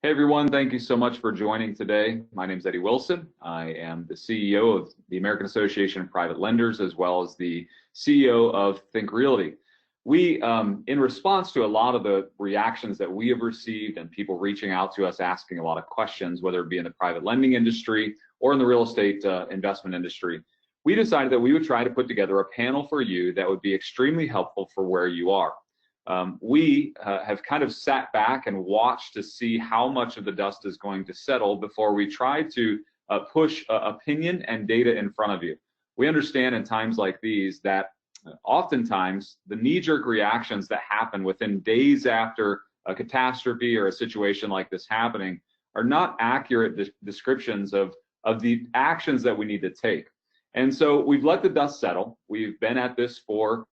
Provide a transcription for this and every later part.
Hey everyone, thank you so much for joining today. My name is Eddie Wilson. I am the CEO of the American Association of Private Lenders, as well as the CEO of Think Realty. We, in response to a lot of the reactions that we have received and people reaching out to us asking a lot of questions, whether it be in the private lending industry or in the real estate investment industry, we decided that we would try to put together a panel for you that would be extremely helpful for where you are. We have kind of sat back and watched to see how much of the dust is going to settle before we try to push opinion and data in front of you. We understand in times like these that oftentimes the knee-jerk reactions that happen within days after a catastrophe or a situation like this happening are not accurate descriptions of the actions that we need to take. And so we've let the dust settle. We've been at this for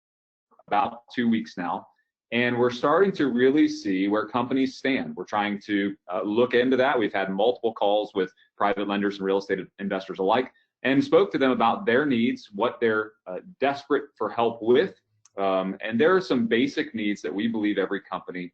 about 2 weeks now. And we're starting to really see where companies stand. We're trying to look into that. We've had multiple calls with private lenders and real estate investors alike and spoke to them about their needs, what they're desperate for help with. And there are some basic needs that we believe every company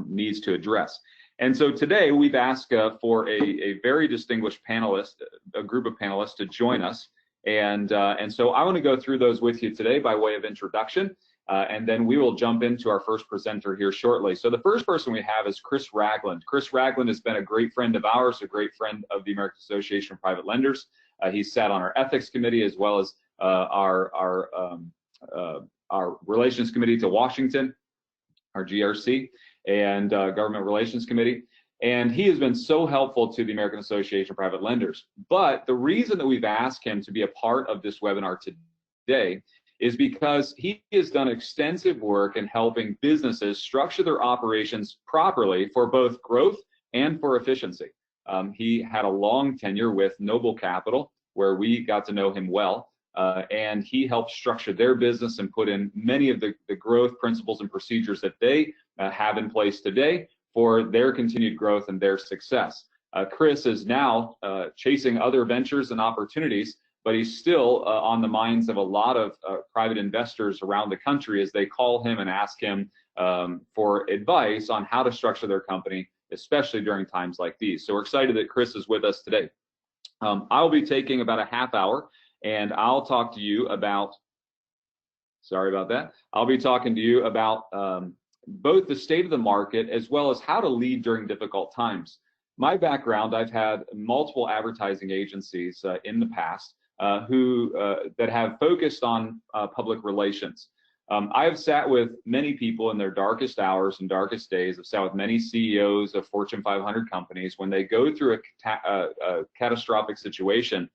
needs to address. And so today we've asked for a very distinguished panelist, a group of panelists to join us. And so I want to go through those with you today by way of introduction. And then we will jump into our first presenter here shortly. So the first person we have is Chris Ragland. Chris Ragland has been a great friend of ours, a great friend of the American Association of Private Lenders. He's sat on our ethics committee as well as our relations committee to Washington, our GRC, and government relations committee. And he has been so helpful to the American Association of Private Lenders. But the reason that we've asked him to be a part of this webinar today is because he has done extensive work in helping businesses structure their operations properly for both growth and for efficiency. He had a long tenure with Noble Capital, where we got to know him well, and he helped structure their business and put in many of the growth principles and procedures that they have in place today for their continued growth and their success. Chris is now chasing other ventures and opportunities, but he's still on the minds of a lot of private investors around the country as they call him and ask him for advice on how to structure their company, especially during times like these. So we're excited that Chris is with us today. I'll be taking about a half hour, and I'll talk to you about, sorry about that, I'll be talking to you about both the state of the market as well as how to lead during difficult times. My background, I've had multiple advertising agencies in the past that have focused on public relations. I have sat with many people in their darkest hours and darkest days. I've sat with many CEOs of Fortune 500 companies when they go through a catastrophic situation,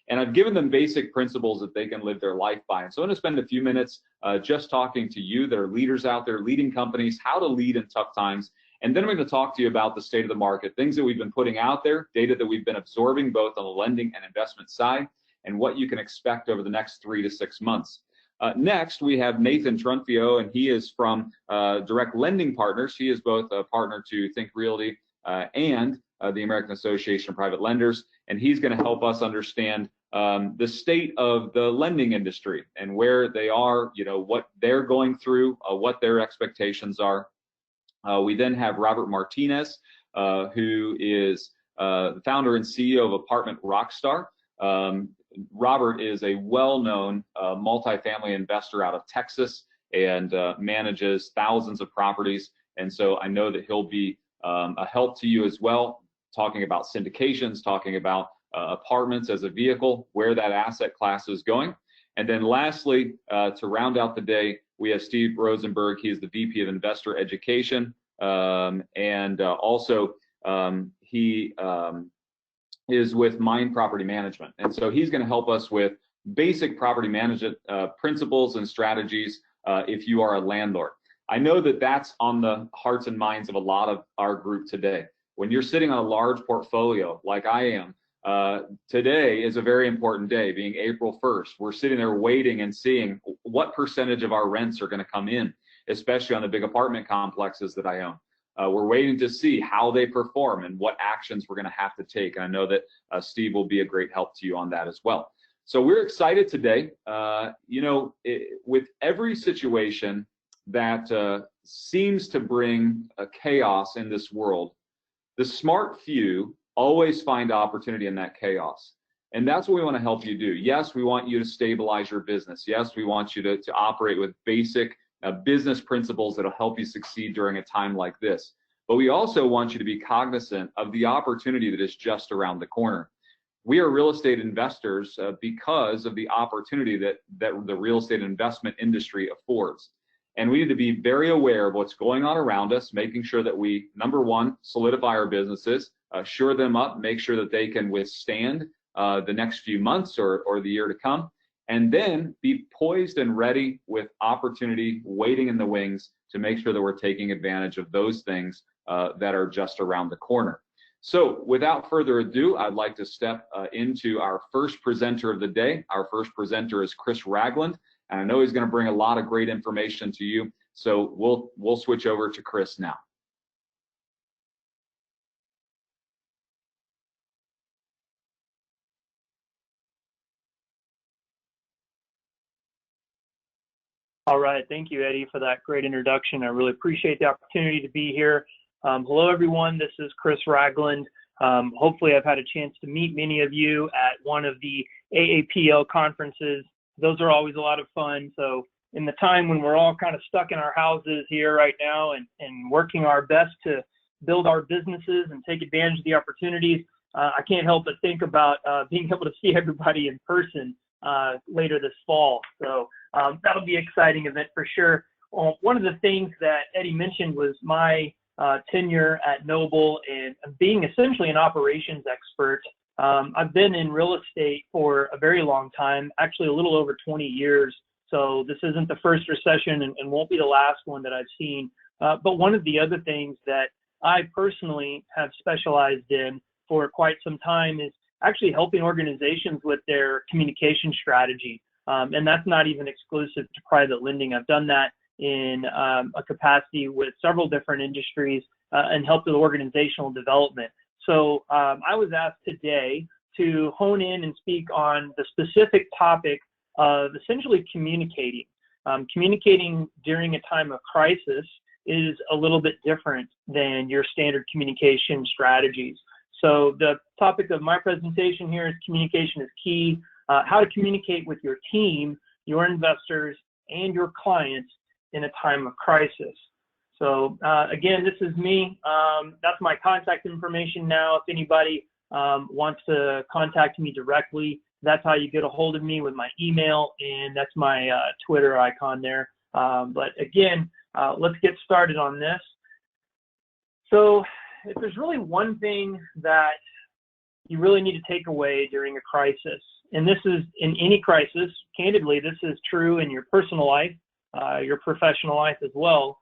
and I've given them basic principles that they can live their life by. And so I'm going to spend a few minutes just talking to you that are leaders out there, leading companies, how to lead in tough times. And then I'm going to talk to you about the state of the market, things that we've been putting out there, data that we've been absorbing both on the lending and investment side, and what you can expect over the next 3 to 6 months. Next, we have Nathan Trunfio, and he is from Direct Lending Partners. He is both a partner to Think Realty and the American Association of Private Lenders, and he's going to help us understand the state of the lending industry and where they are, what they're going through, what their expectations are. We then have Robert Martinez, who is the founder and CEO of apartment Rockstar. Robert is a well-known multifamily investor out of Texas and manages thousands of properties. And so I know that he'll be a help to you as well, talking about syndications, talking about apartments as a vehicle, where that asset class is going. And then lastly, to round out the day, we have Steve Rozenberg. He is the VP of Investor Education. And also he is with Mynd Property Management. And so he's going to help us with basic property management principles and strategies if you are a landlord. I know that that's on the hearts and minds of a lot of our group today. When you're sitting on a large portfolio like I am, today is a very important day, being April 1st. We're sitting there waiting and seeing what percentage of our rents are going to come in, especially on the big apartment complexes that I own. We're waiting to see how they perform and what actions we're going to have to take. And I know that Steve will be a great help to you on that as well. So we're excited today. With every situation that seems to bring a chaos in this world, The smart few always find opportunity in that chaos. And that's what we want to help you do. Yes, we want you to stabilize your business. Yes, we want you to operate with basic business principles that'll help you succeed during a time like this. But we also want you to be cognizant of the opportunity that is just around the corner. We are real estate investors because of the opportunity that the real estate investment industry affords. And we need to be very aware of what's going on around us, making sure that we, number one, solidify our businesses, shore them up, make sure that they can withstand the next few months or the year to come, and then be poised and ready with opportunity waiting in the wings to make sure that we're taking advantage of those things that are just around the corner. So without further ado, I'd like to step into our first presenter of the day. Our first presenter is Chris Ragland, and I know he's going to bring a lot of great information to you. So we'll switch over to Chris now. All right. Thank you, Eddie, for that great introduction. I really appreciate the opportunity to be here. Hello, everyone. This is Chris Ragland. Hopefully, I've had a chance to meet many of you at one of the AAPL conferences. Those are always a lot of fun. So in the time when we're all kind of stuck in our houses here right now and working our best to build our businesses and take advantage of the opportunities, I can't help but think about being able to see everybody in person later this fall. So that'll be an exciting event for sure. One of the things that Eddie mentioned was my tenure at Noble and being essentially an operations expert. I've been in real estate for a very long time, actually a little over 20 years. So this isn't the first recession and won't be the last one that I've seen. But one of the other things that I personally have specialized in for quite some time is actually helping organizations with their communication strategy. And that's not even exclusive to private lending. I've done that in a capacity with several different industries and helped with organizational development. So I was asked today to hone in and speak on the specific topic of essentially communicating. Communicating during a time of crisis is a little bit different than your standard communication strategies. So the topic of my presentation here is communication is key, how to communicate with your team, your investors, and your clients in a time of crisis. So again, this is me. That's my contact information now. If anybody wants to contact me directly, that's how you get a hold of me, with my email, and that's my Twitter icon there. But again, let's get started on this. So if there's really one thing that you really need to take away during a crisis, and this is in any crisis, candidly, this is true in your personal life, your professional life as well,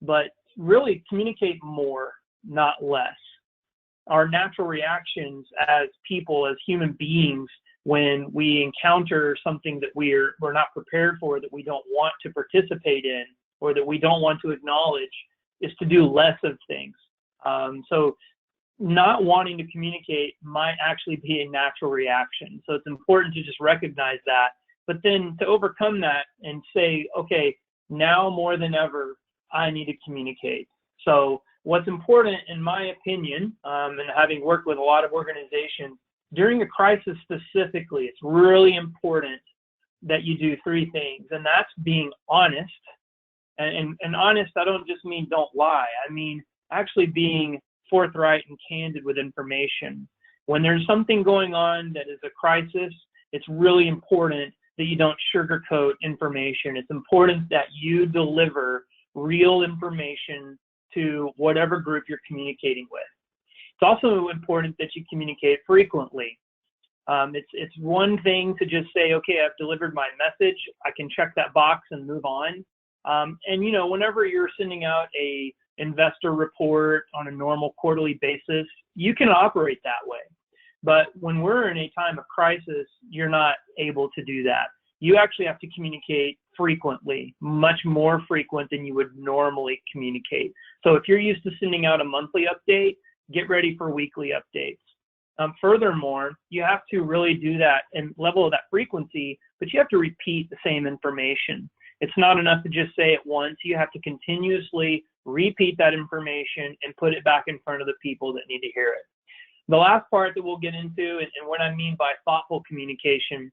but really communicate more, not less. Our natural reactions as people, as human beings, when we encounter something that we're not prepared for, that we don't want to participate in, or that we don't want to acknowledge, is to do less of things. So not wanting to communicate might actually be a natural reaction. So it's important to just recognize that, but then to overcome that and say, okay, now more than ever, I need to communicate. So what's important, in my opinion, and having worked with a lot of organizations, during a crisis specifically, it's really important that you do three things, and that's being honest. And honest, I don't just mean don't lie. I mean actually being forthright and candid with information. When there's something going on that is a crisis, it's really important that you don't sugarcoat information. It's important that you deliver real information to whatever group you're communicating with. It's also important that you communicate frequently. It's one thing to just say, okay, I've delivered my message, I can check that box and move on. And you know, whenever you're sending out a investor report on a normal quarterly basis, you can operate that way. But when we're in a time of crisis, you're not able to do that. You actually have to communicate frequently, much more frequent than you would normally communicate. So if you're used to sending out a monthly update, get ready for weekly updates. Furthermore, you have to really do that and level of that frequency, but you have to repeat the same information. It's not enough to just say it once. You have to continuously repeat that information, and put it back in front of the people that need to hear it. The last part that we'll get into, and what I mean by thoughtful communication,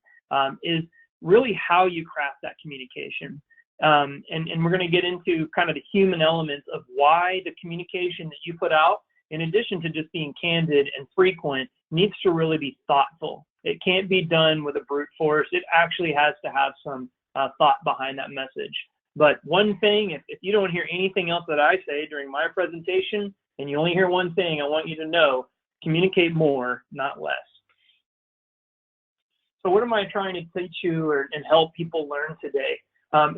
is really how you craft that communication. And we're going to get into kind of the human elements of why the communication that you put out, in addition to just being candid and frequent, needs to really be thoughtful. It can't be done with a brute force. It actually has to have some thought behind that message. But one thing, if you don't hear anything else that I say during my presentation, and you only hear one thing, I want you to know, communicate more, not less. So what am I trying to teach you and help people learn today?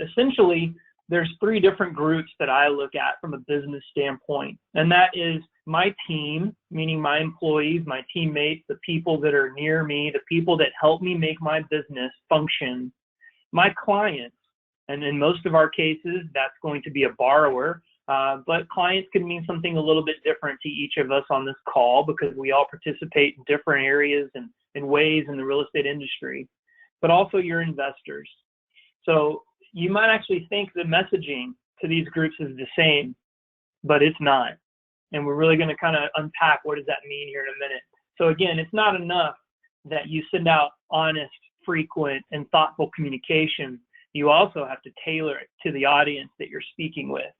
Essentially, there's three different groups that I look at from a business standpoint, and that is my team, meaning my employees, my teammates, the people that are near me, the people that help me make my business function, my clients, and in most of our cases, that's going to be a borrower, but clients can mean something a little bit different to each of us on this call because we all participate in different areas and in ways in the real estate industry, but also your investors. So you might actually think the messaging to these groups is the same, but it's not. And we're really going to kind of unpack what does that mean here in a minute. So again, it's not enough that you send out honest, frequent, and thoughtful communication. You also have to tailor it to the audience that you're speaking with.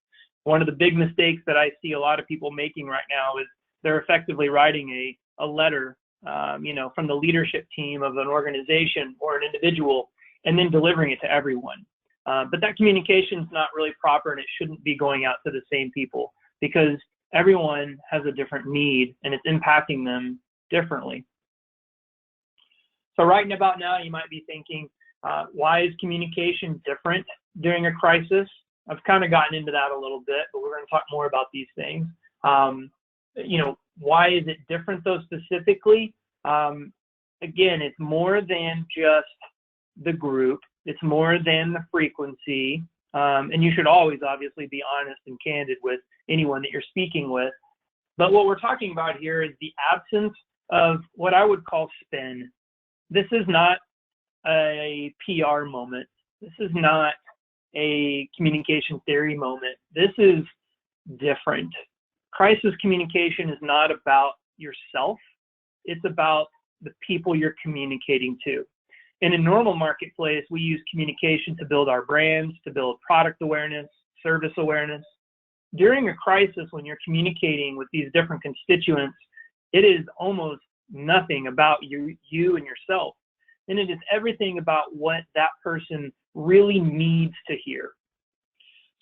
One of the big mistakes that I see a lot of people making right now is they're effectively writing a letter, from the leadership team of an organization or an individual, and then delivering it to everyone. But that communication is not really proper, and it shouldn't be going out to the same people because everyone has a different need and it's impacting them differently. So right about now, you might be thinking, why is communication different during a crisis? I've kind of gotten into that a little bit, but we're going to talk more about these things. Why is it different though specifically? Again, it's more than just the group. It's more than the frequency. And you should always obviously be honest and candid with anyone that you're speaking with. But what we're talking about here is the absence of what I would call spin. This is not a PR moment. This is not a communication theory moment. This is different. Crisis communication is not about yourself. It's about the people you're communicating to. In a normal marketplace, we use communication to build our brands, to build product awareness, service awareness. During a crisis, when you're communicating with these different constituents, it is almost nothing about you and yourself. And it is everything about what that person really needs to hear.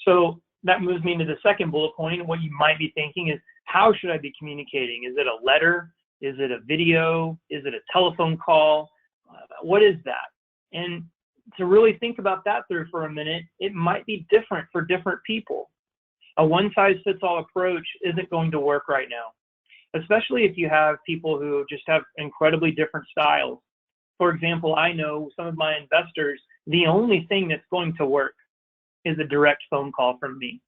So that moves me into the second bullet point. What you might be thinking is, how should I be communicating? Is it a letter? Is it a video? Is it a telephone call? What is that? And to really think about that through for a minute, it might be different for different people. A one-size-fits-all approach isn't going to work right now, especially if you have people who just have incredibly different styles. For example, I know some of my investors, the only thing that's going to work is a direct phone call from me.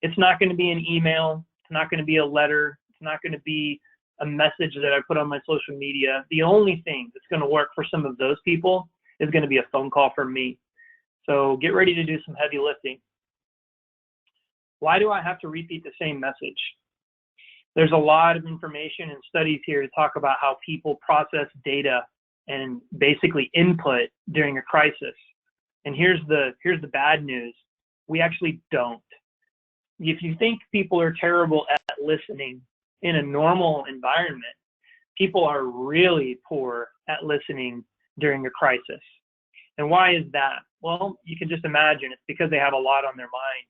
It's not going to be an email. It's not going to be a letter. It's not going to be a message that I put on my social media. The only thing that's going to work for some of those people is going to be a phone call from me. So get ready to do some heavy lifting. Why do I have to repeat the same message? There's a lot of information and studies here to talk about how people process data and basically input during a crisis. And here's the bad news. We actually don't. If you think people are terrible at listening in a normal environment, people are really poor at listening during a crisis. And why is that? Well, you can just imagine it's because they have a lot on their mind.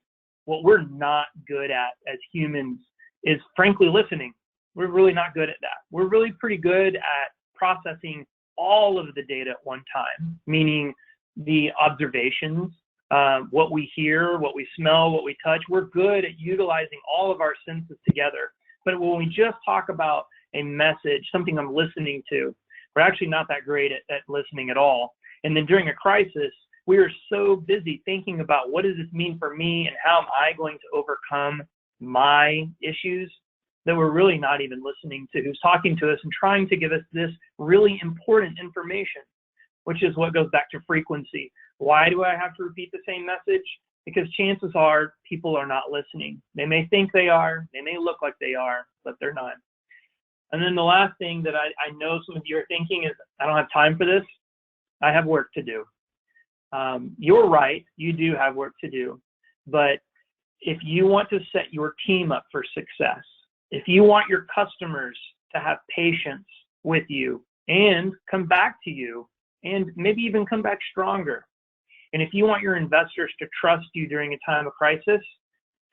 What we're not good at as humans is frankly listening. We're really not good at that. We're really pretty good at processing all of the data at one time, meaning the observations, what we hear, what we smell, what we touch. We're good at utilizing all of our senses together. But when we just talk about a message, something I'm listening to, we're actually not that great at listening at all. And then during a crisis, we are so busy thinking about what does this mean for me and how am I going to overcome my issues that we're really not even listening to who's talking to us and trying to give us this really important information, which is what goes back to frequency. Why do I have to repeat the same message? because chances are people are not listening. They may think they are, they may look like they are, but they're not. And then the last thing that I know some of you are thinking is, I don't have time for this. I have work to do. You're right, you do have work to do. But if you want to set your team up for success, if you want your customers to have patience with you and come back to you and maybe even come back stronger, and if you want your investors to trust you during a time of crisis,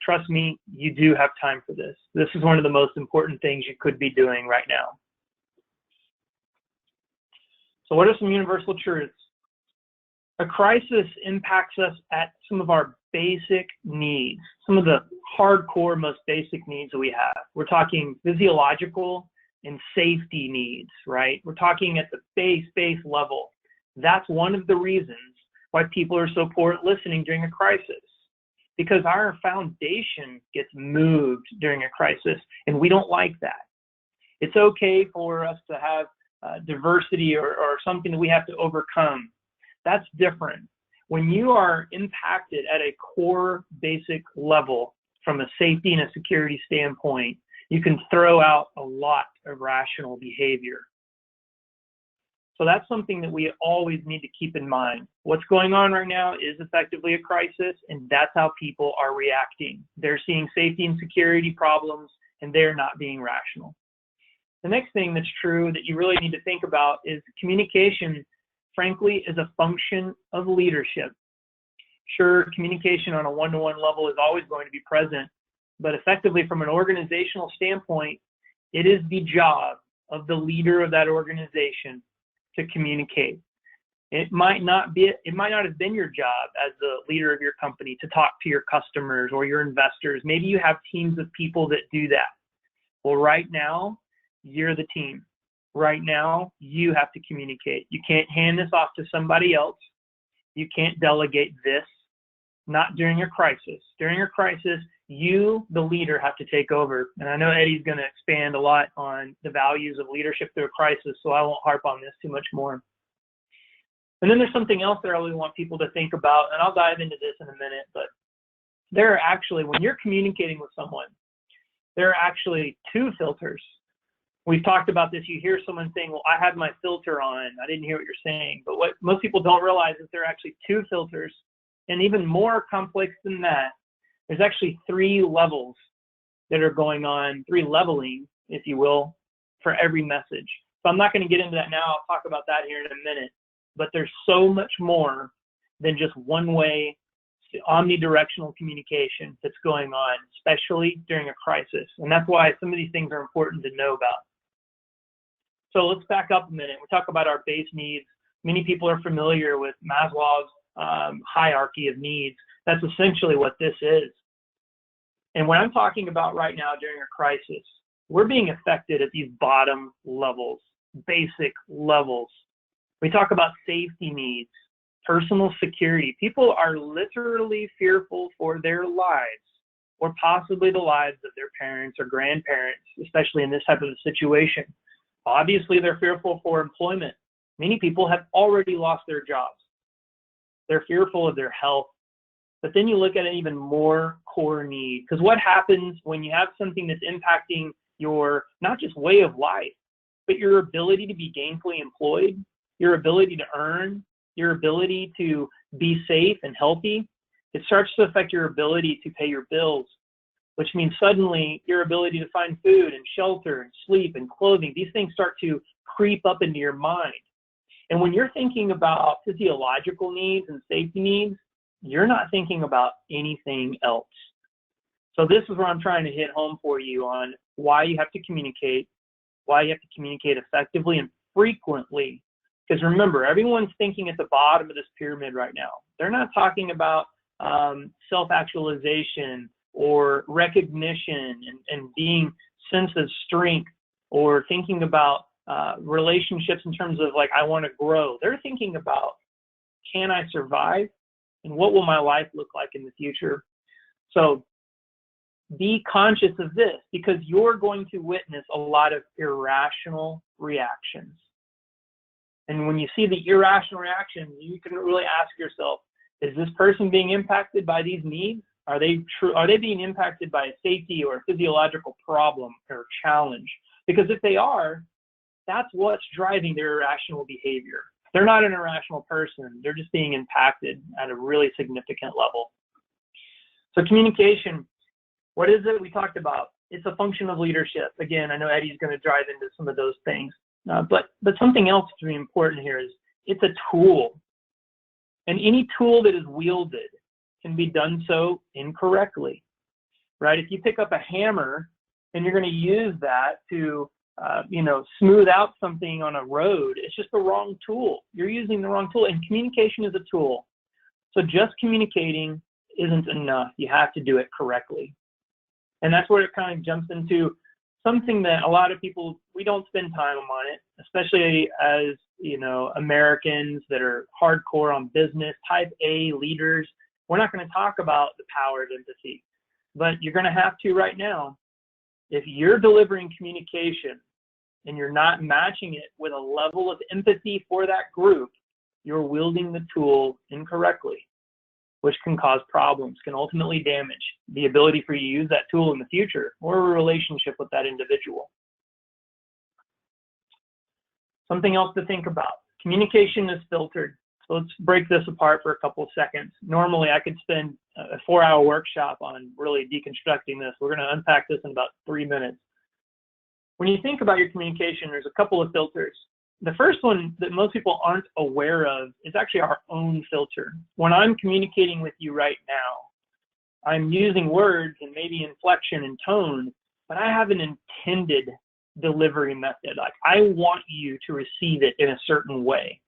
trust me, you do have time for this. This is one of the most important things you could be doing right now. So what are some universal truths? A crisis impacts us at some of our basic needs, some of the hardcore, most basic needs that we have. We're talking physiological and safety needs, right? We're talking at the base level. That's one of the reasons why people are so poor at listening during a crisis, because our foundation gets moved during a crisis, and we don't like that. It's okay for us to have diversity or something that we have to overcome. That's different. When you are impacted at a core basic level from a safety and a security standpoint, you can throw out a lot of rational behavior. So that's something that we always need to keep in mind. What's going on right now is effectively a crisis, and that's how people are reacting. They're seeing safety and security problems, and they're not being rational. The next thing that's true that you really need to think about is communication, frankly, is a function of leadership. Sure, communication on a one-to-one level is always going to be present, but effectively from an organizational standpoint, it is the job of the leader of that organization to communicate. It might not have been your job as the leader of your company to talk to your customers or your investors. Maybe you have teams of people that do that. Well, right now, you're the team. Right now, you have to communicate. You can't hand this off to somebody else. You can't delegate this, not during a crisis. During a crisis, you, the leader, have to take over. And I know Eddie's going to expand a lot on the values of leadership through a crisis, so I won't harp on this too much more. And then there's something else that I really want people to think about, and I'll dive into this in a minute, but there are actually, when you're communicating with someone, there are actually two filters. We've talked about this. You hear someone saying, well, I have my filter on. I didn't hear what you're saying. But what most people don't realize is there are actually two filters. And even more complex than that, there's actually three levels that are going on, three leveling, if you will, for every message. So I'm not going to get into that now. I'll talk about that here in a minute. But there's so much more than just one-way omnidirectional communication that's going on, especially during a crisis. And that's why some of these things are important to know about. So let's back up a minute. We talk about our base needs. Many people are familiar with Maslow's hierarchy of needs. That's essentially what this is. And what I'm talking about right now during a crisis, we're being affected at these bottom levels, basic levels. We talk about safety needs, personal security. People are literally fearful for their lives, or possibly the lives of their parents or grandparents, especially in this type of a situation. Obviously, they're fearful for employment. Many people have already lost their jobs. They're fearful of their health. But then you look at an even more core need, because what happens when you have something that's impacting your, not just way of life, but your ability to be gainfully employed, your ability to earn, your ability to be safe and healthy, it starts to affect your ability to pay your bills, which means suddenly your ability to find food and shelter and sleep and clothing, these things start to creep up into your mind. And when you're thinking about physiological needs and safety needs, you're not thinking about anything else. So this is where I'm trying to hit home for you on why you have to communicate, why you have to communicate effectively and frequently. Because remember, everyone's thinking at the bottom of this pyramid right now. They're not talking about self-actualization or recognition and being sense of strength, or thinking about relationships in terms of like, I want to grow. They're thinking about, can I survive? And what will my life look like in the future? So be conscious of this, because you're going to witness a lot of irrational reactions. And when you see the irrational reactions, you can really ask yourself, Is this person being impacted by these needs? Are they being impacted by a safety or a physiological problem or challenge? Because if they are, that's what's driving their irrational behavior. They're not an irrational person. They're just being impacted at a really significant level. So communication, what is it we talked about? It's a function of leadership. Again, I know Eddie's going to drive into some of those things. But something else that's really important here is it's a tool. And any tool that is wielded can be done so incorrectly, right? If you pick up a hammer and you're going to use that to, smooth out something on a road, it's just the wrong tool. You're using the wrong tool, and communication is a tool. So just communicating isn't enough. You have to do it correctly. And that's where it kind of jumps into something that a lot of people, we don't spend time on it, especially as, Americans that are hardcore on business, type A leaders. We're not going to talk about the power of empathy, but you're going to have to right now. If you're delivering communication and you're not matching it with a level of empathy for that group, you're wielding the tool incorrectly, which can cause problems, can ultimately damage the ability for you to use that tool in the future or a relationship with that individual. Something else to think about. Communication is filtered. So let's break this apart for a couple of seconds. Normally, I could spend a 4-hour workshop on really deconstructing this. We're going to unpack this in about 3 minutes. When you think about your communication, there's a couple of filters. The first one that most people aren't aware of is actually our own filter. When I'm communicating with you right now, I'm using words and maybe inflection and tone, but I have an intended delivery method. Like, I want you to receive it in a certain way,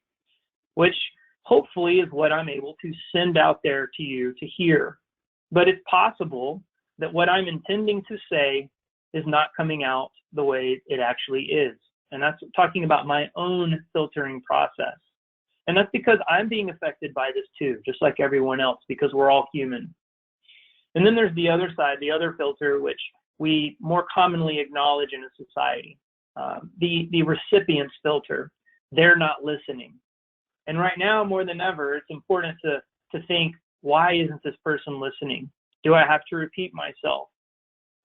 which hopefully is what I'm able to send out there to you to hear. But it's possible that what I'm intending to say is not coming out the way it actually is. And that's talking about my own filtering process. And that's because I'm being affected by this too, just like everyone else, because we're all human. And then there's the other side, the other filter, which we more commonly acknowledge in a society, the recipient's filter. They're not listening. And right now, more than ever, it's important to think, why isn't this person listening? Do I have to repeat myself?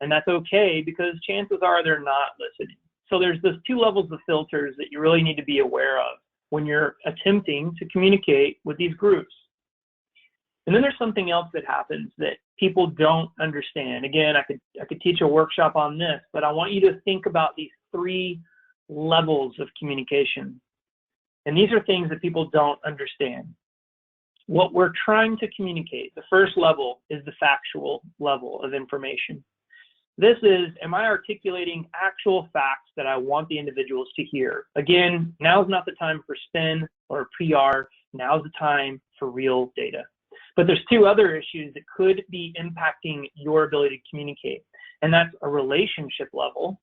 And that's okay, because chances are they're not listening. So there's those two levels of filters that you really need to be aware of when you're attempting to communicate with these groups. And then there's something else that happens that people don't understand. Again, I could teach a workshop on this, but I want you to think about these 3 levels of communication. And these are things that people don't understand. What we're trying to communicate, the first level, is the factual level of information. This is, am I articulating actual facts that I want the individuals to hear? Again, now's not the time for spin or PR. Now's the time for real data. But there's 2 other issues that could be impacting your ability to communicate. And that's a relationship level,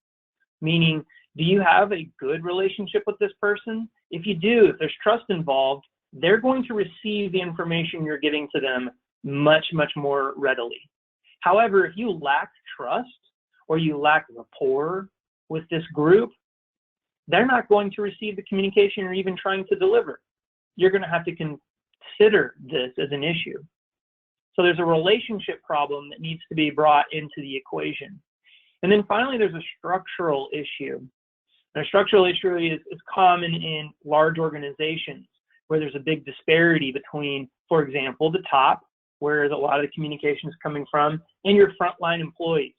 meaning, do you have a good relationship with this person? If you do, if there's trust involved, they're going to receive the information you're giving to them much, much more readily. However, if you lack trust or you lack rapport with this group, they're not going to receive the communication you're even trying to deliver. You're going to have to consider this as an issue. So there's a relationship problem that needs to be brought into the equation. And then finally, there's a structural issue. And a structural issue is common in large organizations where there's a big disparity between, for example, the top, where a lot of the communication is coming from, and your frontline employees.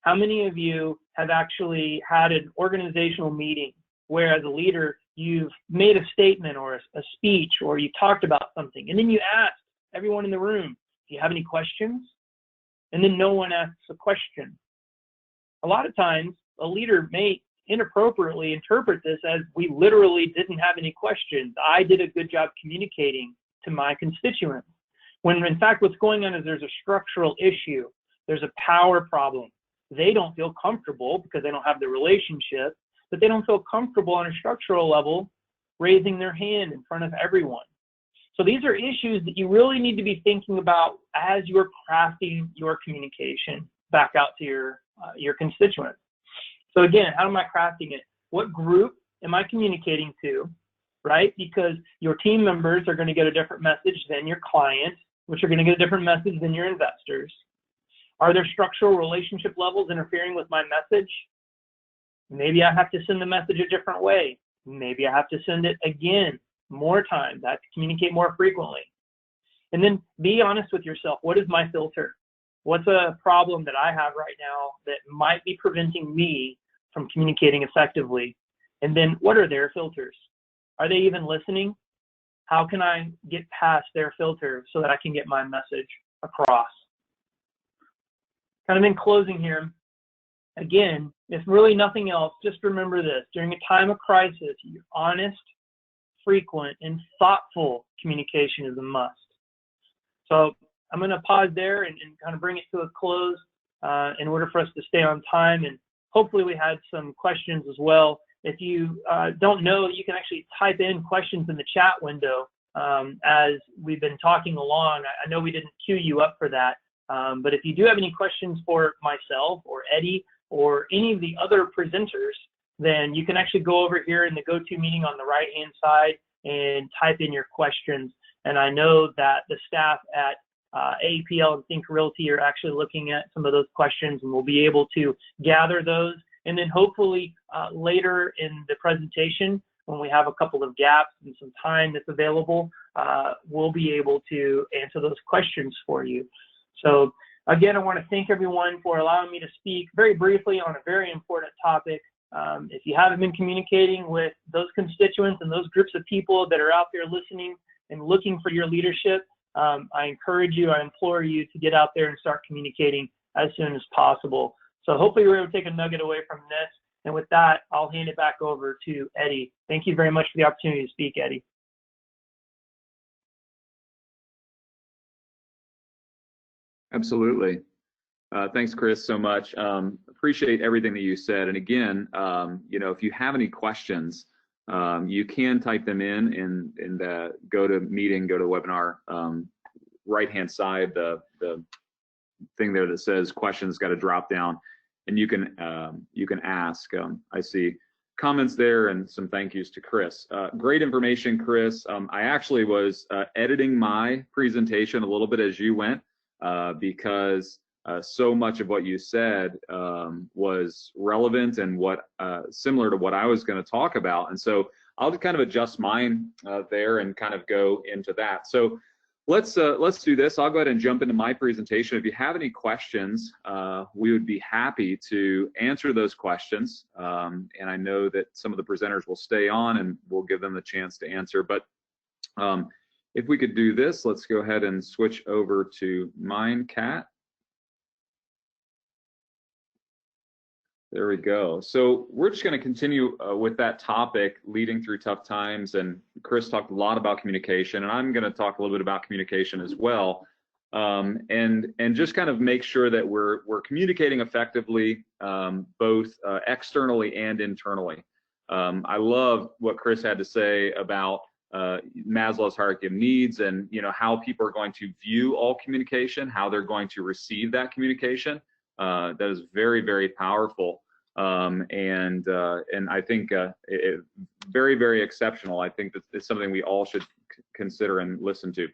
How many of you have actually had an organizational meeting where, as a leader, you've made a statement or a speech, or you talked about something, and then you asked everyone in the room, do you have any questions? And then no one asks a question. A lot of times, a leader may inappropriately interpret this as, we literally didn't have any questions. I did a good job communicating to my constituents. When in fact, what's going on is there's a structural issue. There's a power problem. They don't feel comfortable because they don't have the relationship, but they don't feel comfortable on a structural level raising their hand in front of everyone. So these are issues that you really need to be thinking about as you're crafting your communication back out to your constituents. So again, how am I crafting it? What group am I communicating to? right? Because your team members are going to get a different message than your client, which are going to get a different message than your investors. Are there structural relationship levels interfering with my message? Maybe I have to send the message a different way. Maybe I have to send it again, more times. I have to communicate more frequently. And then be honest with yourself. What is my filter? What's a problem that I have right now that might be preventing me from communicating effectively? And then what are their filters? Are they even listening? How can I get past their filter so that I can get my message across? Kind of in closing here, again, if really nothing else, just remember this. During a time of crisis, honest, frequent, and thoughtful communication is a must. So I'm going to pause there and kind of bring it to a close in order for us to stay on time. And hopefully we had some questions as well. If you don't know, you can actually type in questions in the chat window as we've been talking along. I know we didn't queue you up for that, but if you do have any questions for myself or Eddie or any of the other presenters, then you can actually go over here in the GoToMeeting on the right-hand side and type in your questions. And I know that the staff at AAPL and Think Realty are actually looking at some of those questions, and we'll be able to gather those. And then hopefully later in the presentation, when we have a couple of gaps and some time that's available, we'll be able to answer those questions for you. So again, I want to thank everyone for allowing me to speak very briefly on a very important topic. If you haven't been communicating with those constituents and those groups of people that are out there listening and looking for your leadership, I encourage you, I implore you to get out there and start communicating as soon as possible. So hopefully we're able to take a nugget away from this. And with that, I'll hand it back over to Eddie. Thank you very much for the opportunity to speak, Eddie. Absolutely. Thanks, Chris, so much. Appreciate everything that you said. And again, you know, if you have any questions, you can type them in the GoToMeeting, GoToWebinar right-hand side. The thing there that says questions got to drop down, and you can ask. I see comments there and some thank yous to Chris. Great information, Chris. I actually was editing my presentation a little bit as you went because so much of what you said was relevant and similar to what I was going to talk about, and so I'll kind of adjust mine there and kind of go into that. So let's do this. I'll go ahead and jump into my presentation. If you have any questions, we would be happy to answer those questions. And I know that some of the presenters will stay on and we'll give them the chance to answer. But if we could do this, let's go ahead and switch over to MindCat. There we go. So we're just going to continue with that topic, leading through tough times. And Chris talked a lot about communication, and I'm going to talk a little bit about communication as well, and just kind of make sure that we're communicating effectively, both externally and internally. I love what Chris had to say about Maslow's hierarchy of needs, and how people are going to view all communication, how they're going to receive that communication. That is very, very powerful, and I think very, very exceptional. I think that it's something we all should consider and listen to.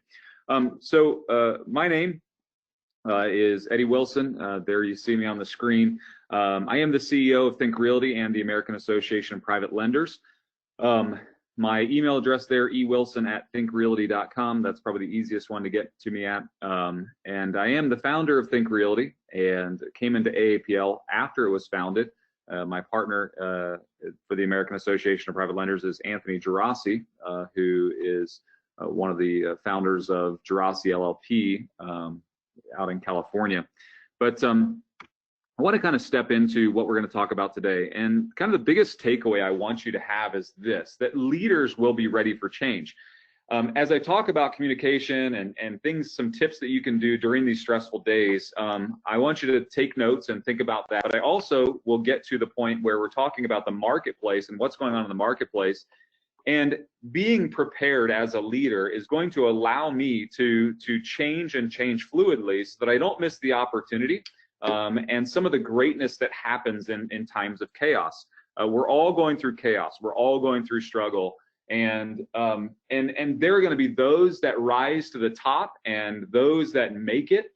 So my name is Eddie Wilson. There you see me on the screen. I am the CEO of Think Realty and the American Association of Private Lenders. My email address there, ewilson@thinkrealty.com. That's probably the easiest one to get to me at. And I am the founder of Think Realty and came into AAPL after it was founded. My partner for the American Association of Private Lenders is Anthony Gerasi, who is one of the founders of Gerasi LLP out in California. But I want to kind of step into what we're going to talk about today. And kind of the biggest takeaway I want you to have is this, that leaders will be ready for change. As I talk about communication and things, some tips that you can do during these stressful days, I want you to take notes and think about that. But I also will get to the point where we're talking about the marketplace and what's going on in the marketplace. And being prepared as a leader is going to allow me to change and change fluidly so that I don't miss the opportunity and some of the greatness that happens in times of chaos. We're all going through chaos. We're all going through struggle. And there are going to be those that rise to the top and those that make it,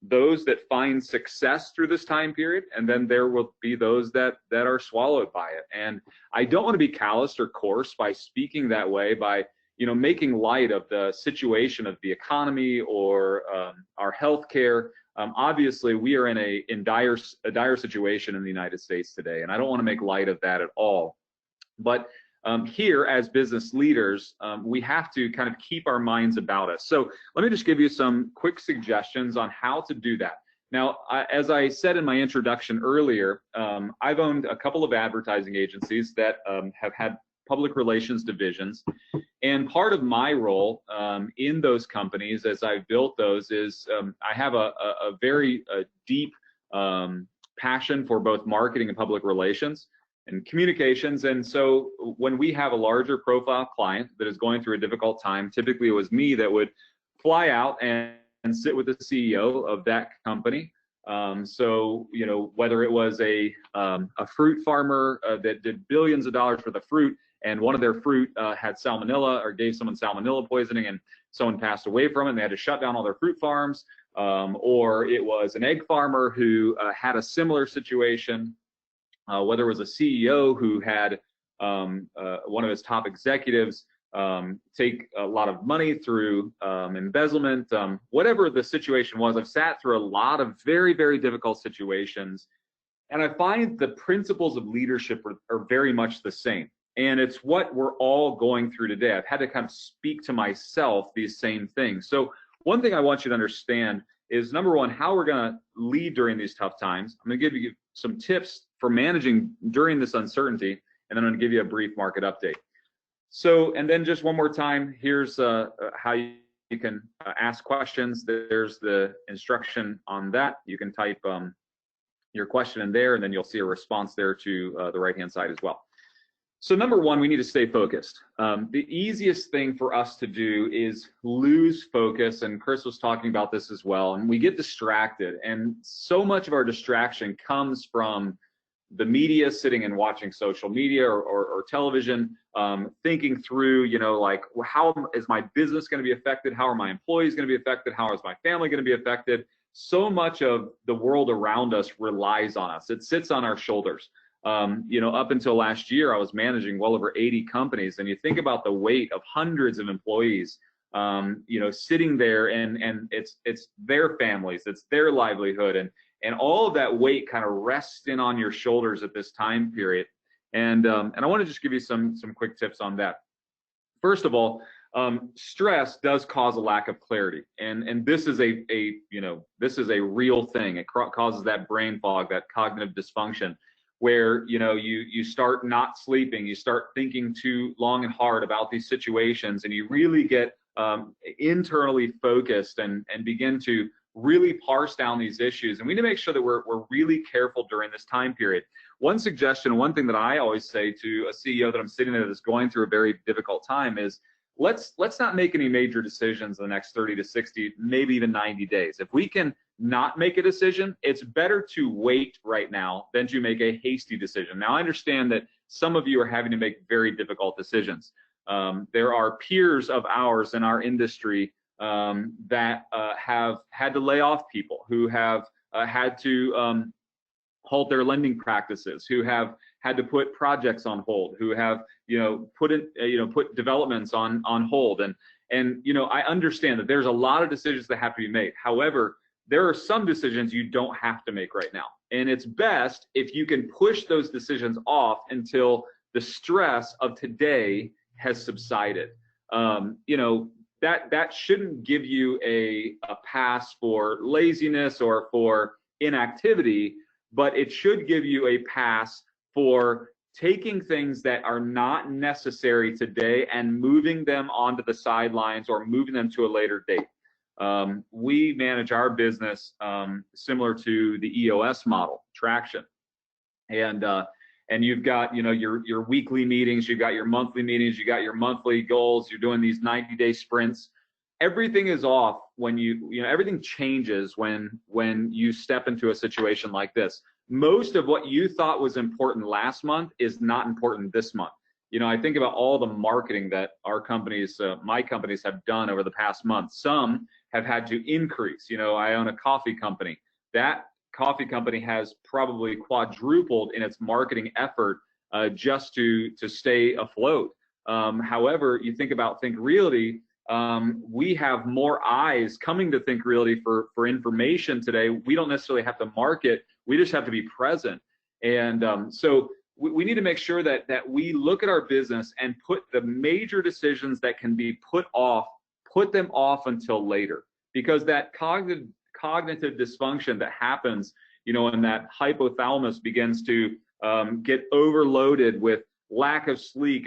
those that find success through this time period, and then there will be those that are swallowed by it. And I don't want to be calloused or coarse by speaking that way, by making light of the situation of the economy or our healthcare. Obviously, we are in a dire situation in the United States today, and I don't want to make light of that at all. But here, as business leaders, we have to kind of keep our minds about us. So let me just give you some quick suggestions on how to do that. Now, as I said in my introduction earlier, I've owned a couple of advertising agencies that have had public relations divisions. And part of my role in those companies, as I've built those, is I have a very deep passion for both marketing and public relations and communications. And so when we have a larger profile client that is going through a difficult time, typically it was me that would fly out and sit with the CEO of that company. So, whether it was a fruit farmer that did billions of dollars for the fruit, and one of their fruit had salmonella or gave someone salmonella poisoning, and someone passed away from it, and they had to shut down all their fruit farms, or it was an egg farmer who had a similar situation, whether it was a CEO who had one of his top executives take a lot of money through embezzlement, whatever the situation was. I've sat through a lot of very, very difficult situations, and I find the principles of leadership are very much the same. And it's what we're all going through today. I've had to kind of speak to myself these same things. So one thing I want you to understand is, number one, how we're going to lead during these tough times. I'm going to give you some tips for managing during this uncertainty, and then I'm going to give you a brief market update. So, and then just one more time, here's how you can ask questions. There's the instruction on that. You can type your question in there, and then you'll see a response there to the right-hand side as well. So number one, we need to stay focused. The easiest thing for us to do is lose focus, and Chris was talking about this as well, and we get distracted, and so much of our distraction comes from the media, sitting and watching social media or television, thinking through, like, how is my business going to be affected? How are my employees going to be affected? How is my family going to be affected? So much of the world around us relies on us. It sits on our shoulders. Up until last year, I was managing well over 80 companies, and you think about the weight of hundreds of employees, sitting there, and it's their families, it's their livelihood, and all of that weight kind of rests in on your shoulders at this time period. And I want to just give you some quick tips on that. First of all, stress does cause a lack of clarity, and this is this is a real thing. It causes that brain fog, that cognitive dysfunction, where you start not sleeping, you start thinking too long and hard about these situations, and you really get internally focused and begin to really parse down these issues. And we need to make sure that we're really careful during this time period. One suggestion, one thing that I always say to a CEO that I'm sitting there that's going through a very difficult time is, let's not make any major decisions in the next 30 to 60, maybe even 90 days. If we can not make a decision, it's better to wait right now than to make a hasty decision. Now, I understand that some of you are having to make very difficult decisions. There are peers of ours in our industry that have had to lay off people, who have had to halt their lending practices, who have had to put projects on hold, who have put developments on hold, and I understand that there's a lot of decisions that have to be made. However, there are some decisions you don't have to make right now, and it's best if you can push those decisions off until the stress of today has subsided. That shouldn't give you a pass for laziness or for inactivity, but it should give you a pass for taking things that are not necessary today and moving them onto the sidelines or moving them to a later date. We manage our business similar to the EOS model, traction, and you've got your weekly meetings, you've got your monthly meetings, you got your monthly goals, you're doing these 90-day sprints. Everything is off when everything changes when you step into a situation like this. Most of what you thought was important last month is not important this month. You know, I think about all the marketing that our companies, my companies have done over the past month. Some have had to increase. You know, I own a coffee company. That coffee company has probably quadrupled in its marketing effort just to stay afloat. However, you think about Think Realty, we have more eyes coming to Think Realty for information today. We don't necessarily have to market, we just have to be present. And so we need to make sure that we look at our business and put the major decisions that can be put them off until later, because that cognitive dysfunction that happens, you know, and that hypothalamus begins to get overloaded with lack of sleep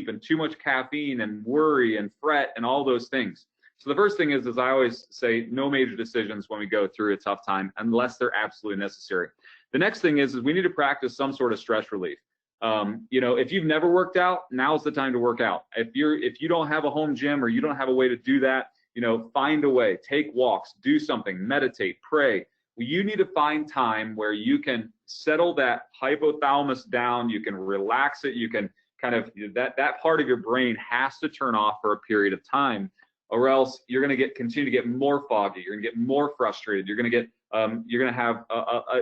and too much caffeine and worry and fret and all those things. So the first thing is I always say, no major decisions when we go through a tough time unless they're absolutely necessary. The next thing is we need to practice some sort of stress relief. You know, if you've never worked out, now's the time to work out. If you don't have a home gym or you don't have a way to do that, you know, find a way, take walks, do something, meditate, pray. You need to find time where you can settle that hypothalamus down, you can relax it, you can kind of, that part of your brain has to turn off for a period of time, or else you're going to continue to get more foggy, you're going to get more frustrated, you're going to have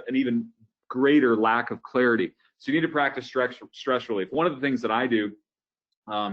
an even greater lack of clarity. So you need to practice stress relief. One of the things that I do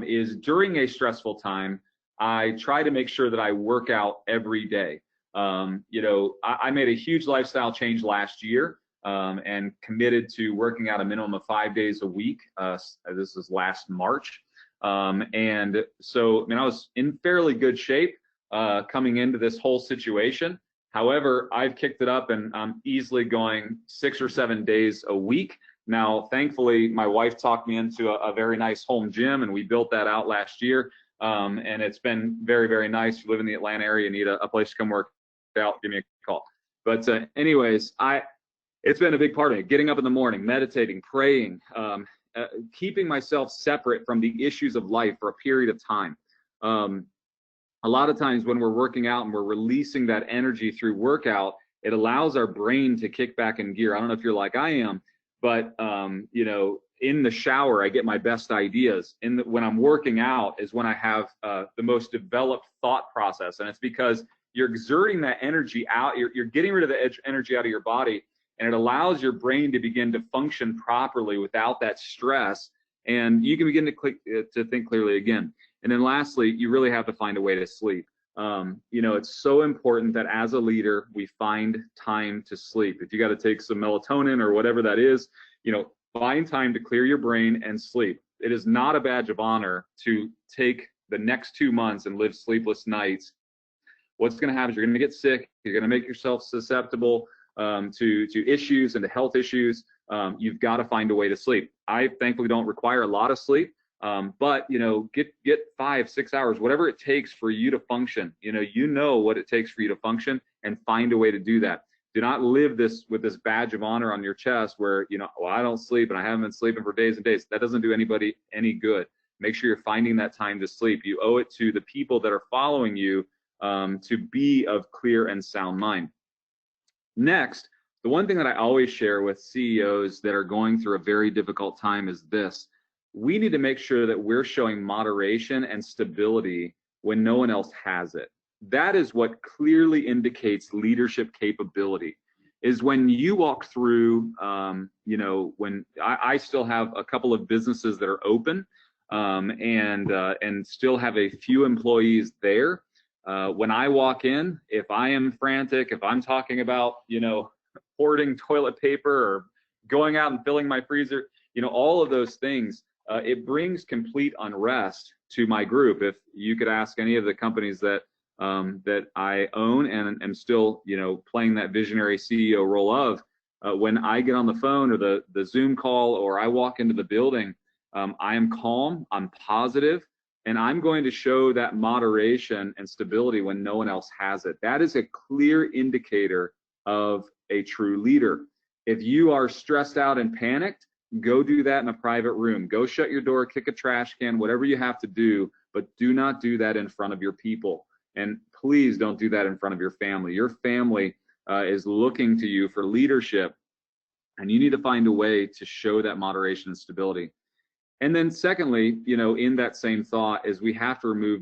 is during a stressful time, I try to make sure that I work out every day. You know, I made a huge lifestyle change last year and committed to working out a minimum of 5 days a week. This is last March. And so, I mean, I was in fairly good shape coming into this whole situation. However, I've kicked it up and I'm easily going 6 or 7 days a week. Now, thankfully, my wife talked me into a very nice home gym, and we built that out last year. And it's been very, very nice. If you live in the Atlanta area and need a place to come work out, give me a call. But anyways, it's been a big part of it. Getting up in the morning, meditating, praying, keeping myself separate from the issues of life for a period of time. A lot of times when we're working out and we're releasing that energy through workout, it allows our brain to kick back in gear. I don't know if you're like I am, but you know, in the shower, I get my best ideas. When I'm working out is when I have the most developed thought process, and it's because you're exerting that energy out. You're getting rid of the energy out of your body, and it allows your brain to begin to function properly without that stress, and you can begin to think clearly again. And then lastly, you really have to find a way to sleep. You know, it's so important that as a leader, we find time to sleep. If you got to take some melatonin or whatever that is, you know, find time to clear your brain and sleep. It is not a badge of honor to take the next 2 months and live sleepless nights. What's going to happen is you're going to get sick. You're going to make yourself susceptible to issues and to health issues. You've got to find a way to sleep. I thankfully don't require a lot of sleep, but you know, get 5-6 hours, whatever it takes for you to function. You know what it takes for you to function, and find a way to do that. Do not live with this badge of honor on your chest where, you know, well, I don't sleep and I haven't been sleeping for days and days. That doesn't do anybody any good. Make sure you're finding that time to sleep. You owe it to the people that are following you to be of clear and sound mind. Next, the one thing that I always share with CEOs that are going through a very difficult time is this: we need to make sure that we're showing moderation and stability when no one else has it. That is what clearly indicates leadership capability, is when you walk through, you know, when I still have a couple of businesses that are open and still have a few employees there. When I walk in, if I am frantic, if I'm talking about, you know, hoarding toilet paper or going out and filling my freezer, you know, all of those things, it brings complete unrest to my group. If you could ask any of the companies that I own and am still, you know, playing that visionary CEO role of, when I get on the phone or the Zoom call or I walk into the building, I am calm, I'm positive, and I'm going to show that moderation and stability when no one else has it. That is a clear indicator of a true leader. If you are stressed out and panicked, go do that in a private room. Go shut your door, kick a trash can, whatever you have to do, but do not do that in front of your people. And please don't do that in front of your family. Your family is looking to you for leadership, and you need to find a way to show that moderation and stability. And then secondly, in that same thought is we have to remove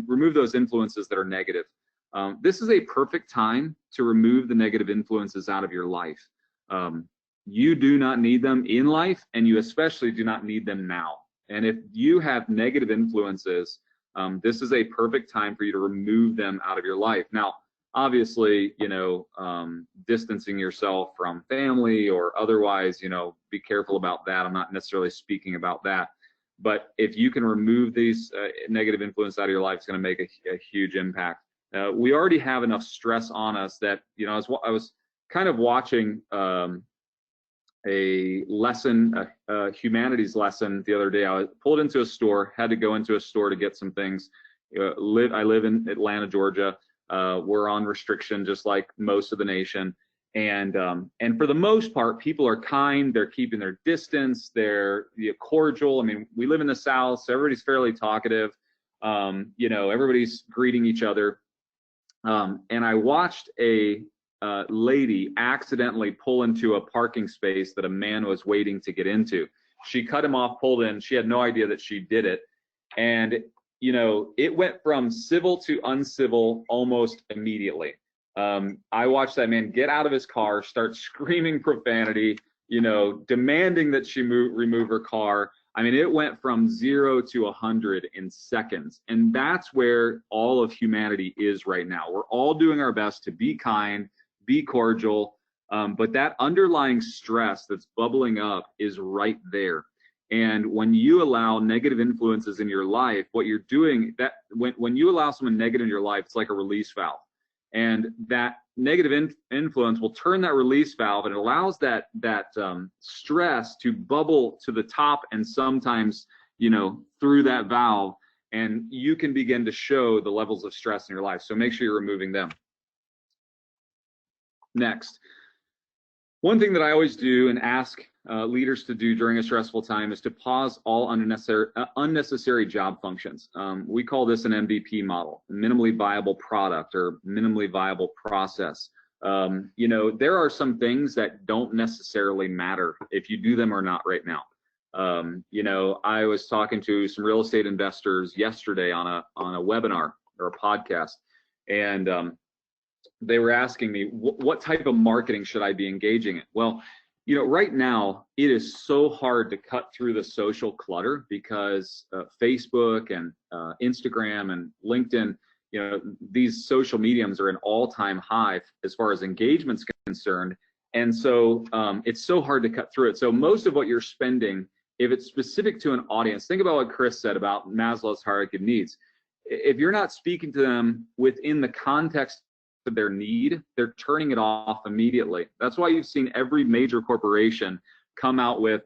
remove those influences that are negative. This is a perfect time to remove the negative influences out of your life. You do not need them in life, and you especially do not need them now. And if you have negative influences, this is a perfect time for you to remove them out of your life. Now, obviously, distancing yourself from family or otherwise, be careful about that. I'm not necessarily speaking about that. But if you can remove these negative influence out of your life, it's going to make a huge impact. We already have enough stress on us that, I was kind of watching a lesson, a humanities lesson the other day. I was pulled into a store, had to go into a store to get some things. I live in Atlanta, Georgia. We're on restriction just like most of the nation. And for the most part, people are kind, they're keeping their distance, they're cordial. I mean, we live in the South, so everybody's fairly talkative. Everybody's greeting each other. And I watched a lady accidentally pull into a parking space that a man was waiting to get into. She cut him off, pulled in. She had no idea that she did it. And, it went from civil to uncivil almost immediately. I watched that man get out of his car, start screaming profanity, demanding that she remove her car. I mean, it went from 0 to 100 in seconds. And that's where all of humanity is right now. We're all doing our best to be kind, be cordial, but that underlying stress that's bubbling up is right there. And when you allow negative influences in your life, what you're doing, that when you allow someone negative in your life, it's like a release valve. And that negative influence will turn that release valve, and it allows that stress to bubble to the top and sometimes, through that valve, and you can begin to show the levels of stress in your life. So make sure you're removing them. Next, one thing that I always do and ask leaders to do during a stressful time is to pause all unnecessary job functions. We call this an MVP model, minimally viable product or minimally viable process. There are some things that don't necessarily matter if you do them or not right now. I was talking to some real estate investors yesterday on a webinar or a podcast, and they were asking me, what type of marketing should I be engaging in? Well, right now it is so hard to cut through the social clutter because Facebook and Instagram and LinkedIn, these social mediums are an all-time high as far as engagement's concerned. And so it's so hard to cut through it. So most of what you're spending, if it's specific to an audience, think about what Chris said about Maslow's hierarchy of needs. If you're not speaking to them within the context of their need, they're turning it off immediately. That's why you've seen every major corporation come out with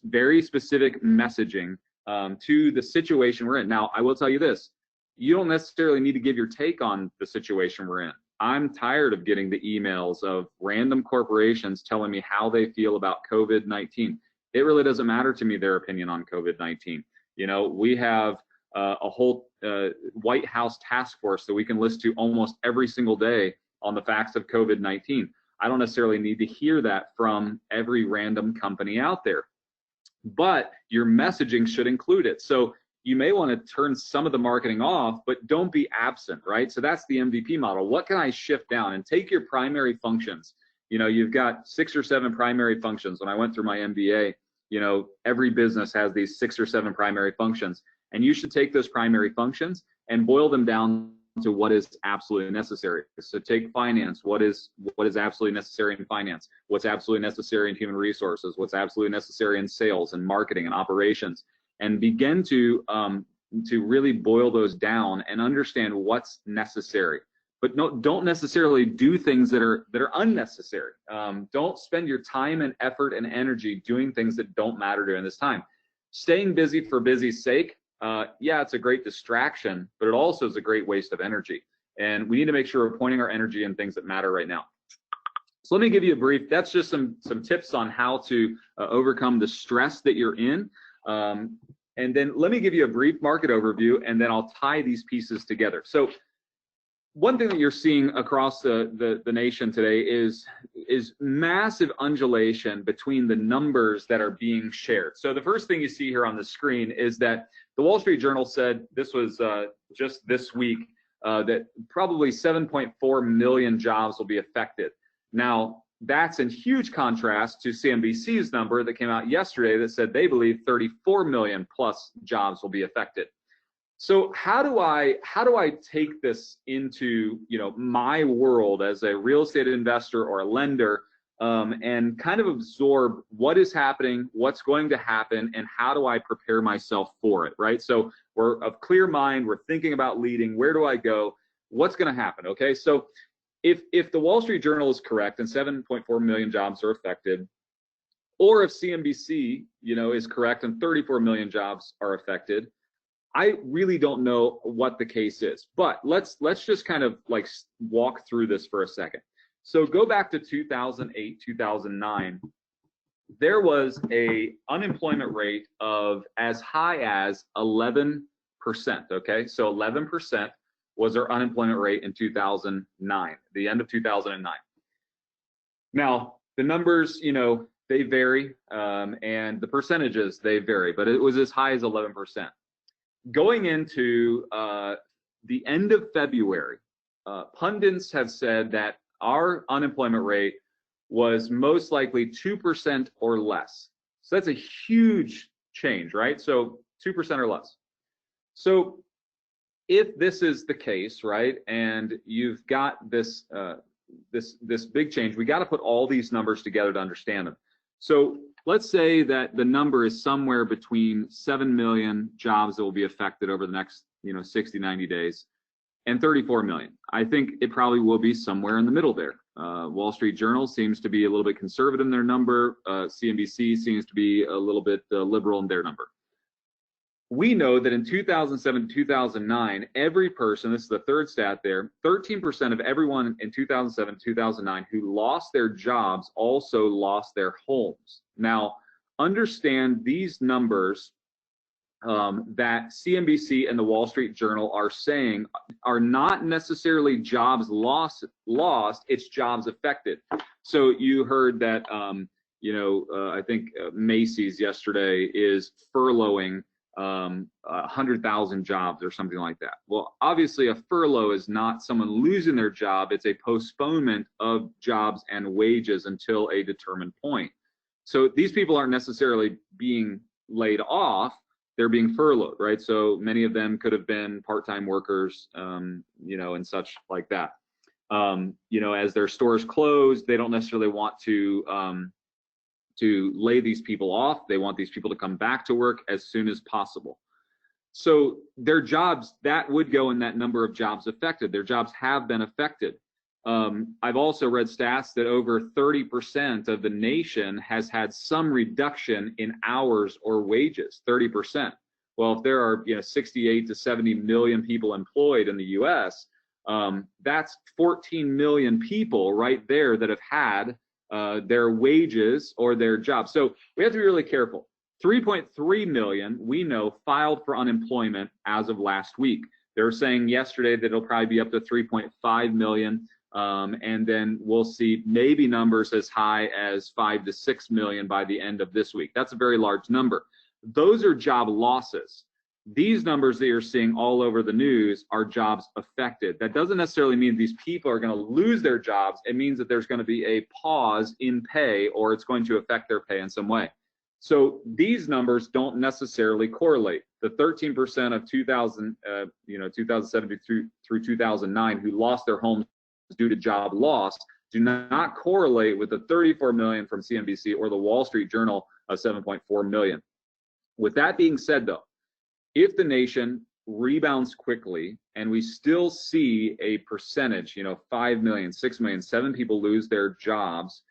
very specific messaging to the situation we're in. Now, I will tell you this, you don't necessarily need to give your take on the situation we're in. I'm tired of getting the emails of random corporations telling me how they feel about COVID-19. It really doesn't matter to me their opinion on COVID-19. We have a whole White House task force that we can listen to almost every single day on the facts of COVID-19. I don't necessarily need to hear that from every random company out there, but your messaging should include it. So you may want to turn some of the marketing off, but don't be absent, right? So that's the MVP model. What can I shift down? And take your primary functions. You've got 6 or 7 primary functions. When I went through my MBA, every business has these 6 or 7 primary functions. And you should take those primary functions and boil them down to what is absolutely necessary. So take finance. What is absolutely necessary in finance? What's absolutely necessary in human resources? What's absolutely necessary in sales and marketing and operations? And begin to really boil those down and understand what's necessary. But don't necessarily do things that are unnecessary. Don't spend your time and effort and energy doing things that don't matter during this time. Staying busy for busy's sake, it's a great distraction, but it also is a great waste of energy. And we need to make sure we're pointing our energy in things that matter right now. So let me give you a brief, that's just some tips on how to overcome the stress that you're in. And then let me give you a brief market overview, and then I'll tie these pieces together. So one thing that you're seeing across the nation today is massive undulation between the numbers that are being shared. So the first thing you see here on the screen is that the Wall Street Journal said, this was just this week, that probably 7.4 million jobs will be affected. Now, that's in huge contrast to CNBC's number that came out yesterday that said they believe 34 million plus jobs will be affected. So how do I take this into, you know, my world as a real estate investor or a lender, and kind of absorb what is happening, what's going to happen, and how do I prepare myself for it, right? So we're of clear mind, we're thinking about leading, where do I go, what's going to happen, okay? So if the Wall Street Journal is correct and 7.4 million jobs are affected, or if CNBC, you know, is correct and 34 million jobs are affected, I really don't know what the case is, but let's just kind of like walk through this for a second. So go back to 2008, 2009. There was a unemployment rate of as high as 11%, okay? So 11% was our unemployment rate in 2009, the end of 2009. Now, the numbers, you know, they vary, and the percentages, they vary, but it was as high as 11%. Going into the end of February, pundits have said that our unemployment rate was most likely 2% or less. So that's a huge change, right? So 2% or less. So if this is the case, right, and you've got this this big change, we got to put all these numbers together to understand them. So let's say that the number is somewhere between 7 million jobs that will be affected over the next, you know, 60, 90 days and 34 million. I think it probably will be somewhere in the middle there. Wall Street Journal seems to be a little bit conservative in their number. CNBC seems to be a little bit liberal in their number. We know that in 2007, 2009, every person, this is the third stat there, 13% of everyone in 2007, 2009 who lost their jobs also lost their homes. Now, understand these numbers that CNBC and the Wall Street Journal are saying are not necessarily jobs lost, it's jobs affected. So you heard that, you know, I think Macy's yesterday is furloughing 100,000 jobs or something like that. Well, obviously a furlough is not someone losing their job, it's a postponement of jobs and wages until a determined point. So these people aren't necessarily being laid off, they're being furloughed, right? So many of them could have been part-time workers, you know, and such like that. You know, as their stores close, they don't necessarily want to lay these people off. They want these people to come back to work as soon as possible. So their jobs, that would go in that number of jobs affected. Their jobs have been affected. I've also read stats that over 30% of the nation has had some reduction in hours or wages, 30%. Well, if there are, you know, 68 to 70 million people employed in the US, that's 14 million people right there that have had their wages or their jobs. So we have to be really careful. 3.3 million, we know, filed for unemployment as of last week. They were saying yesterday that it'll probably be up to 3.5 million. And then we'll see maybe numbers as high as 5 to 6 million by the end of this week. That's a very large number. Those are job losses. These numbers that you're seeing all over the news are jobs affected. That doesn't necessarily mean these people are going to lose their jobs. It means that there's going to be a pause in pay, or it's going to affect their pay in some way. So these numbers don't necessarily correlate. The 13% of 2007 through 2009 who lost their homes due to job loss do not correlate with the 34 million from CNBC or the Wall Street Journal of 7.4 million. With that being said, though, if the nation rebounds quickly and we still see a percentage, 5 million, 6 million, 7 people lose their jobs,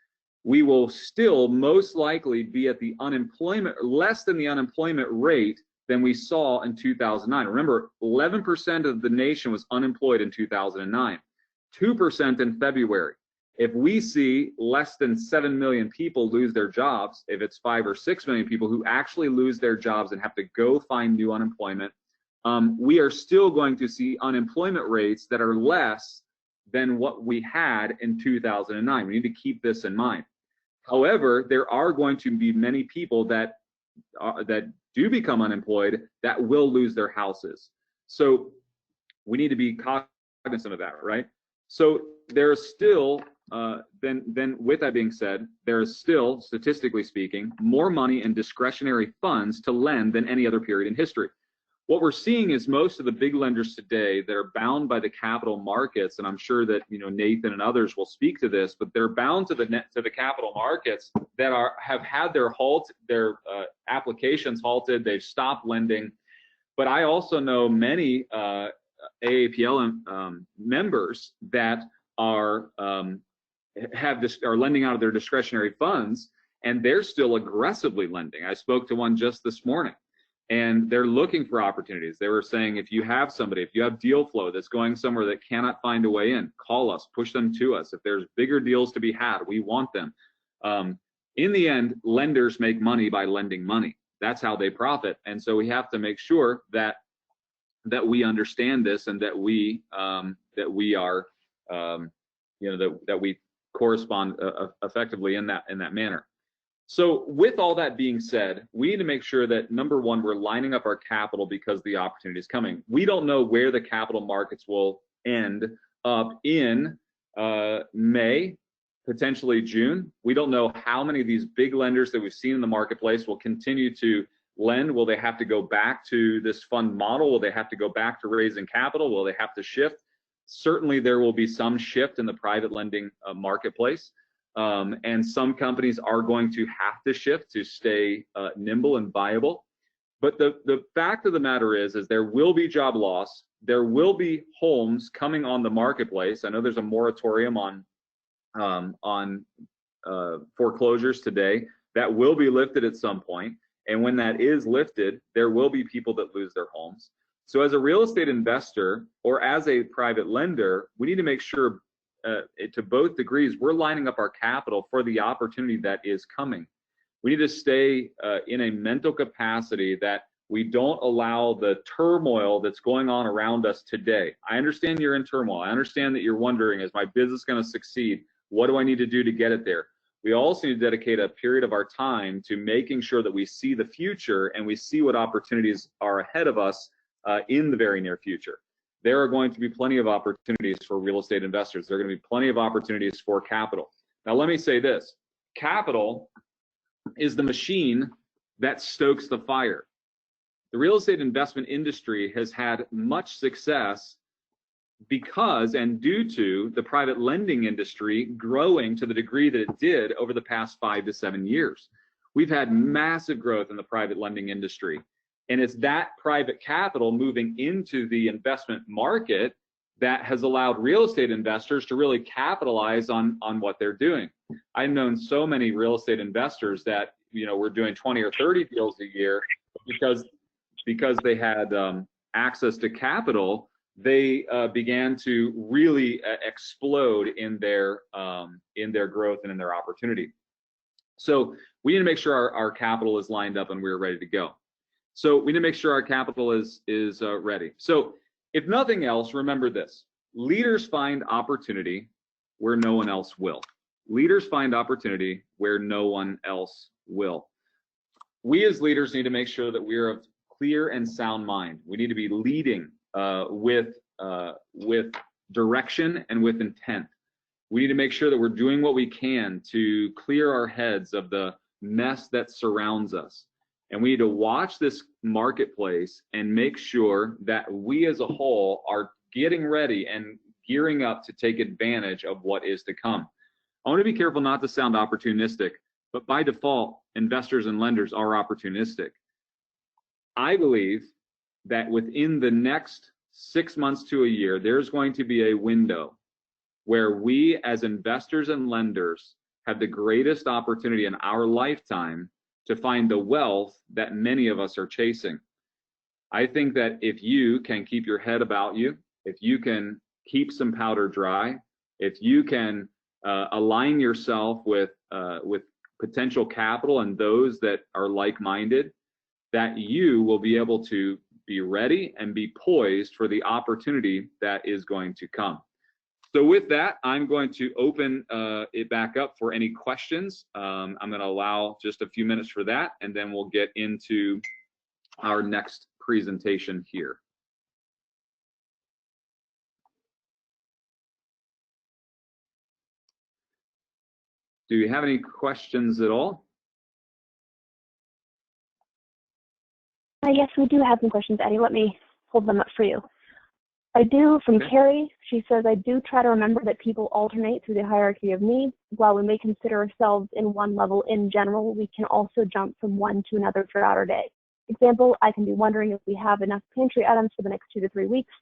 we will still most likely be at the unemployment, less than the unemployment rate than we saw in 2009. Remember, 11% of the nation was unemployed in 2009, 2% in February. If we see less than 7 million people lose their jobs, if it's 5 or 6 million people who actually lose their jobs and have to go find new unemployment, we are still going to see unemployment rates that are less than what we had in 2009. We need to keep this in mind. However, there are going to be many people that do become unemployed that will lose their houses. So we need to be cognizant of that, right? So there's still, then with that being said, there is still, statistically speaking, more money in discretionary funds to lend than any other period in history. What we're seeing is most of the big lenders today that are bound by the capital markets, and I'm sure that Nathan and others will speak to this, but they're bound to the capital markets that have had their applications halted. They've stopped lending. But I also know many AAPL members that are lending out of their discretionary funds, and they're still aggressively lending. I spoke to one just this morning, and they're looking for opportunities. They were saying, if you have deal flow that's going somewhere that cannot find a way in, call us, push them to us. If there's bigger deals to be had, we want them. In the end, lenders make money by lending money. That's how they profit. And so we have to make sure that we understand this, and that we correspond effectively in that manner. So with all that being said, we need to make sure that, number one, we're lining up our capital because the opportunity is coming. We don't know where the capital markets will end up in May, potentially June. We don't know how many of these big lenders that we've seen in the marketplace will continue to lend. Will they have to go back to this fund model? Will they have to go back to raising capital? Will they have to shift? Certainly there will be some shift in the private lending marketplace. And some companies are going to have to shift to stay nimble and viable. But the fact of the matter is there will be job loss. There will be homes coming on the marketplace. I know there's a moratorium on foreclosures today that will be lifted at some point. And when that is lifted, there will be people that lose their homes. So as a real estate investor or as a private lender, we need to make sure to both degrees, we're lining up our capital for the opportunity that is coming. We need to stay in a mental capacity that we don't allow the turmoil that's going on around us today. I understand you're in turmoil. I understand that you're wondering, is my business going to succeed? What do I need to do to get it there? We also need to dedicate a period of our time to making sure that we see the future and we see what opportunities are ahead of us in the very near future. There are going to be plenty of opportunities for real estate investors. There are going to be plenty of opportunities for capital. Now, let me say this. Capital is the machine that stokes the fire. The real estate investment industry has had much success because and due to the private lending industry growing to the degree that it did over the past 5 to 7 years. We've had massive growth in the private lending industry. And it's that private capital moving into the investment market that has allowed real estate investors to really capitalize on what they're doing. I've known so many real estate investors that were doing 20 or 30 deals a year because they had access to capital. They began to really explode in their growth and in their opportunity. So we need to make sure our capital is lined up and we're ready to go. So we need to make sure our capital is ready. So if nothing else, remember this: leaders find opportunity where no one else will. Leaders find opportunity where no one else will. We as leaders need to make sure that we are of clear and sound mind. We need to be leading with direction and with intent. We need to make sure that we're doing what we can to clear our heads of the mess that surrounds us. And we need to watch this marketplace and make sure that we as a whole are getting ready and gearing up to take advantage of what is to come. I want to be careful not to sound opportunistic, but by default, investors and lenders are opportunistic. I believe that within the next 6 months to a year, there's going to be a window where we as investors and lenders have the greatest opportunity in our lifetime to find the wealth that many of us are chasing. I think that if you can keep your head about you, if you can keep some powder dry, if you can align yourself with potential capital and those that are like-minded, that you will be able to be ready and be poised for the opportunity that is going to come. So with that, I'm going to open it back up for any questions. I'm going to allow just a few minutes for that, and then we'll get into our next presentation here. Do you have any questions at all? Yes, we do have some questions, Eddie. Let me hold them up for you. I do, from Carrie, she says, I do try to remember that people alternate through the hierarchy of needs. While we may consider ourselves in one level in general, we can also jump from one to another throughout our day. Example, I can be wondering if we have enough pantry items for the next 2 to 3 weeks,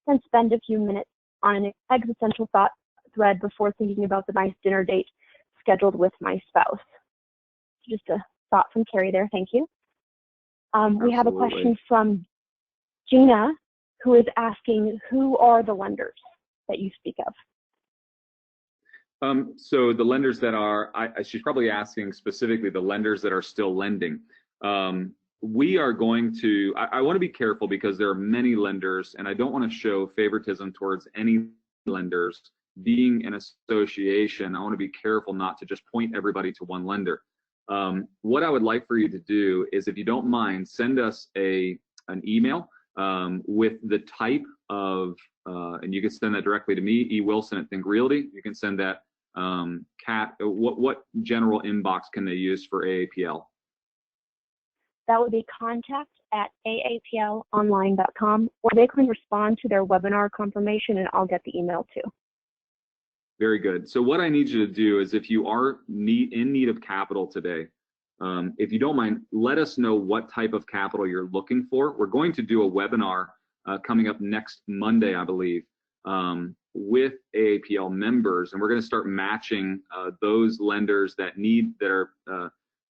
then spend a few minutes on an existential thought thread before thinking about the nice dinner date scheduled with my spouse. Just a thought from Carrie there, thank you. We have a question from Gina, who is asking, who are the lenders that you speak of? So the lenders that are, she's probably asking specifically the lenders that are still lending. We are going to, I want to be careful because there are many lenders, and I don't want to show favoritism towards any lenders. Being an association, I want to be careful not to just point everybody to one lender. What I would like for you to do is, if you don't mind, send us an email with the type of, and you can send that directly to me, E. Wilson at Think Realty. You can send that, what general inbox can they use for AAPL? That would be contact@aaplonline.com, or they can respond to their webinar confirmation and I'll get the email too. Very good. So what I need you to do is, if you are in need of capital today, if you don't mind, let us know what type of capital you're looking for. We're going to do a webinar coming up next Monday, I believe, with AAPL members, and we're going to start matching those lenders that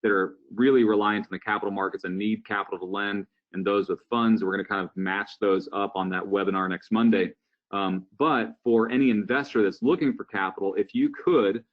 are really reliant on the capital markets and need capital to lend, and those with funds. We're going to kind of match those up on that webinar next Monday. But for any investor that's looking for capital, if you could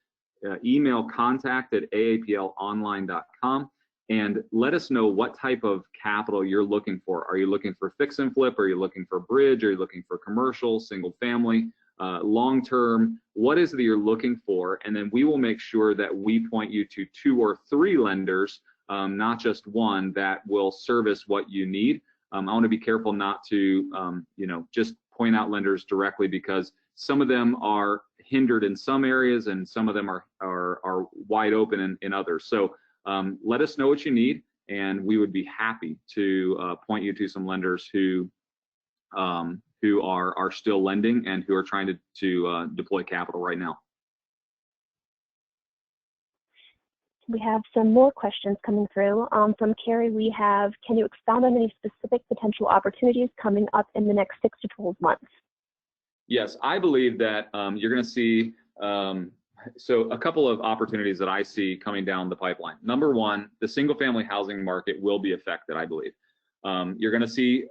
email contact@aaplonline.com and let us know what type of capital you're looking for. Are you looking for fix and flip? Are you looking for bridge? Are you looking for commercial, single family, long term? What is it that you're looking for? And then we will make sure that we point you to 2 or 3 lenders, not just one, that will service what you need. I want to be careful not to, just point out lenders directly, because some of them are hindered in some areas and some of them are wide open in others. So let us know what you need, and we would be happy to point you to some lenders who are still lending and who are trying to deploy capital right now. We have some more questions coming through. From Carrie, we have, can you expound on any specific potential opportunities coming up in the next 6 to 12 months? Yes, I believe that you're going to see, so a couple of opportunities that I see coming down the pipeline. Number one, the single family housing market will be affected, I believe. You're going to see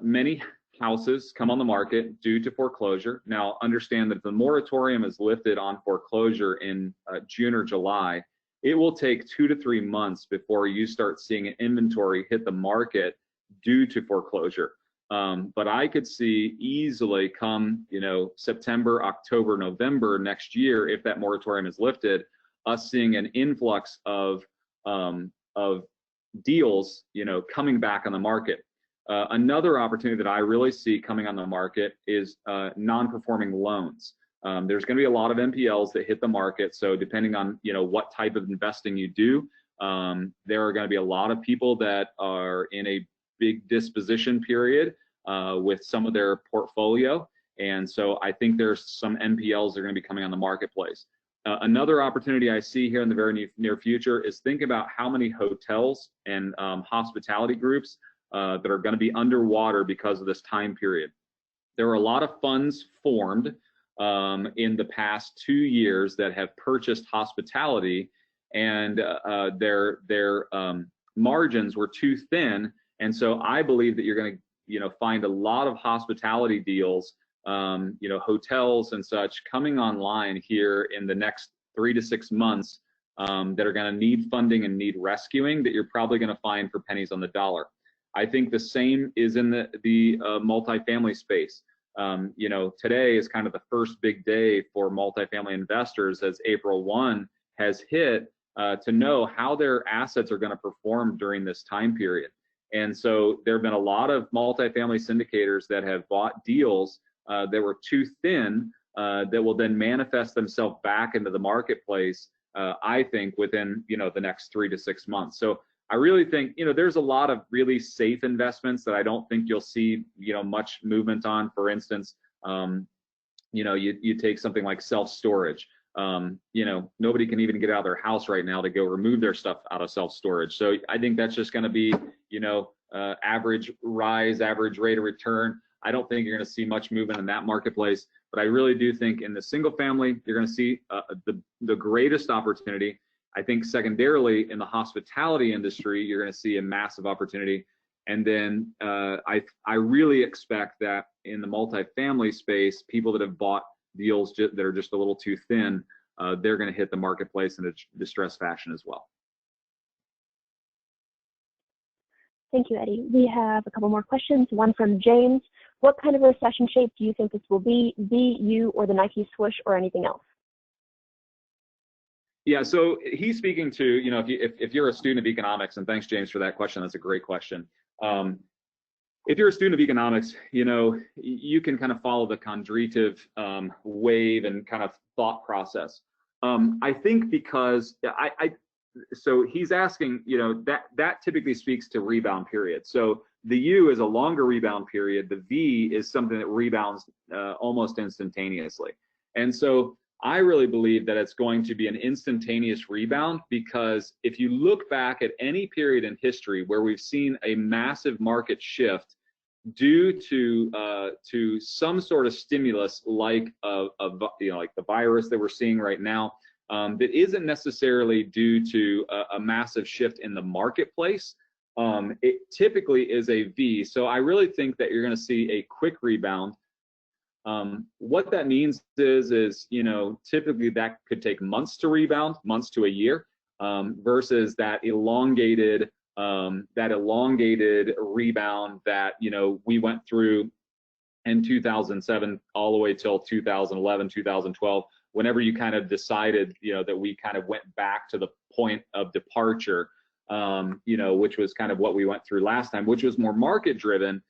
many houses come on the market due to foreclosure. Now, understand that if the moratorium is lifted on foreclosure in June or July, it will take 2 to 3 months before you start seeing an inventory hit the market due to foreclosure. But I could see easily come, September, October, November next year, if that moratorium is lifted, us seeing an influx of deals, coming back on the market. Another opportunity that I really see coming on the market is non-performing loans. There's going to be a lot of NPLs that hit the market. So depending on what type of investing you do, there are going to be a lot of people that are in a big disposition period with some of their portfolio, and so I think there's some NPLs that are going to be coming on the marketplace. Another opportunity I see here in the very near future is think about how many hotels and hospitality groups that are going to be underwater because of this time period. There are a lot of funds formed in the past 2 years that have purchased hospitality, and their margins were too thin, and so I believe that you're going to find a lot of hospitality deals, hotels and such coming online here in the next 3 to 6 months that are going to need funding and need rescuing, that you're probably going to find for pennies on the dollar. I think the same is in the multifamily space. You know, today is kind of the first big day for multifamily investors as April 1 has hit to know how their assets are going to perform during this time period. And so there have been a lot of multifamily syndicators that have bought deals that were too thin that will then manifest themselves back into the marketplace, I think, within, you know, the next 3 to 6 months. So I really think, you know, there's a lot of really safe investments that I don't think you'll see, you know, much movement on. For instance, you know, you take something like self-storage. You know, nobody can even get out of their house right now to go remove their stuff out of self-storage. So I think that's just going to be, you know, average rise, average rate of return. I don't think you're going to see much movement in that marketplace, but I really do think in the single family, you're going to see the greatest opportunity. I think secondarily in the hospitality industry, you're going to see a massive opportunity. And then I really expect that in the multifamily space, people that have bought deals that are just a little too thin, they're going to hit the marketplace in a distressed fashion as well. Thank you, Eddie. We have a couple more questions. One from James. What kind of recession shape do you think this will be, V, U, or the Nike swoosh, or anything else? Yeah, so he's speaking to, you know, if you're a student of economics, and thanks, James, for that question. That's a great question. If you're a student of economics, you know, you can kind of follow the Kondratiev wave and kind of thought process. I think because so he's asking, you know, that typically speaks to rebound period. So the U is a longer rebound period. The V is something that rebounds almost instantaneously. And so I really believe that it's going to be an instantaneous rebound, because if you look back at any period in history where we've seen a massive market shift due to some sort of stimulus, like you know, like the virus that we're seeing right now, that isn't necessarily due to a massive shift in the marketplace, it typically is a V. So I really think that you're going to see a quick rebound. What that means is, you know, typically that could take months to rebound, months to a year, versus that elongated rebound that, you know, we went through in 2007 all the way till 2011, 2012, whenever you kind of decided, you know, that we kind of went back to the point of departure, you know, which was kind of what we went through last time, which was more market driven.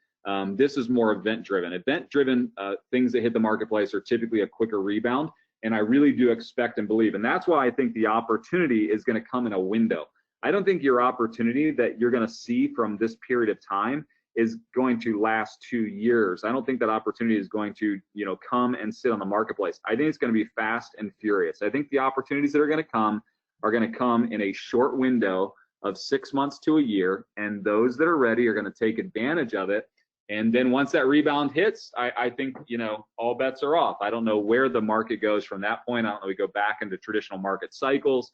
This is more event driven. Event driven things that hit the marketplace are typically a quicker rebound. And I really do expect and believe. And that's why I think the opportunity is going to come in a window. I don't think your opportunity that you're going to see from this period of time is going to last 2 years. I don't think that opportunity is going to, you know, come and sit on the marketplace. I think it's going to be fast and furious. I think the opportunities that are going to come in a short window of 6 months to a year. And those that are ready are going to take advantage of it. And then once that rebound hits, I think, you know, all bets are off. I don't know where the market goes from that point. I don't know, we go back into traditional market cycles.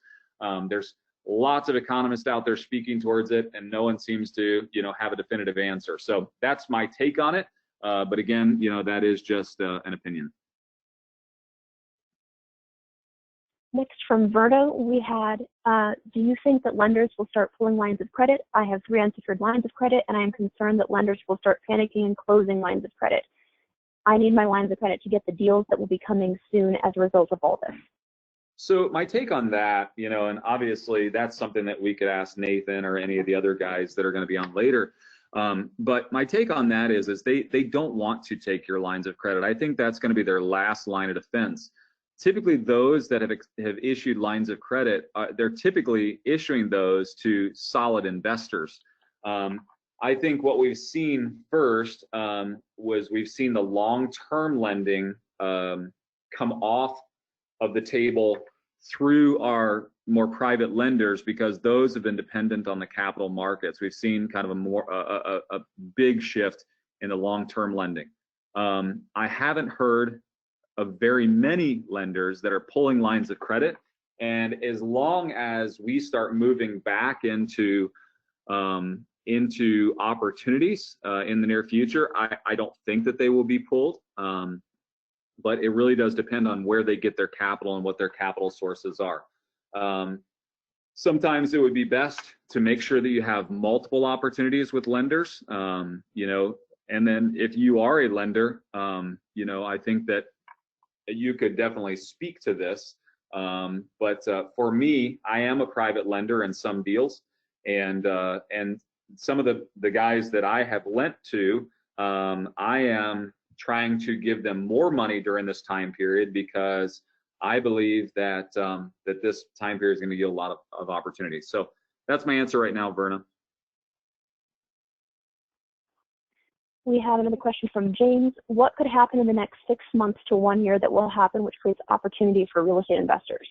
There's lots of economists out there speaking towards it, and no one seems to, you know, have a definitive answer. So that's my take on it. But again, you know, that is just an opinion. Next from Verdo, we had, do you think that lenders will start pulling lines of credit? I have 3 unsecured lines of credit, and I am concerned that lenders will start panicking and closing lines of credit. I need my lines of credit to get the deals that will be coming soon as a result of all this. So my take on that, you know, and obviously that's something that we could ask Nathan or any of the other guys that are going to be on later. But my take on that is they don't want to take your lines of credit. I think that's going to be their last line of defense. Typically, those that have issued lines of credit, they're typically issuing those to solid investors. I think what we've seen first was we've seen the long-term lending come off of the table through our more private lenders, because those have been dependent on the capital markets. We've seen kind of a big shift in the long-term lending. I haven't heard of very many lenders that are pulling lines of credit, and as long as we start moving back into opportunities in the near future, I don't think that they will be pulled. But it really does depend on where they get their capital and what their capital sources are. sometimes it would be best to make sure that you have multiple opportunities with lenders, you know, and then if you are a lender, you know, I think that you could definitely speak to this. But for me, I am a private lender in some deals, and some of the guys that I have lent to, I am trying to give them more money during this time period because I believe that that this time period is going to yield a lot of opportunities. So that's my answer right now, Verna. We have another question from James. What could happen in the next 6 months to 1 year that will happen, which creates opportunity for real estate investors?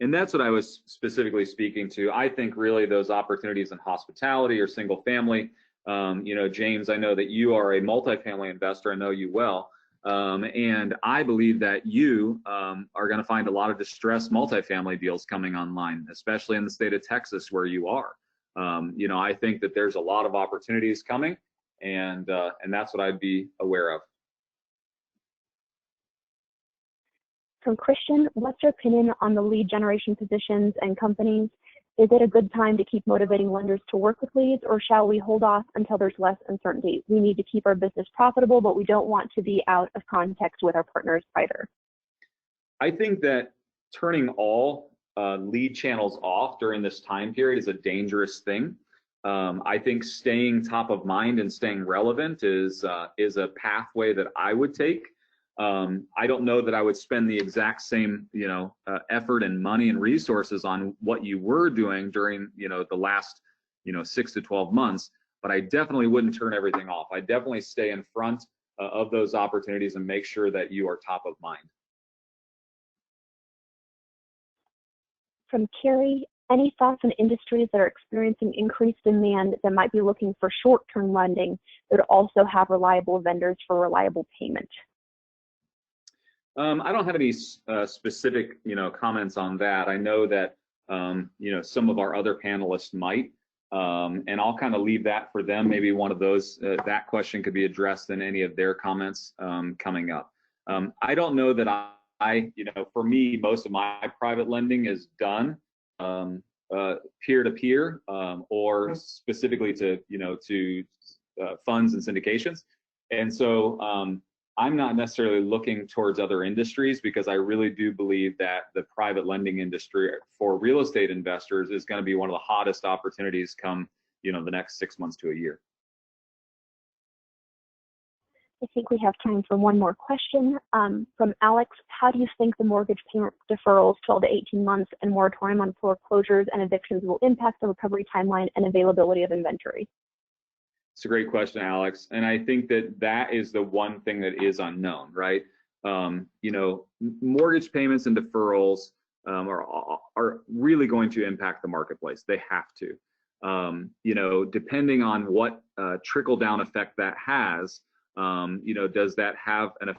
And that's what I was specifically speaking to. I think really those opportunities in hospitality or single family. You know, James, I know that you are a multifamily investor. I know you well. And I believe that you are going to find a lot of distressed multifamily deals coming online, especially in the state of Texas where you are. You know, I think that there's a lot of opportunities coming, and that's what I'd be aware of. From Christian, what's your opinion on the lead generation positions and companies? Is it a good time to keep motivating lenders to work with leads, or shall we hold off until there's less uncertainty? We need to keep our business profitable, but we don't want to be out of context with our partners either. I think that turning all lead channels off during this time period is a dangerous thing. I think staying top of mind and staying relevant is a pathway that I would take. I don't know that I would spend the exact same, you know, effort and money and resources on what you were doing during, you know, the last, you know, 6 to 12 months, but I definitely wouldn't turn everything off. I definitely stay in front of those opportunities and make sure that you are top of mind. From Carrie, any thoughts on industries that are experiencing increased demand that might be looking for short-term lending that also have reliable vendors for reliable payment? I don't have any specific, you know, comments on that. I know that, you know, some of our other panelists might, and I'll kind of leave that for them. Maybe one of those, that question could be addressed in any of their comments coming up. I don't know that you know, for me, most of my private lending is done peer-to-peer or specifically to, you know, to funds and syndications. And so, I'm not necessarily looking towards other industries because I really do believe that the private lending industry for real estate investors is going to be one of the hottest opportunities come, you know, the next 6 months to a year. I think we have time for one more question. From Alex, how do you think the mortgage payment deferrals 12 to 18 months and moratorium on foreclosures and evictions will impact the recovery timeline and availability of inventory? It's a great question, Alex. And I think that that is the one thing that is unknown, right? You know, mortgage payments and deferrals are really going to impact the marketplace. They have to. You know, depending on what trickle-down effect that has, you know, does that have an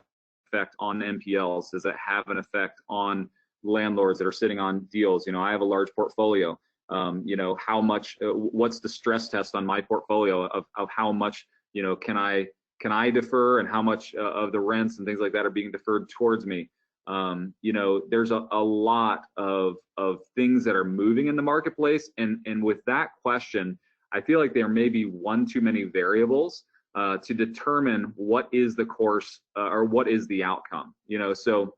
effect on NPLs? Does it have an effect on landlords that are sitting on deals? You know, I have a large portfolio. You know, how much, what's the stress test on my portfolio of how much, you know, can I defer, and how much of the rents and things like that are being deferred towards me? You know, there's a lot of things that are moving in the marketplace. And with that question, I feel like there may be one too many variables to determine what is the course or what is the outcome. You know, so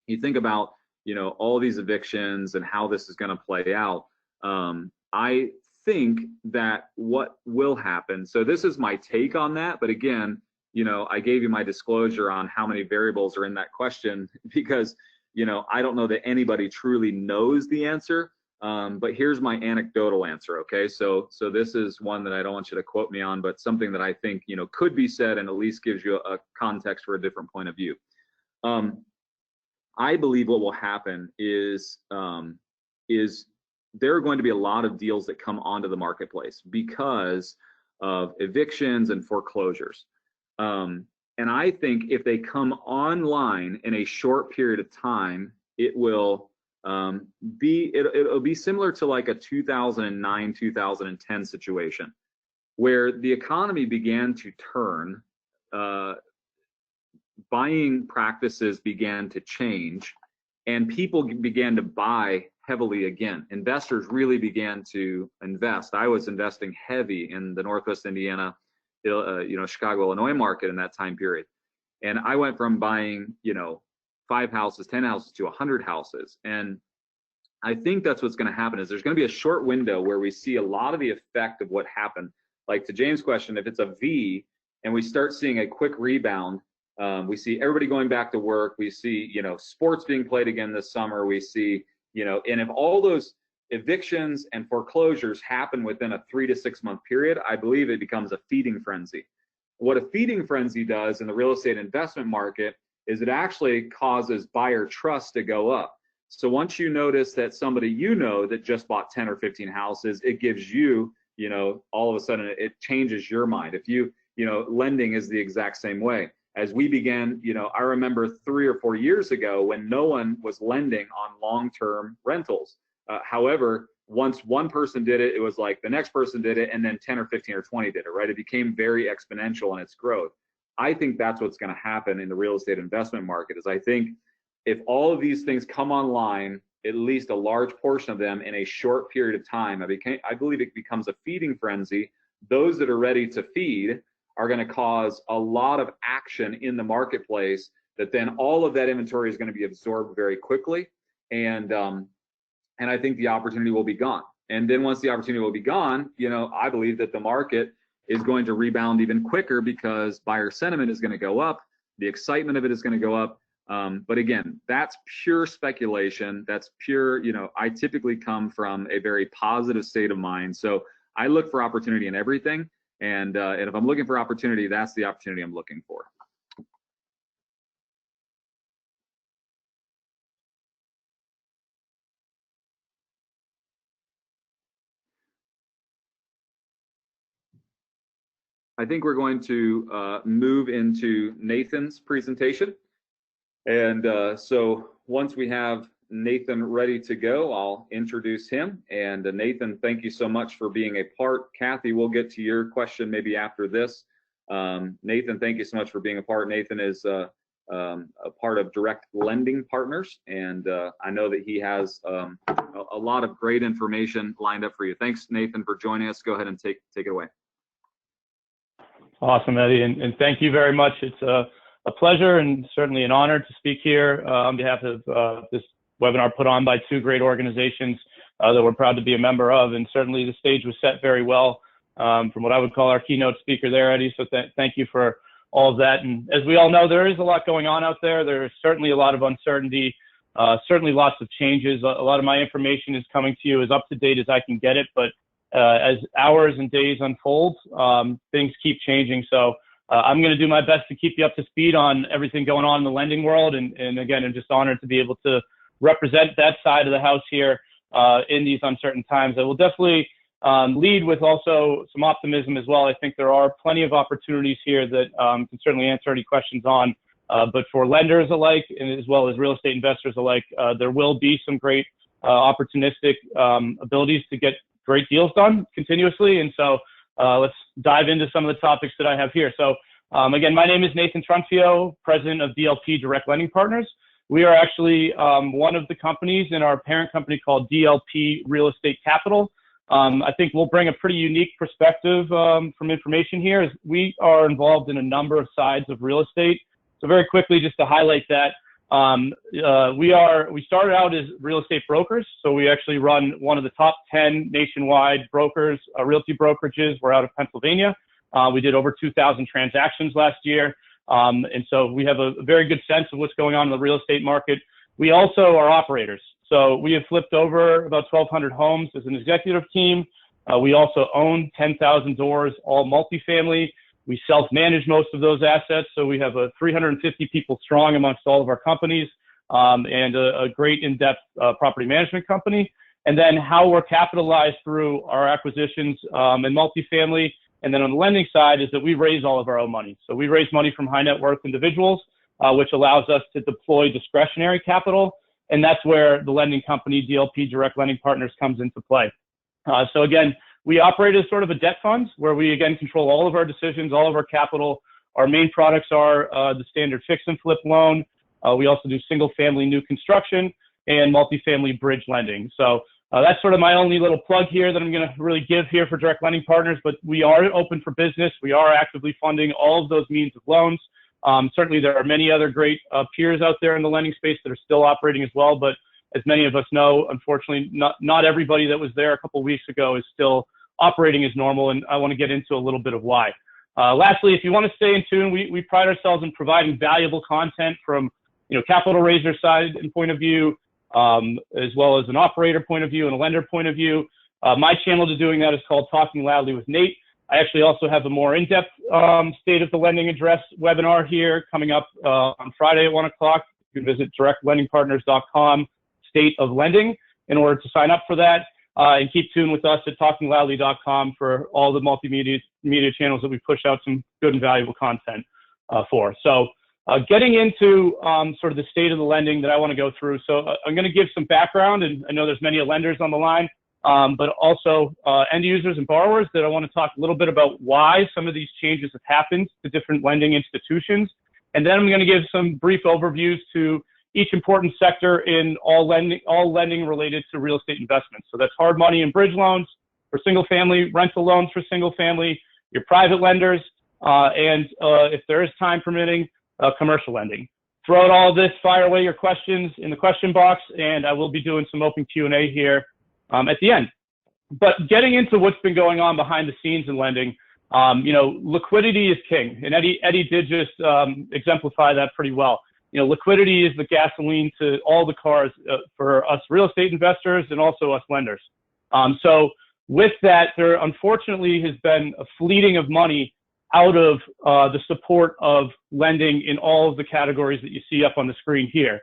you think about, you know, all these evictions and how this is going to play out. I think that what will happen, so this is my take on that, but again, you know, I gave you my disclosure on how many variables are in that question because, you know, I don't know that anybody truly knows the answer, but here's my anecdotal answer, okay? So this is one that I don't want you to quote me on, but something that I think, you know, could be said and at least gives you a context for a different point of view. I believe what will happen is there are going to be a lot of deals that come onto the marketplace because of evictions and foreclosures. And I think if they come online in a short period of time, it will it'll be similar to like a 2009, 2010 situation where the economy began to turn, buying practices began to change, and people began to buy heavily again. Investors really began to invest. I was investing heavy in the Northwest Indiana, Chicago, Illinois market in that time period. And I went from buying, 5 houses, 10 houses to 100 houses. And I think that's what's going to happen is there's going to be a short window where we see a lot of the effect of what happened. Like to James' question, if it's a V and we start seeing a quick rebound, we see everybody going back to work. We see, sports being played again this summer. We see, and if all those evictions and foreclosures happen within a 3 to 6 month period, I believe it becomes a feeding frenzy. What a feeding frenzy does in the real estate investment market is it actually causes buyer trust to go up. So once you notice that somebody that just bought 10 or 15 houses, it gives you, all of a sudden it changes your mind. If lending is the exact same way. As we began, I remember 3 or 4 years ago when no one was lending on long-term rentals. However, once one person did it, it was like the next person did it, and then 10 or 15 or 20 did it, right? It became very exponential in its growth. I think that's what's going to happen in the real estate investment market is I think if all of these things come online, at least a large portion of them in a short period of time, I believe it becomes a feeding frenzy. Those that are ready to feed are going to cause a lot of action in the marketplace that then all of that inventory is going to be absorbed very quickly. And I think the opportunity will be gone. And then once the opportunity will be gone, I believe that the market is going to rebound even quicker because buyer sentiment is going to go up. The excitement of it is going to go up. But again, that's pure speculation. That's pure, I typically come from a very positive state of mind. So I look for opportunity in everything. And if I'm looking for opportunity, that's the opportunity I'm looking for. I think we're going to move into Nathan's presentation. And so once we have Nathan ready to go, I'll introduce him. And Nathan, thank you so much for being a part. Kathy, we'll get to your question maybe after this. Nathan, thank you so much for being a part. Nathan is a part of Direct Lending Partners, and I know that he has a lot of great information lined up for you. Thanks, Nathan, for joining us. Go ahead and take it away. Awesome, Eddie, and thank you very much. It's a pleasure and certainly an honor to speak here on behalf of this webinar put on by 2 great organizations that we're proud to be a member of. And certainly the stage was set very well from what I would call our keynote speaker there, Eddie. So thank you for all of that. And as we all know, there is a lot going on out there. There is certainly a lot of uncertainty, certainly lots of changes. A lot of my information is coming to you as up to date as I can get it. But as hours and days unfold, things keep changing. So I'm going to do my best to keep you up to speed on everything going on in the lending world. And again, I'm just honored to be able to represent that side of the house here in these uncertain times. I will definitely lead with also some optimism as well. I think there are plenty of opportunities here that can certainly answer any questions on. But for lenders alike, and as well as real estate investors alike, there will be some great opportunistic abilities to get great deals done continuously. And so let's dive into some of the topics that I have here. So again, my name is Nathan Trunfio, president of DLP Direct Lending Partners. We are actually one of the companies in our parent company called DLP Real Estate Capital. I think we'll bring a pretty unique perspective from information here, as we are involved in a number of sides of real estate. So very quickly, just to highlight that, we started out as real estate brokers. So we actually run one of the top 10 nationwide brokers, realty brokerages. We're out of Pennsylvania. We did over 2,000 transactions last year. And so we have a very good sense of what's going on in the real estate market. We also are operators. So we have flipped over about 1,200 homes as an executive team. We also own 10,000 doors, all multifamily. We self-manage most of those assets. So we have 350 people strong amongst all of our companies, and a great in-depth property management company. And then how we're capitalized through our acquisitions in multifamily. And then on the lending side is that we raise all of our own money. So we raise money from high net worth individuals, which allows us to deploy discretionary capital. And that's where the lending company, DLP Direct Lending Partners, comes into play. So again, we operate as sort of a debt fund where we, again, control all of our decisions, all of our capital. Our main products are the standard fix and flip loan. We also do single family new construction. and multifamily bridge lending. So that's sort of my only little plug here that I'm going to really give here for direct lending partners, but we are open for business. We are actively funding all of those means of loans. Certainly there are many other great peers out there in the lending space that are still operating as well, but as many of us know, unfortunately, not everybody that was there a couple of weeks ago is still operating as normal, and I want to get into a little bit of why. Lastly, if you want to stay in tune, we pride ourselves in providing valuable content from capital raiser side and point of view, as well as an operator point of view and a lender point of view. My channel to doing that is called Talking Loudly with Nate. I actually also have a more in-depth State of the Lending Address webinar here coming up on Friday at 1 o'clock. You can visit directlendingpartners.com, State of Lending, in order to sign up for that. And keep tuned with us at talkingloudly.com for all the multimedia channels that we push out some good and valuable content for. So getting into sort of the state of the lending that I want to go through. So I'm going to give some background, and I know there's many lenders on the line, but also end users and borrowers that I want to talk a little bit about why some of these changes have happened to different lending institutions. And then I'm going to give some brief overviews to each important sector in all lending related to real estate investments. So that's hard money and bridge loans for single family, rental loans for single family, your private lenders, and if there is time permitting, commercial lending. Throughout all of this, fire away your questions in the question box, and I will be doing some open Q&A here at the end. But getting into what's been going on behind the scenes in lending, liquidity is king, and Eddie did just exemplify that pretty well. Liquidity is the gasoline to all the cars for us real estate investors and also us lenders. So with that, there unfortunately has been a fleeting of money out of the support of lending in all of the categories that you see up on the screen here.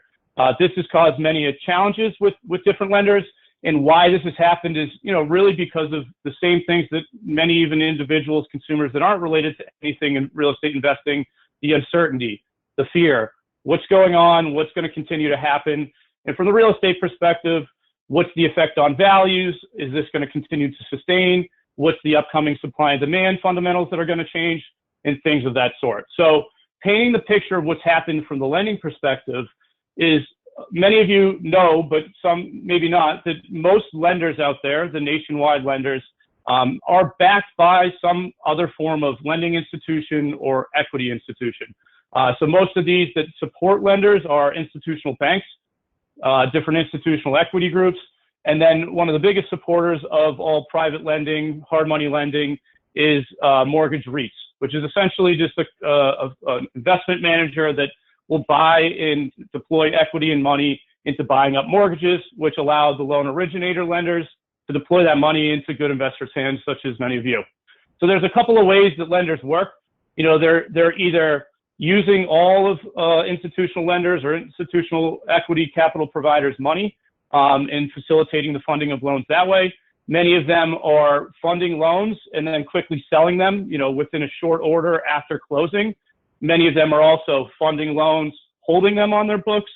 This has caused many challenges with different lenders, and why this has happened is, really because of the same things that many even individuals, consumers that aren't related to anything in real estate investing, the uncertainty, the fear, what's going on, what's going to continue to happen. And from the real estate perspective, what's the effect on values? Is this going to continue to sustain? What's the upcoming supply and demand fundamentals that are going to change, and things of that sort. So painting the picture of what's happened from the lending perspective is, many of you know, but some maybe not, that most lenders out there, the nationwide lenders, are backed by some other form of lending institution or equity institution. So most of these that support lenders are institutional banks, different institutional equity groups, and then one of the biggest supporters of all private lending, hard money lending, is mortgage REITs, which is essentially just an investment manager that will buy and deploy equity and money into buying up mortgages, which allow the loan originator lenders to deploy that money into good investors' hands, such as many of you. So there's a couple of ways that lenders work. They're either using all of institutional lenders or institutional equity capital providers' money and facilitating the funding of loans that way. Many of them are funding loans and then quickly selling them, within a short order after closing. Many of them are also funding loans, holding them on their books,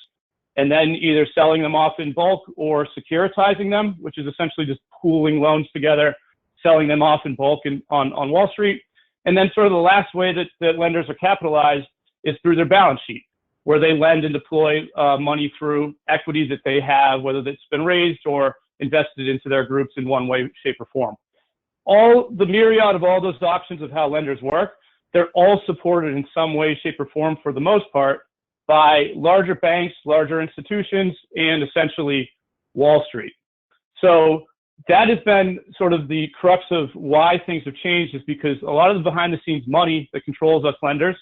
and then either selling them off in bulk or securitizing them, which is essentially just pooling loans together, selling them off in bulk on Wall Street. And then sort of the last way that lenders are capitalized is through their balance sheet, where they lend and deploy money through equity that they have, whether that's been raised or invested into their groups in one way, shape, or form. All the myriad of all those options of how lenders work, they're all supported in some way, shape, or form, for the most part, by larger banks, larger institutions, and essentially Wall Street. So that has been sort of the crux of why things have changed, is because a lot of the behind the scenes money that controls us lenders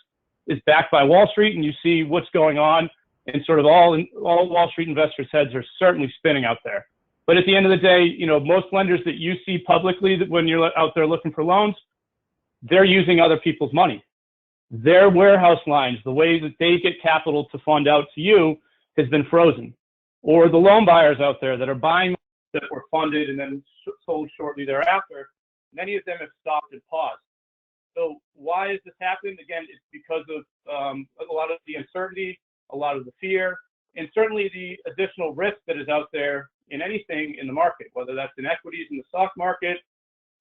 is backed by Wall Street, and you see what's going on, and sort of all Wall Street investors' heads are certainly spinning out there. But at the end of the day, most lenders that you see publicly, that when you're out there looking for loans, they're using other people's money. Their warehouse lines, the way that they get capital to fund out to you, has been frozen. Or the loan buyers out there that are buying that were funded and then sold shortly thereafter, many of them have stopped and paused. So why has this happened? Again, it's because of a lot of the uncertainty, a lot of the fear, and certainly the additional risk that is out there in anything in the market, whether that's in equities in the stock market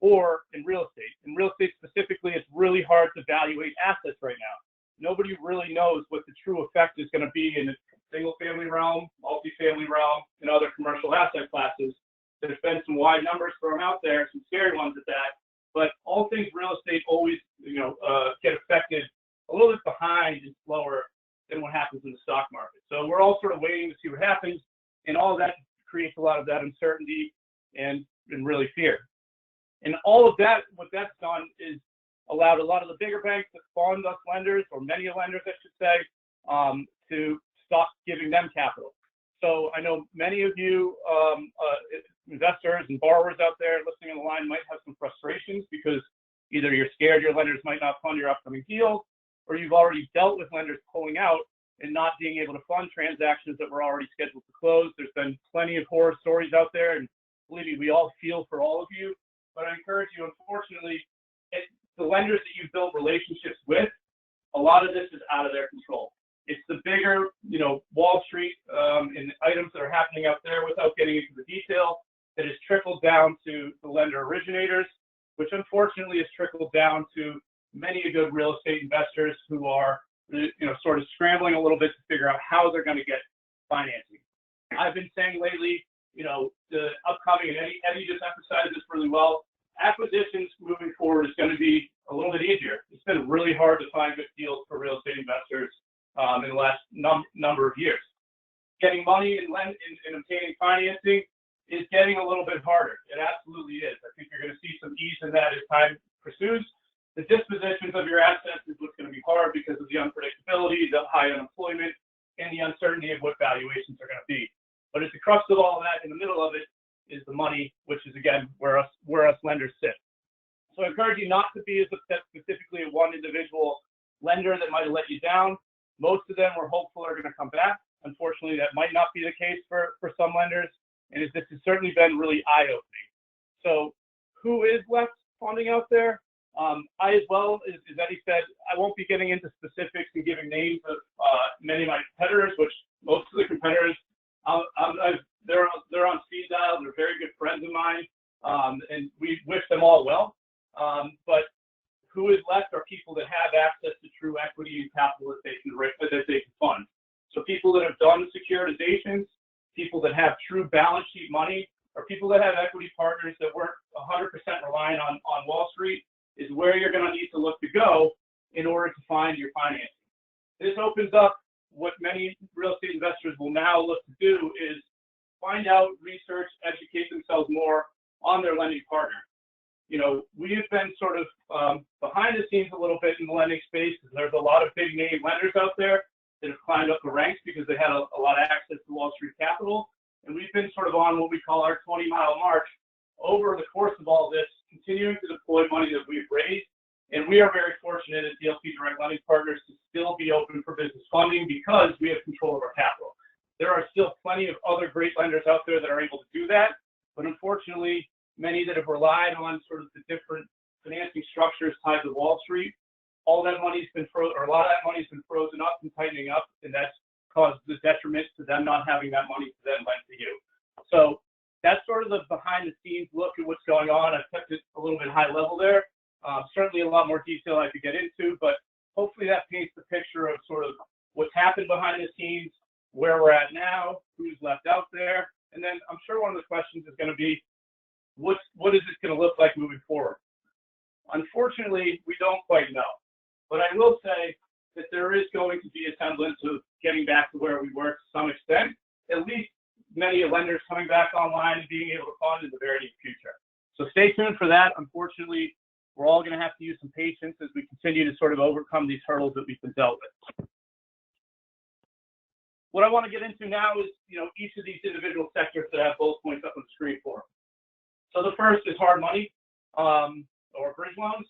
or in real estate. In real estate specifically, it's really hard to evaluate assets right now. Nobody really knows what the true effect is going to be in a single-family realm, multifamily realm, and other commercial asset classes. There's been some wide numbers thrown out there, some scary ones at that, but all things real estate always, get affected a little bit behind and slower than what happens in the stock market. So we're all sort of waiting to see what happens, and all of that creates a lot of that uncertainty and really fear. And all of that, what that's done is allowed a lot of the bigger banks that fund us lenders, or many lenders, I should say, to stop giving them capital. So I know many of you investors and borrowers out there listening on the line might have some frustrations because either you're scared your lenders might not fund your upcoming deal, or you've already dealt with lenders pulling out and not being able to fund transactions that were already scheduled to close. There's been plenty of horror stories out there, and believe me, we all feel for all of you. But I encourage you, unfortunately, the lenders that you've built relationships with, a lot of this is out of their control. It's the bigger, Wall Street and items that are happening out there without getting into the detail that has trickled down to the lender originators, which unfortunately has trickled down to many good real estate investors who are, sort of scrambling a little bit to figure out how they're going to get financing. I've been saying lately, the upcoming, and Eddie just emphasized this really well, acquisitions moving forward is going to be a little bit easier. It's been really hard to find good deals for real estate investors in the last number of years. Getting money and obtaining financing is getting a little bit harder. It absolutely is. I think you're going to see some ease in that as time pursues. The dispositions of your assets is what's going to be hard because of the unpredictability, the high unemployment, and the uncertainty of what valuations are going to be. But at the crux of all of that, in the middle of it, is the money, which is, again, where us lenders sit. So I encourage you not to be as upset specifically at one individual lender that might have let you down. Most of them we're hopeful are going to come back. Unfortunately, that might not be the case for some lenders, and this has certainly been really eye-opening. So who is left funding out there? I, as well, as Eddie said, I won't be getting into specifics and giving names of many of my competitors, which most of the competitors, they're on speed dial. They're very good friends of mine, and we wish them all well. But who is left are people that have access to true equity and capital that they can fund. So people that have done securitizations, people that have true balance sheet money, or people that have equity partners that weren't 100% reliant on Wall Street is where you're going to need to look to go in order to find your financing. This opens up what many real estate investors will now look to do is find out, research, educate themselves more on their lending partner. We have been sort of behind the scenes a little bit in the lending space. There's a lot of big name lenders out there that have climbed up the ranks because they had a lot of access to Wall Street capital. And we've been sort of on what we call our 20-mile march over the course of all this, continuing to deploy money that we've raised. And we are very fortunate at DLP Direct Lending Partners to still be open for business funding because we have control of our capital. There are still plenty of other great lenders out there that are able to do that, but unfortunately, many that have relied on sort of the different financing structures tied to Wall Street, all that money's been frozen, or a lot of that money's been frozen up and tightening up, and that's caused the detriment to them not having that money to then lend to you. So that's sort of the behind-the-scenes look at what's going on. I've kept it a little bit high level there. Certainly a lot more detail I could get into, but hopefully that paints the picture of sort of what's happened behind the scenes, where we're at now, who's left out there, and then I'm sure one of the questions is going to be, what is this going to look like moving forward? Unfortunately, we don't quite know, but I will say that there is going to be a semblance of getting back to where we were to some extent, at least many lenders coming back online and being able to fund in the very near future. So stay tuned for that. Unfortunately, we're all going to have to use some patience as we continue to sort of overcome these hurdles that we've been dealt with. What I want to get into now is, each of these individual sectors that I have bullet points up on the screen for. So the first is hard money, or bridge loans.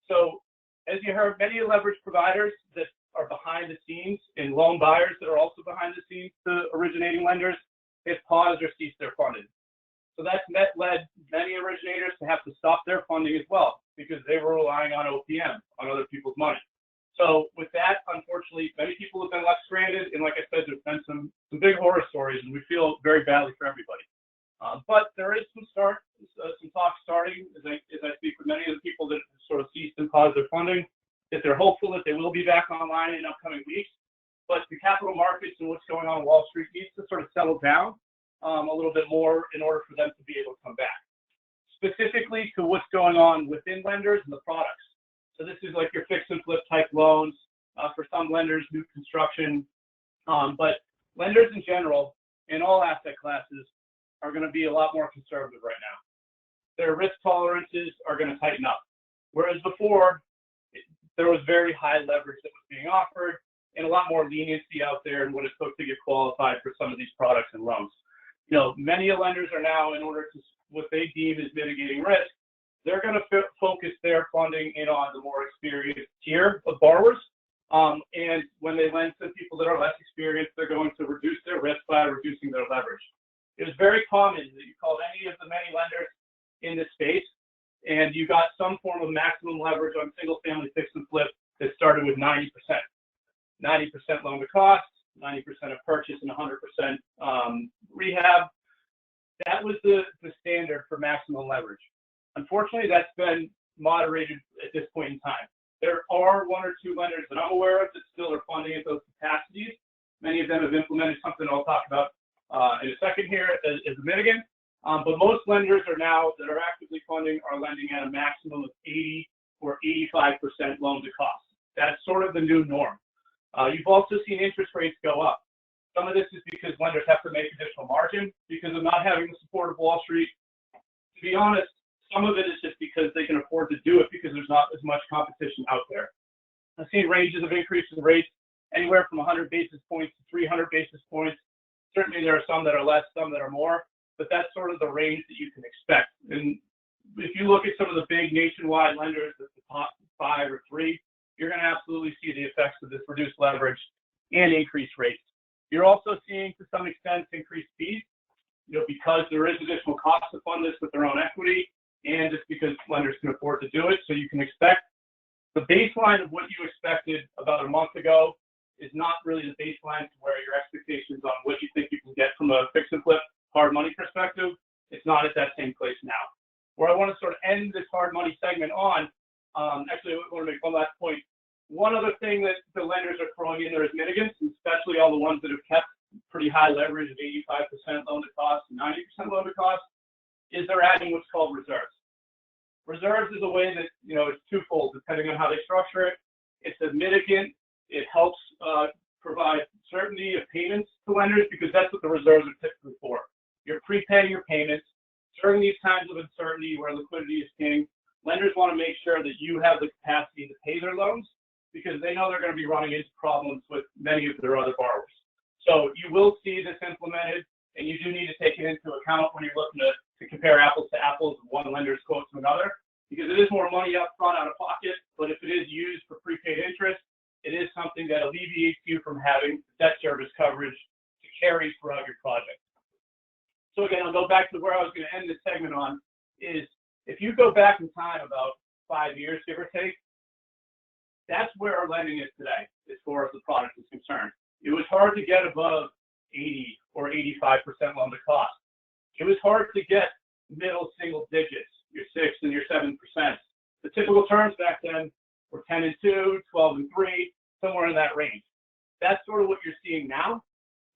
So as you heard, many leverage providers that are behind the scenes and loan buyers that are also behind the scenes to originating lenders have paused or ceased their funding. So that's led many originators to have to stop their funding as well because they were relying on OPM, on other people's money. So with that, unfortunately, many people have been left stranded, and like I said, there's been some big horror stories, and we feel very badly for everybody. But there is some talk starting as I speak with many of the people that sort of ceased and paused their funding, that they're hopeful that they will be back online in upcoming weeks. but the capital markets and what's going on Wall Street needs to sort of settle down a little bit more in order for them to be able to come back. Specifically to what's going on within lenders and the products. So this is like your fix and flip type loans, for some lenders, new construction, but lenders in general, in all asset classes, are going to be a lot more conservative right now. Their risk tolerances are going to tighten up. Whereas before, there was very high leverage that was being offered and a lot more leniency out there in what it took to get qualified for some of these products and loans. You know, many lenders are now, in order to what they deem as mitigating risk, they're going to focus their funding in on the more experienced tier of borrowers. And when they lend to people that are less experienced, they're going to reduce their risk by reducing their leverage. It was very common that you called any of the many lenders in this space, and you got some form of maximum leverage on single-family fix and flip that started with 90%. 90% loan to cost, 90% of purchase, and 100% rehab. That was the standard for maximum leverage. Unfortunately, that's been moderated at this point in time. There are one or two lenders that I'm aware of that still are funding at those capacities. Many of them have implemented something I'll talk about in a second here as a mitigant. But most lenders are now that are actively funding are lending at a maximum of 80 or 85% loan to cost. That's sort of the new norm. You've also seen interest rates go up. Some of this is because lenders have to make additional margin because of not having the support of Wall Street. To be honest, some of it is just because they can afford to do it because there's not as much competition out there. I've seen ranges of increase in rates anywhere from 100 basis points to 300 basis points. Certainly there are some that are less, some that are more, but that's sort of the range that you can expect. And if you look at some of the big nationwide lenders, the top 5 or 3, you're going to absolutely see the effects of this reduced leverage and increased rates. You're also seeing, to some extent, increased fees, because there is additional cost to fund this with their own equity, and just because lenders can afford to do it. So you can expect the baseline of what you expected about a month ago is not really the baseline to where your expectations on what you think you can get from a fix and flip hard money perspective. It's not at that same place now. Where I want to sort of end this hard money segment on, actually, I want to make one last point. One other thing that the lenders are throwing in there is mitigants, especially all the ones that have kept pretty high leverage of 85% loan to cost and 90% loan to cost, is they're adding what's called reserves. Reserves is a way that, it's twofold, depending on how they structure it. It's a mitigant. It helps provide certainty of payments to lenders because that's what the reserves are typically for. You're prepaying your payments. During these times of uncertainty where liquidity is king, lenders want to make sure that you have the capacity to pay their loans because they know they're going to be running into problems with many of their other borrowers. So you will see this implemented, and you do need to take it into account when you're looking to compare apples to apples, one lender's quote to another, because it is more money up front out of pocket, but if it is used for prepaid interest, it is something that alleviates you from having debt service coverage to carry throughout your project. So again, I'll go back to where I was going to end this segment on, is if you go back in time about 5 years, give or take, that's where our lending is today, as far as the product is concerned. It was hard to get above 80 or 85% loan to cost. It was hard to get middle single digits, your 6 and your 7%. The typical terms back then were 10 and 2, 12 and 3, somewhere in that range. That's sort of what you're seeing now.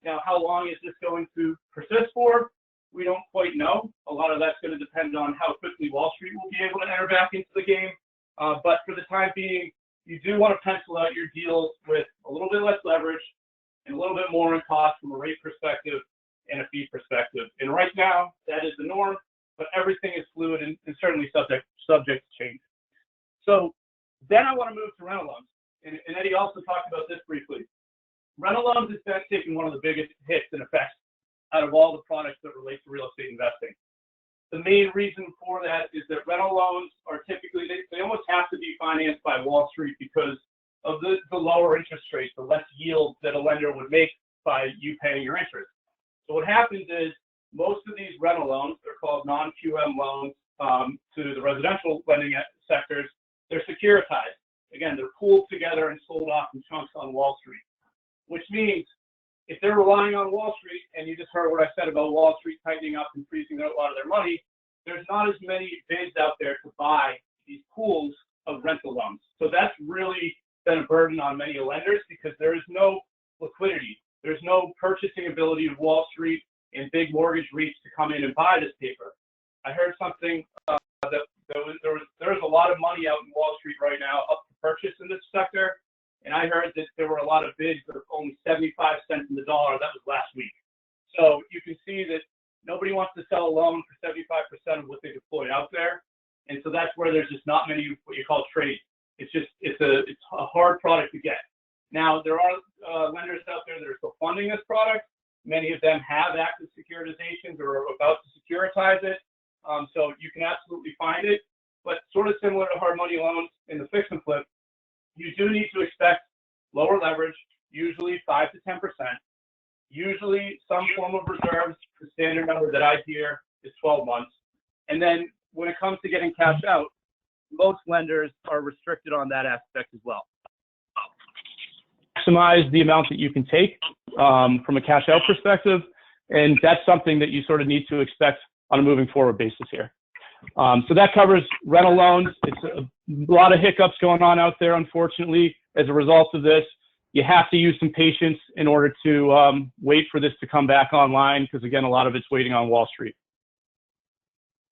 Now, how long is this going to persist for? We don't quite know. A lot of that's going to depend on how quickly Wall Street will be able to enter back into the game. But for the time being, you do want to pencil out your deals with a little bit less leverage and a little bit more in cost from a rate perspective and a fee perspective. And right now, that is the norm, but everything is fluid and certainly subject to change. So then I want to move to rental loans. And Eddie also talked about this briefly. Rental loans has been taking one of the biggest hits and effects out of all the products that relate to real estate investing. The main reason for that is that rental loans are typically, they almost have to be financed by Wall Street because of the lower interest rates, the less yield that a lender would make by you paying your interest. So what happens is most of these rental loans, they're called non-QM loans to the residential lending sectors, they're securitized. Again, they're pooled together and sold off in chunks on Wall Street, which means if they're relying on Wall Street, and you just heard what I said about Wall Street tightening up and freezing a lot of their money, there's not as many bids out there to buy these pools of rental loans. So that's really been a burden on many lenders because there is no liquidity. There's no purchasing ability of Wall Street and big mortgage REITs to come in and buy this paper. I heard something that there was a lot of money out in Wall Street right now up for purchase in this sector, and I heard that there were a lot of bids that are only 75 cents in the dollar. That was last week. So you can see that nobody wants to sell a loan for 75% of what they deployed out there, and so that's where there's just not many what you call trades. It's a hard product to get. Now there are lenders out there that are still funding this product. Many of them have active securitizations or are about to securitize it. So you can absolutely find it, but sort of similar to hard money loans in the fix and flip, you do need to expect lower leverage, usually 5 to 10%, usually some form of reserves. The standard number that I hear is 12 months. And then when it comes to getting cash out, most lenders are restricted on that aspect as well. Maximize the amount that you can take from a cash out perspective, and that's something that you sort of need to expect on a moving forward basis here. So that covers rental loans. It's a lot of hiccups going on out there, unfortunately, as a result of this. You have to use some patience in order to wait for this to come back online, because again, a lot of it's waiting on Wall Street.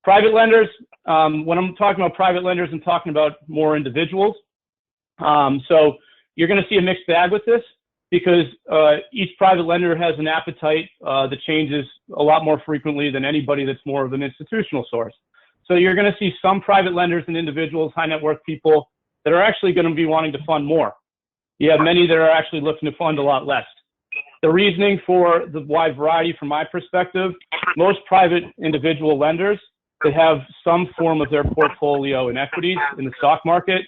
Private lenders, when I'm talking about private lenders, I'm talking about more individuals. So you're going to see a mixed bag with this, because each private lender has an appetite that changes a lot more frequently than anybody that's more of an institutional source. So you're going to see some private lenders and individuals, high net worth people, that are actually going to be wanting to fund more. You have many that are actually looking to fund a lot less. The reasoning for the wide variety from my perspective, most private individual lenders, they have some form of their portfolio in equities in the stock market,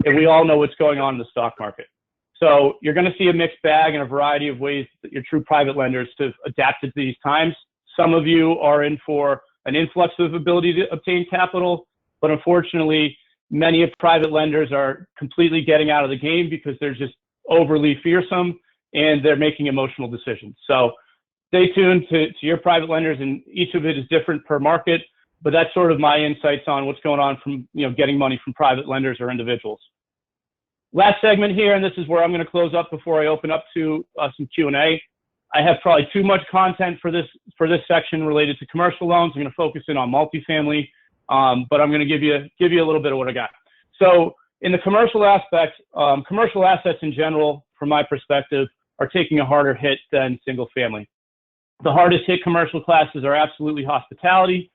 and we all know what's going on in the stock market. So you're going to see a mixed bag and a variety of ways that your true private lenders to adapt to these times. Some of you are in for an influx of ability to obtain capital, but unfortunately, many of private lenders are completely getting out of the game because they're just overly fearsome and they're making emotional decisions. So stay tuned to your private lenders, and each of it is different per market, but that's sort of my insights on what's going on from getting money from private lenders or individuals. Last segment here, and this is where I'm going to close up before I open up to some Q&A. I have probably too much content for this section related to commercial loans. I'm going to focus in on multifamily, but I'm going to give you a little bit of what I got. So in the commercial aspect, commercial assets in general, from my perspective, are taking a harder hit than single family. The hardest hit commercial classes are absolutely hospitality.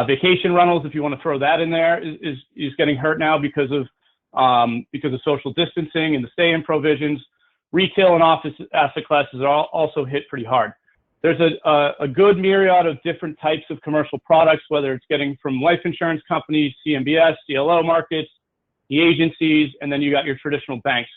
Vacation rentals, if you want to throw that in there, is getting hurt now because of social distancing and the stay-in provisions. Retail and office asset classes are also hit pretty hard. There's a good myriad of different types of commercial products, whether it's getting from life insurance companies, CMBS, CLO markets, the agencies, and then you got your traditional banks.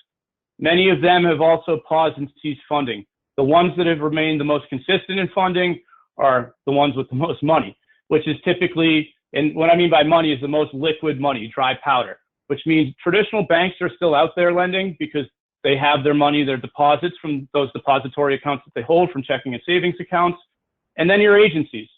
Many of them have also paused and ceased funding. The ones that have remained the most consistent in funding are the ones with the most money, which is typically, and what I mean by money is the most liquid money, dry powder, which means traditional banks are still out there lending because they have their money, their deposits from those depository accounts that they hold from checking and savings accounts. And then your agencies.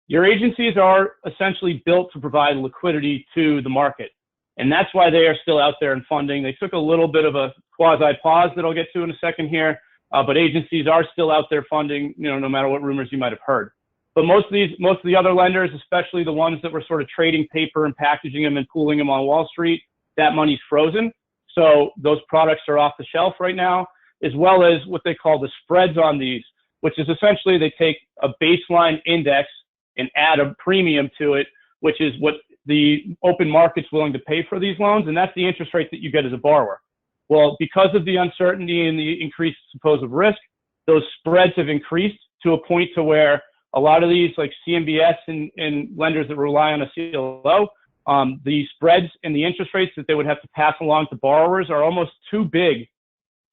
Your agencies are essentially built to provide liquidity to the market. And that's why they are still out there and funding. They took a little bit of a quasi pause that I'll get to in a second here, but agencies are still out there funding, no matter what rumors you might have heard. But most of the other lenders, especially the ones that were sort of trading paper and packaging them and pooling them on Wall Street, that money's frozen. So those products are off the shelf right now, as well as what they call the spreads on these, which is essentially they take a baseline index and add a premium to it, which is what the open market's willing to pay for these loans, and that's the interest rate that you get as a borrower. Well, because of the uncertainty and the increased supposed risk, those spreads have increased to a point to where a lot of these, like CMBS and lenders that rely on a CLO, the spreads and the interest rates that they would have to pass along to borrowers are almost too big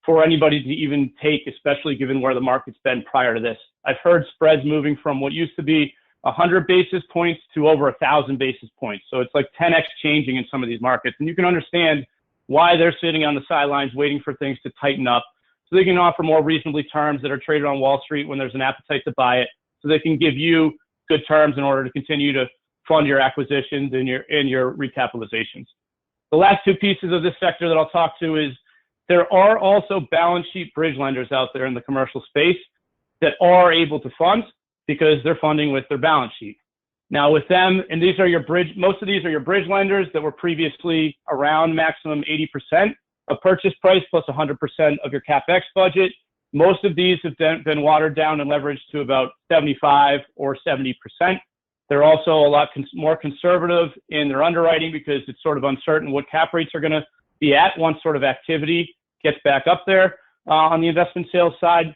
for anybody to even take, especially given where the market's been prior to this. I've heard spreads moving from what used to be 100 basis points to over 1,000 basis points. So it's like 10x changing in some of these markets. And you can understand why they're sitting on the sidelines waiting for things to tighten up so they can offer more reasonably terms that are traded on Wall Street when there's an appetite to buy it, so they can give you good terms in order to continue to fund your acquisitions and your recapitalizations. The last two pieces of this sector that I'll talk to is There are also balance sheet bridge lenders out there in the commercial space that are able to fund because they're funding with their balance sheet. Now with them, and these are your bridge, most of these are your bridge lenders that were previously around maximum 80% of purchase price plus 100% of your CapEx budget. Most of these have been watered down and leveraged to about 75 or 70%. They're also a lot more conservative in their underwriting because it's sort of uncertain what cap rates are going to be at once sort of activity gets back up there on the investment sales side.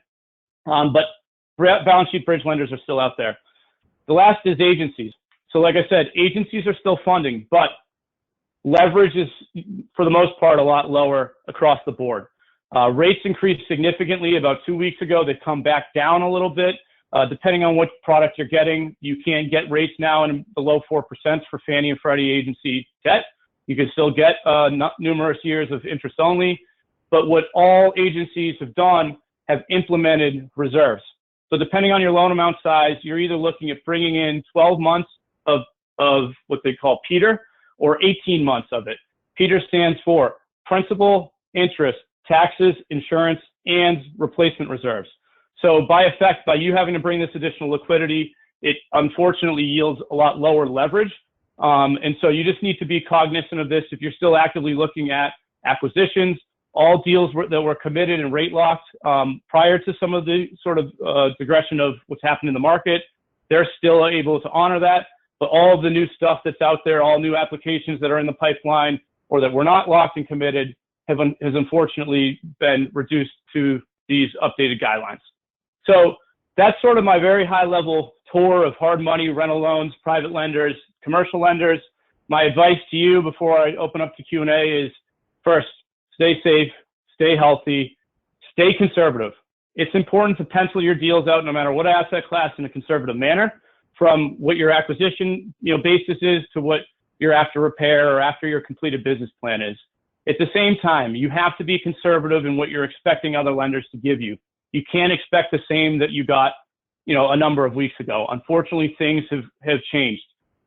But balance sheet bridge lenders are still out there. The last is agencies. So like I said, agencies are still funding, but leverage is, for the most part, a lot lower across the board. Rates increased significantly about 2 weeks ago. They've come back down a little bit. Depending on what product you're getting, you can get rates now in below 4% for Fannie and Freddie agency debt. You can still get numerous years of interest only. But what all agencies have done have implemented reserves. So depending on your loan amount size, you're either looking at bringing in 12 months of what they call PETR or 18 months of it. PETR stands for principal, interest, taxes, insurance, and replacement reserves. So by effect, by you having to bring this additional liquidity, it unfortunately yields a lot lower leverage. And so you just need to be cognizant of this. If you're still actively looking at acquisitions, all deals that were committed and rate locked prior to some of the sort of digression of what's happened in the market, they're still able to honor that. But all of the new stuff that's out there, all new applications that are in the pipeline or that were not locked and committed has unfortunately been reduced to these updated guidelines. So that's sort of my very high level tour of hard money, rental loans, private lenders, commercial lenders. My advice to you before I open up to Q&A is, first, stay safe, stay healthy, stay conservative. It's important to pencil your deals out no matter what asset class in a conservative manner, from what your acquisition basis is to what your after repair or after your completed business plan is. At the same time, you have to be conservative in what you're expecting other lenders to give you. You can't expect the same that you got, a number of weeks ago. Unfortunately, things have changed.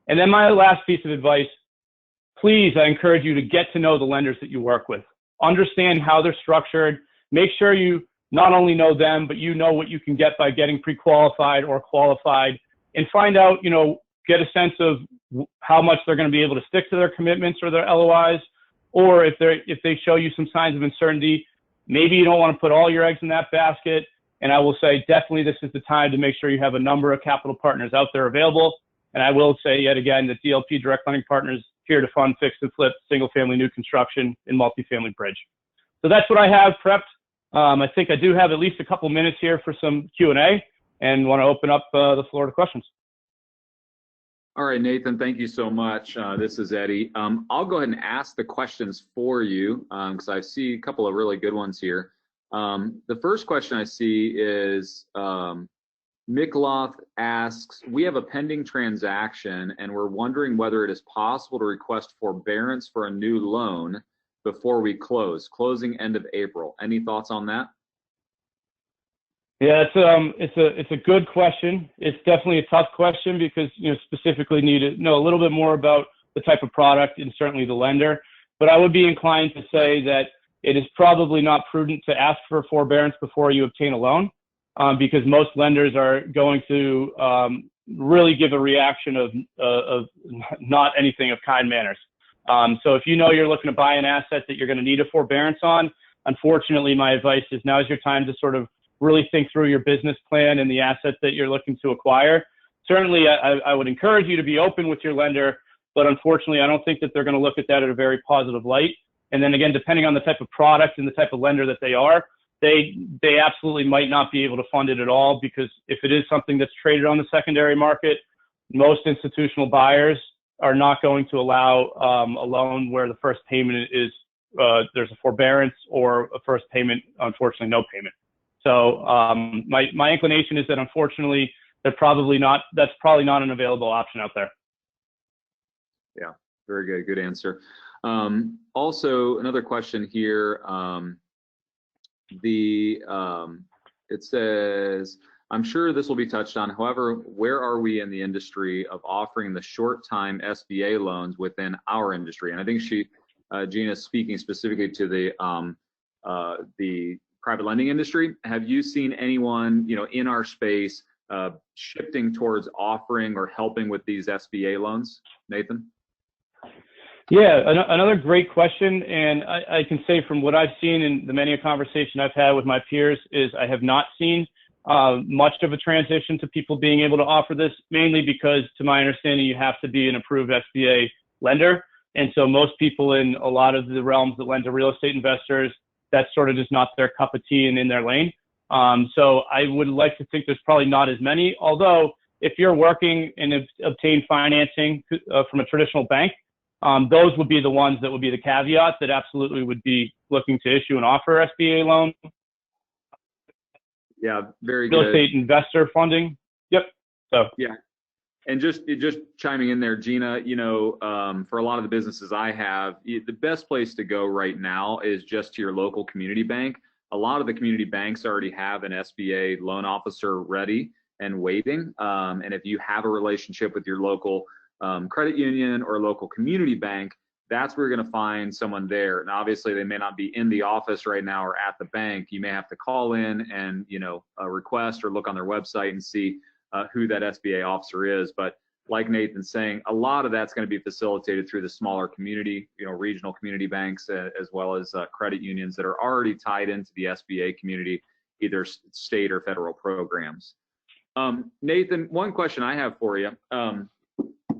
And then my last piece of advice, please, I encourage you to get to know the lenders that you work with. Understand how they're structured. Make sure you not only know them, but you know what you can get by getting pre-qualified or qualified, and find out, get a sense of how much they're going to be able to stick to their commitments or their LOIs, or if they show you some signs of uncertainty, maybe you don't want to put all your eggs in that basket. And I will say, definitely this is the time to make sure you have a number of capital partners out there available. And I will say yet again that DLP Direct Lending Partners here to fund fix and flip, single family new construction, and multifamily bridge. So that's what I have prepped. I think I do have at least a couple minutes here for some Q&A and want to open up the floor to questions. All right, Nathan, thank you so much. This is Eddie. I'll go ahead and ask the questions for you because I see a couple of really good ones here. The first question I see is Mikloth asks, we have a pending transaction and we're wondering whether it is possible to request forbearance for a new loan before we closing end of April. Any thoughts on that? Yeah, it's a good question. It's definitely a tough question because specifically need to know a little bit more about the type of product and certainly the lender. But I would be inclined to say that it is probably not prudent to ask for forbearance before you obtain a loan, because most lenders are going to really give a reaction of not anything of kind manners. So if you're looking to buy an asset that you're going to need a forbearance on, unfortunately, my advice is now is your time to sort of really think through your business plan and the assets that you're looking to acquire. Certainly, I would encourage you to be open with your lender, but unfortunately, I don't think that they're going to look at that in a very positive light. And then again, depending on the type of product and the type of lender that they are, they absolutely might not be able to fund it at all, because if it is something that's traded on the secondary market, most institutional buyers are not going to allow a loan where the first payment is there's a forbearance, or a first payment, unfortunately, no payment. So my inclination is that unfortunately that's probably not an available option out there. Yeah, very good. Good answer. Also, another question here. It says, I'm sure this will be touched on. However, where are we in the industry of offering the short-time SBA loans within our industry? And I think Gina is speaking specifically to the the private lending industry. Have you seen anyone, in our space shifting towards offering or helping with these SBA loans? Nathan? Yeah, another great question. And I can say from what I've seen in the many a conversation I've had with my peers is I have not seen much of a transition to people being able to offer this, mainly because, to my understanding, you have to be an approved SBA lender. And so most people in a lot of the realms that lend to real estate investors, that's sort of just not their cup of tea and in their lane. So I would like to think there's probably not as many, although if you're working and obtain financing from a traditional bank, those would be the ones that would be the caveat that absolutely would be looking to issue and offer SBA loan. Yeah, very good. Real estate investor funding. Yep. So yeah, and just chiming in there, Gina. For a lot of the businesses I have, the best place to go right now is just to your local community bank. A lot of the community banks already have an SBA loan officer ready and waiting. And if you have a relationship with your local credit union or local community bank, that's where you're going to find someone there. And obviously they may not be in the office right now or at the bank. You may have to call in and, request or look on their website and see who that SBA officer is. But like Nathan's saying, a lot of that's going to be facilitated through the smaller community, regional community banks, as well as credit unions that are already tied into the SBA community, either state or federal programs. Nathan, one question I have for you.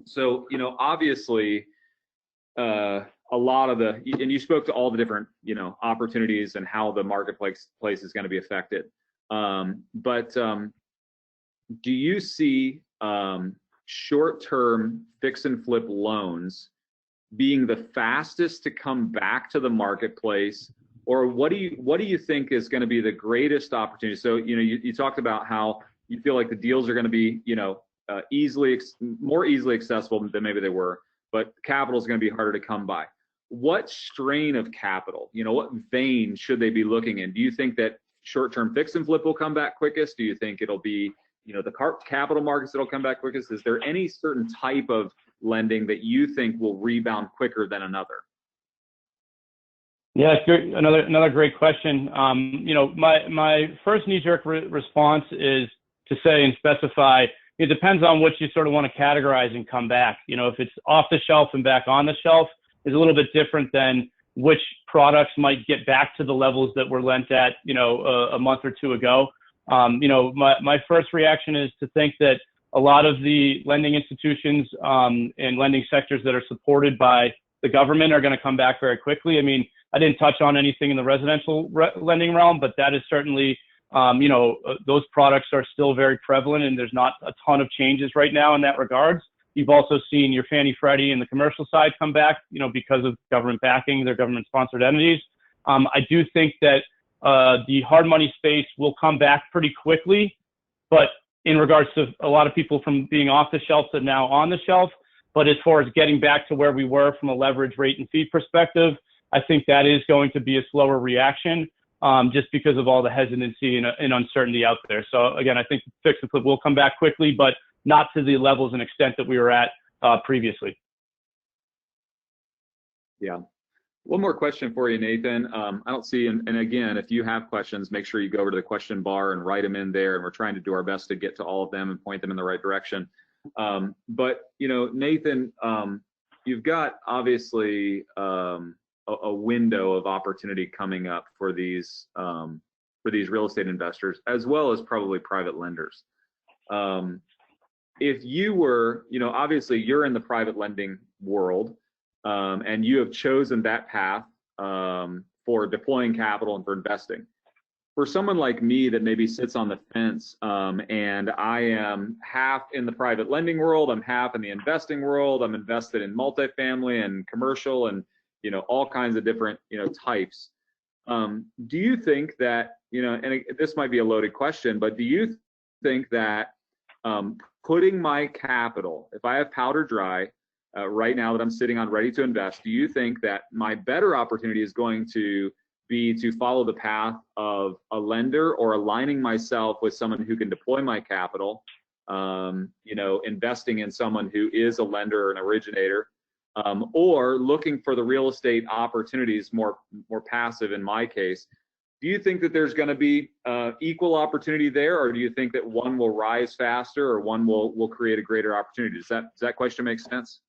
So, obviously, a lot of and you spoke to all the different, opportunities and how the marketplace is going to be affected. But do you see short-term fix and flip loans being the fastest to come back to the marketplace, or what do you think is going to be the greatest opportunity? So, you talked about how you feel like the deals are going to be, more easily accessible than maybe they were, but capital is going to be harder to come by. What strain of capital, what vein should they be looking in? Do you think that short-term fix and flip will come back quickest? Do you think it'll be, the capital markets that'll come back quickest? Is there any certain type of lending that you think will rebound quicker than another? Yeah, it's good. Another great question. My first knee-jerk response is to say and specify, it depends on what you sort of want to categorize and come back. If it's off the shelf and back on the shelf is a little bit different than which products might get back to the levels that were lent at, a month or two ago. My first reaction is to think that a lot of the lending institutions and lending sectors that are supported by the government are going to come back very quickly. I mean, I didn't touch on anything in the residential lending realm, but that is certainly, those products are still very prevalent, and there's not a ton of changes right now in that regards. You've also seen your Fannie Freddie and the commercial side come back, because of government backing, their government-sponsored entities. I do think that the hard money space will come back pretty quickly, but in regards to a lot of people from being off the shelf to now on the shelf. But as far as getting back to where we were from a leverage rate and fee perspective, I think that is going to be a slower reaction, just because of all the hesitancy and uncertainty out there. So again, I think fix and flip will come back quickly, but not to the levels and extent that we were at previously. Yeah. One more question for you, Nathan. I don't see, and again, if you have questions, make sure you go over to the question bar and write them in there. And we're trying to do our best to get to all of them and point them in the right direction. But, Nathan, you've got obviously a window of opportunity coming up for these real estate investors, as well as probably private lenders. If you were, obviously you're in the private lending world, and you have chosen that path for deploying capital and for investing. For someone like me that maybe sits on the fence, and I am half in the private lending world, I'm half in the investing world, I'm invested in multifamily and commercial and all kinds of different types. Do you think that and this might be a loaded question, but do you think that putting my capital, if I have powder dry right now that I'm sitting on ready to invest, do you think that my better opportunity is going to be to follow the path of a lender or aligning myself with someone who can deploy my capital, investing in someone who is a lender or an originator, or looking for the real estate opportunities, more passive in my case. Do you think that there's going to be equal opportunity there, or do you think that one will rise faster or one will create a greater opportunity? Does that question make sense?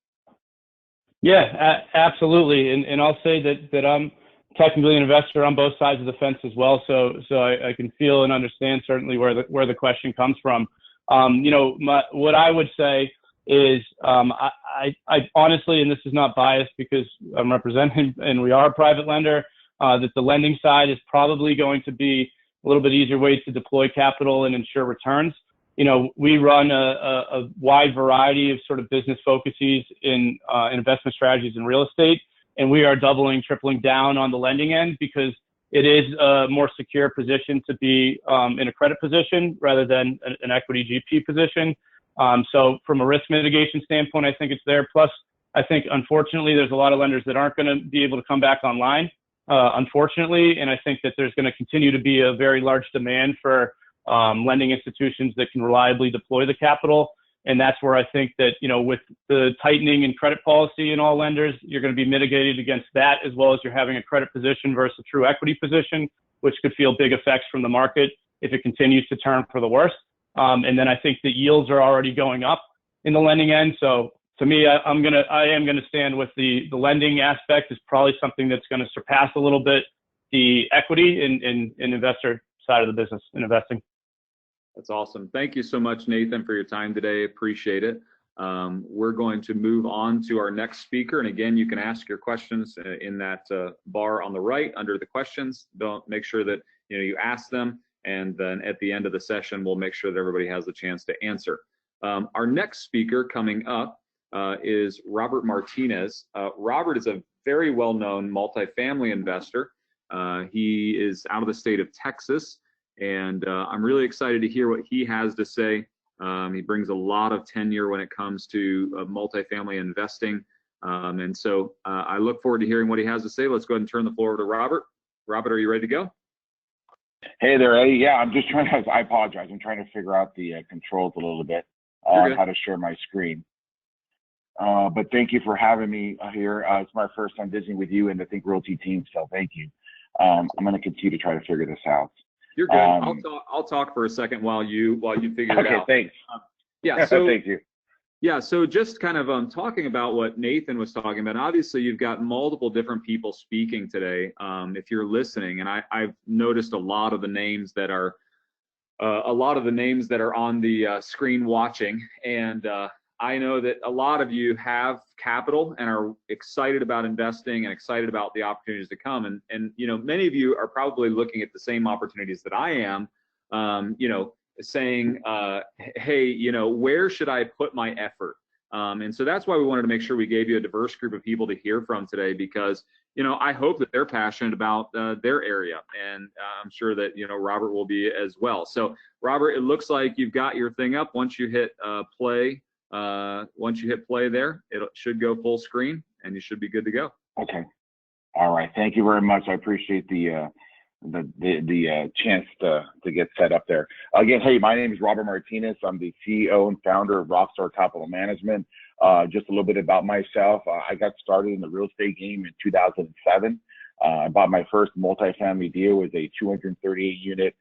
Yeah, absolutely. And I'll say that I'm technically an investor on both sides of the fence as well. So I can feel and understand certainly where the question comes from. What I would say is I honestly, and this is not biased because I'm representing and we are a private lender, that the lending side is probably going to be a little bit easier way to deploy capital and ensure returns. We run a wide variety of sort of business focuses in investment strategies in real estate, and we are doubling, tripling down on the lending end because it is a more secure position to be in a credit position rather than an equity GP position. So from a risk mitigation standpoint, I think it's there. Plus, I think, unfortunately, there's a lot of lenders that aren't going to be able to come back online, unfortunately, and I think that there's going to continue to be a very large demand for lending institutions that can reliably deploy the capital. And that's where I think that, with the tightening in credit policy in all lenders, you're going to be mitigated against that, as well as you're having a credit position versus a true equity position, which could feel big effects from the market if it continues to turn for the worse. And then I think the yields are already going up in the lending end. So to me, I am going to stand with the lending aspect is probably something that's going to surpass a little bit the equity in investor side of the business in investing. That's awesome. Thank you so much, Nathan, for your time today. Appreciate it. We're going to move on to our next speaker. And again, you can ask your questions in that bar on the right under the questions. Don't make sure that you ask them. And then at the end of the session, we'll make sure that everybody has the chance to answer. Our next speaker coming up is Robert Martinez. Robert is a very well-known multifamily investor. He is out of the state of Texas. And I'm really excited to hear what he has to say. He brings a lot of tenure when it comes to multifamily investing. And so I look forward to hearing what he has to say. Let's go ahead and turn the floor over to Robert. Robert, are you ready to go? Hey there, Eddie. Yeah, I'm just trying to, I apologize. I'm trying to figure out the controls a little bit on how to share my screen. But thank you for having me here. It's my first time visiting with you and the Think Realty team, so thank you. I'm going to continue to try to figure this out. You're good. I'll talk for a second while you figure it out. Okay, thanks. Yeah. So thank you. Yeah. So just kind of talking about what Nathan was talking about. Obviously, you've got multiple different people speaking today. If you're listening, and I've noticed a lot of the names that are on the screen watching, and I know that a lot of you have capital and are excited about investing and excited about the opportunities to come. And many of you are probably looking at the same opportunities that I am, saying, hey, where should I put my effort? And so that's why we wanted to make sure we gave you a diverse group of people to hear from today, because, I hope that they're passionate about their area. And I'm sure that, Robert will be as well. So Robert, it looks like you've got your thing up. Once you hit play, there, it should go full screen and you should be good to go. Okay. All right. Thank you very much. I appreciate the chance to get set up there. Again, hey, my name is Robert Martinez. I'm the CEO and founder of Rockstar Capital Management. Just a little bit about myself. I got started in the real estate game in 2007. I bought my first multifamily deal. It was a 238 unit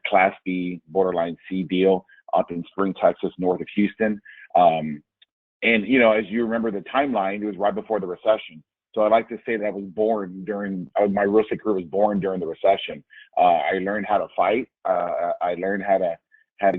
Class B, borderline C deal up in Spring, Texas, north of Houston. And, as you remember the timeline, it was right before the recession. So I like to say that I was born during, my real estate career was born during the recession. I learned how to fight. I learned how to how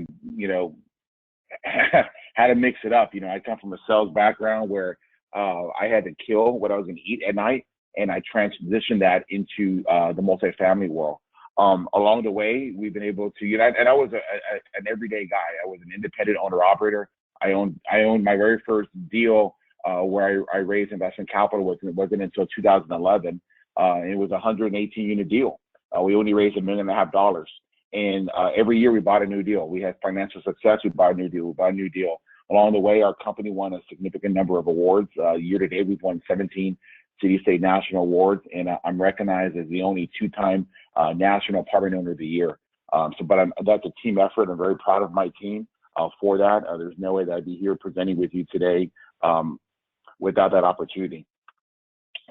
to mix it up. I come from a sales background where I had to kill what I was going to eat at night, and I transitioned that into the multifamily world. Along the way, we've been able to, and I was an everyday guy. I was an independent owner-operator. I owned my very first deal where I raised investment capital wasn't until 2011. It was a 118-unit deal. We only raised $1.5 million. And every year we bought a new deal. We had financial success. We bought a new deal. Along the way, our company won a significant number of awards. Year to date, we've won 17 city, state, national awards, and I'm recognized as the only two-time National Apartment Owner of the Year. That's a team effort. I'm very proud of my team for that. There's no way that I'd be here presenting with you today without that opportunity.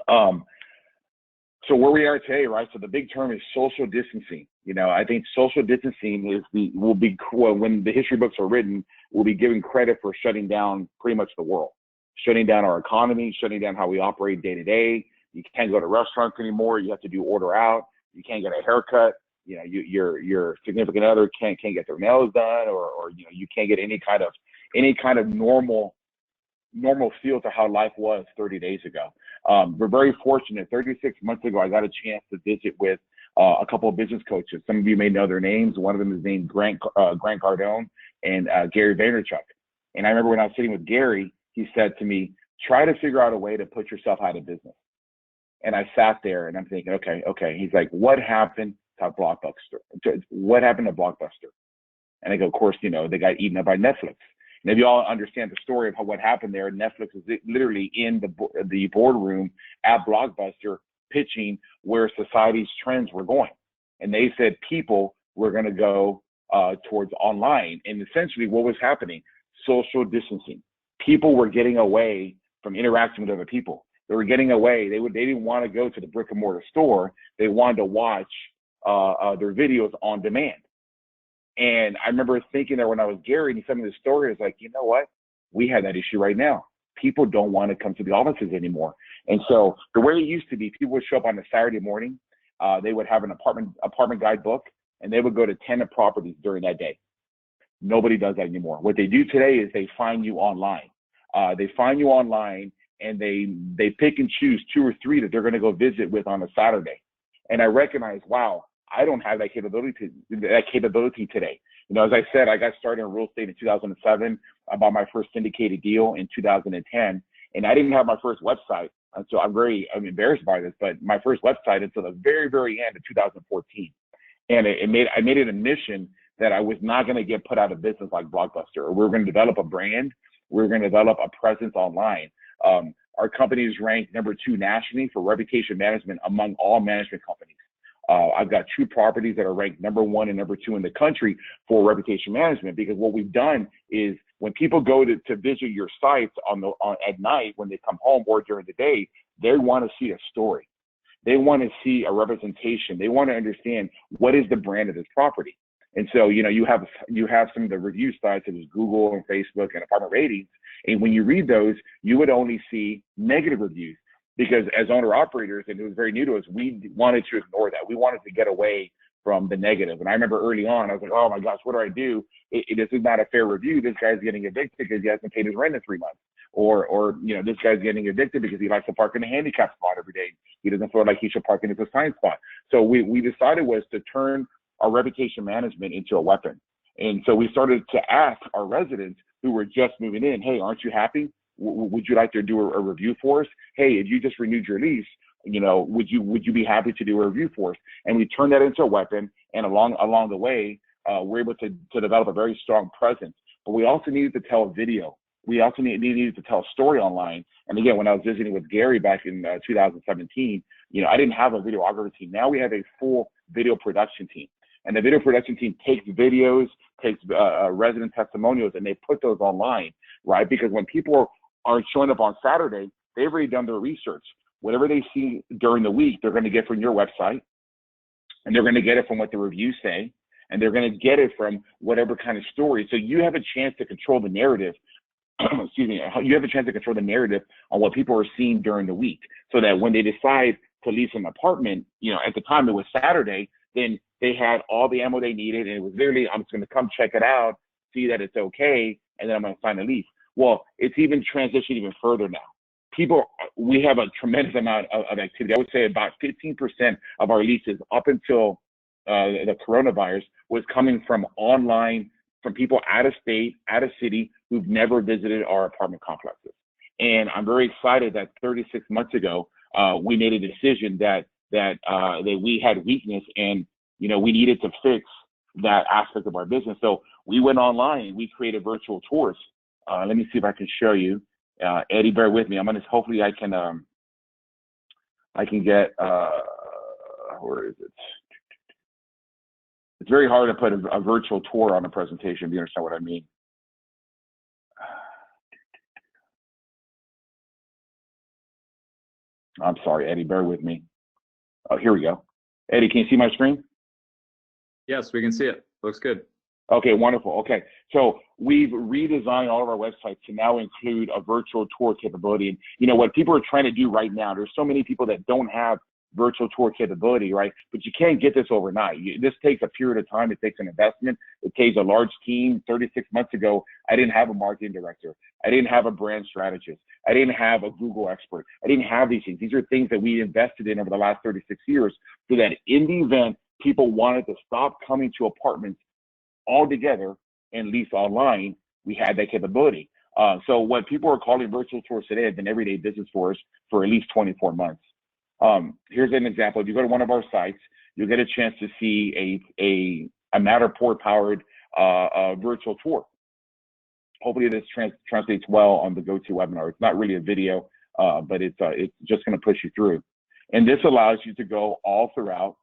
So where we are today, right? So the big term is social distancing. You know, I think social distancing when the history books are written, we'll be given credit for shutting down pretty much the world, shutting down our economy, shutting down how we operate day to day. You can't go to restaurants anymore. You have to do order out. You can't get a haircut. You know, your significant other can't get their nails done, or you know, you can't get any kind of normal feel to how life was 30 days ago. We're very fortunate. 36 months ago, I got a chance to visit with a couple of business coaches. Some of you may know their names. One of them is named Grant Cardone and Gary Vaynerchuk. And I remember when I was sitting with Gary, he said to me, try to figure out a way to put yourself out of business. And I sat there and I'm thinking, okay. He's like, what happened to Blockbuster? What happened to Blockbuster? And I go, of course, you know, they got eaten up by Netflix. And if you all understand the story of what happened there, Netflix was literally in the boardroom at Blockbuster pitching where society's trends were going. And they said people were going to go towards online. And essentially what was happening? Social distancing. People were getting away from interacting with other people. They were getting away. They didn't want to go to the brick and mortar store. They wanted to watch their videos on demand. And I remember thinking that when I was Gary and he sent me the story, I was like, you know what? We have that issue right now. People don't want to come to the offices anymore. And so the way it used to be, people would show up on a Saturday morning. They would have an apartment guide book, and they would go to 10 properties during that day. Nobody does that anymore. What they do today is they find you online. And they pick and choose 2 or 3 that they're going to go visit with on a Saturday. And I recognize, wow, I don't have that capability today. You know, as I said, I got started in real estate in 2007. I bought my first syndicated deal in 2010, and I didn't have my first website. And so I'm embarrassed by this, but my first website until the very, very end of 2014. And I made it a mission that I was not going to get put out of business like Blockbuster. We were going to develop a brand. We were going to develop a presence online. Our company is ranked number 2 nationally for reputation management among all management companies. I've got 2 properties that are ranked number 1 and number 2 in the country for reputation management, because what we've done is when people go to visit your sites at night, when they come home or during the day, they want to see a story. They want to see a representation. They want to understand what is the brand of this property. And so, you know, you have some of the review sites such as Google and Facebook and apartment ratings. And when you read those, you would only see negative reviews, because as owner operators, and it was very new to us, we wanted to ignore that. We wanted to get away from the negative. And I remember early on, I was like, oh my gosh, what do I do? This is not a fair review. This guy's getting evicted because he hasn't paid his rent in 3 months. Or you know, this guy's getting evicted because he likes to park in a handicap spot every day. He doesn't feel like he should park in his assigned spot. So we decided was to turn our reputation management into a weapon. And so we started to ask our residents who were just moving in, hey, aren't you happy? Would you like to do a review for us? Hey, if you just renewed your lease, you know, would you be happy to do a review for us? And we turned that into a weapon. And along the way, we're able to develop a very strong presence. But we also needed to tell video. We also needed to tell a story online. And again, when I was visiting with Gary back in 2017, you know, I didn't have a videographer team. Now we have a full video production team. And the video production team takes videos, takes resident testimonials, and they put those online, right? Because when people aren't showing up on Saturday, they've already done their research. Whatever they see during the week, they're going to get from your website, and they're going to get it from what the reviews say, and they're going to get it from whatever kind of story. So you have a chance to control the narrative. Excuse me. You have a chance to control the narrative on what people are seeing during the week, so that when they decide to lease an apartment, you know, at the time it was Saturday, then they had all the ammo they needed, and it was literally, I'm just going to come check it out, see that it's okay, and then I'm going to sign a lease. Well, it's even transitioned even further now. We have a tremendous amount of activity. I would say about 15% of our leases up until the coronavirus was coming from online, from people out of state, out of city, who've never visited our apartment complexes. And I'm very excited that 36 months ago, we made a decision that we had weakness, and you know, we needed to fix that aspect of our business. So we went online. We created virtual tours. Let me see if I can show you. Eddie, bear with me. Hopefully I can get, where is it? It's very hard to put a virtual tour on a presentation, if you understand what I mean. I'm sorry, Eddie, bear with me. Oh, here we go. Eddie, can you see my screen? Yes, we can see it. Looks good. Okay, wonderful. Okay, so we've redesigned all of our websites to now include a virtual tour capability. And you know what people are trying to do right now, there's so many people that don't have virtual tour capability, right? But you can't get this overnight. This takes a period of time. It takes an investment. It takes a large team. 36 months ago, I didn't have a marketing director. I didn't have a brand strategist. I didn't have a Google expert. I didn't have these things. These are things that we invested in over the last 36 years so that in the event people wanted to stop coming to apartments altogether and lease online, we had that capability. So what people are calling virtual tours today have been everyday business for us for at least 24 months. Here's an example. If you go to one of our sites, you'll get a chance to see a Matterport powered virtual tour. Hopefully this translates well on the GoToWebinar. It's not really a video, but it's just going to push you through. And this allows you to go all throughout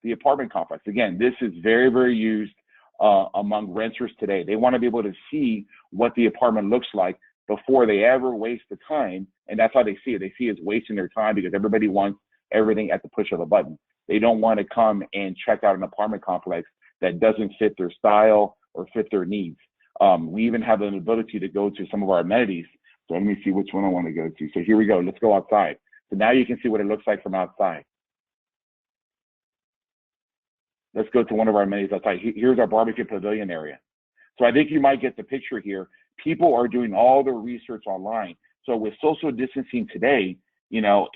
the apartment complex. Again, this is very, very used among renters today. They want to be able to see what the apartment looks like before they ever waste the time. And that's how they see it. They see it as wasting their time because everybody wants everything at the push of a button. They don't want to come and check out an apartment complex that doesn't fit their style or fit their needs. We even have an ability to go to some of our amenities. So let me see which one I want to go to. So here we go. Let's go outside. So now you can see what it looks like from outside. Let's go to one of our amenities outside. Here's our barbecue pavilion area. So I think you might get the picture here. People are doing all their research online. So with social distancing today, you know,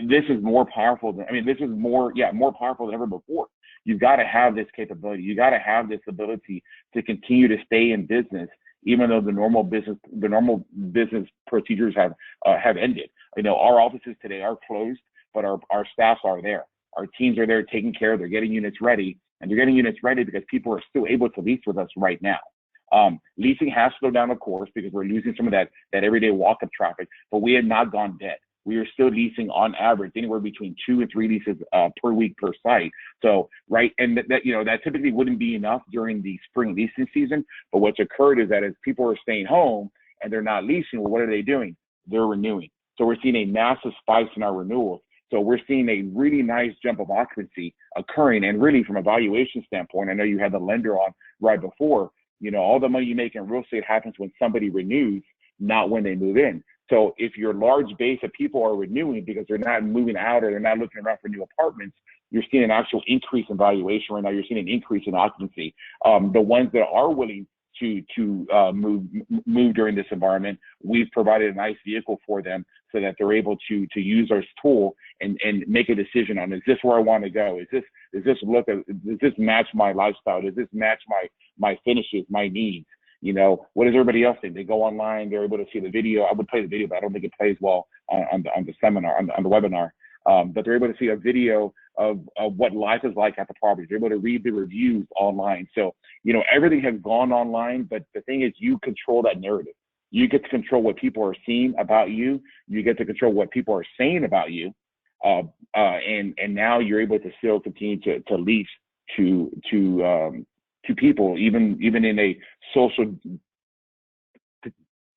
this is more powerful than, this is more powerful than ever before. You've got to have this capability. You got to have this ability to continue to stay in business, even though the normal business procedures have ended. You know, our offices today are closed, but our staffs are there. Our teams are there taking care. They're getting units ready, and they're getting units ready because people are still able to lease with us right now. Leasing has slowed down, of course, because we're losing some of that everyday walk-up traffic, but we have not gone dead. We are still leasing on average anywhere between 2 and 3 leases per week per site. So, right, and that typically wouldn't be enough during the spring leasing season. But what's occurred is that as people are staying home and they're not leasing, well, what are they doing? They're renewing. So we're seeing a massive spike in our renewals. So we're seeing a really nice jump of occupancy occurring. And really, from a valuation standpoint, I know you had the lender on right before. You know, all the money you make in real estate happens when somebody renews, not when they move in. So if your large base of people are renewing because they're not moving out or they're not looking around for new apartments, you're seeing an actual increase in valuation right now. You're seeing an increase in occupancy. The ones that are willing to move during this environment, we've provided a nice vehicle for them so that they're able to use our tool and make a decision on, is this where I want to go? Does this match my lifestyle? Does this match my finishes, my needs? You know, what does everybody else think? They go online, they're able to see the video. I would play the video, but I don't think it plays well on the seminar, on the webinar. But they're able to see a video of what life is like at the property. They're able to read the reviews online. So, you know, everything has gone online, but the thing is, you control that narrative. You get to control what people are seeing about you. You get to control what people are saying about you. And now you're able to still continue to lease to people, even in a social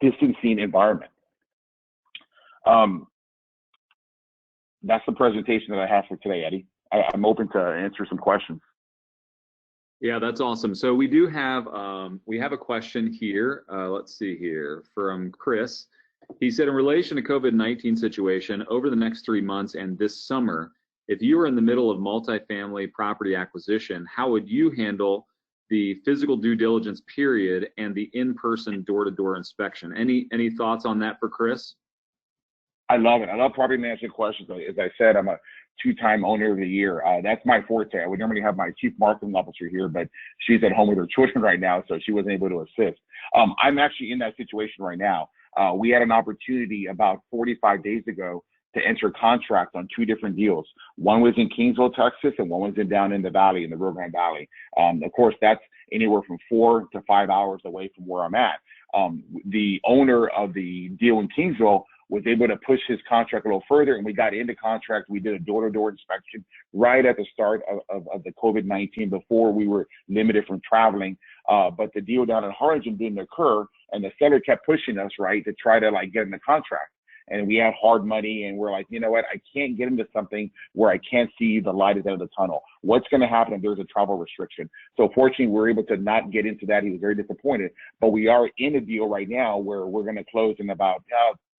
distancing environment. That's the presentation that I have for today, Eddie. I'm open to answer some questions. Yeah, that's awesome. So we do have a question here. Let's see here from Chris. He said, in relation to COVID-19 situation over the next 3 months and this summer, if you were in the middle of multifamily property acquisition, how would you handle the physical due diligence period and the in-person door-to-door inspection? Any thoughts on that for Chris? I love it. I love property management questions. As I said, I'm a 2-time owner of the year. That's my forte. I would normally have my chief marketing officer here, but she's at home with her children right now, so she wasn't able to assist. I'm actually in that situation right now. We had an opportunity about 45 days ago to enter contract on 2 different deals. One was in Kingsville, Texas, and one was down in the valley, in the Ragland Valley. Of course, that's anywhere from 4 to 5 hours away from where I'm at. The owner of the deal in Kingsville was able to push his contract a little further, and we got into contract. We did a door-to-door inspection right at the start of the COVID-19, before we were limited from traveling. But the deal down in Harlingen didn't occur, and the seller kept pushing us, right, to try to get in the contract. and we have hard money, and we're like, you know what, I can't get into something where I can't see the light at the end of the tunnel. What's going to happen if there's a travel restriction? So fortunately, we're able to not get into that. He was very disappointed, but we are in a deal right now where we're going to close in about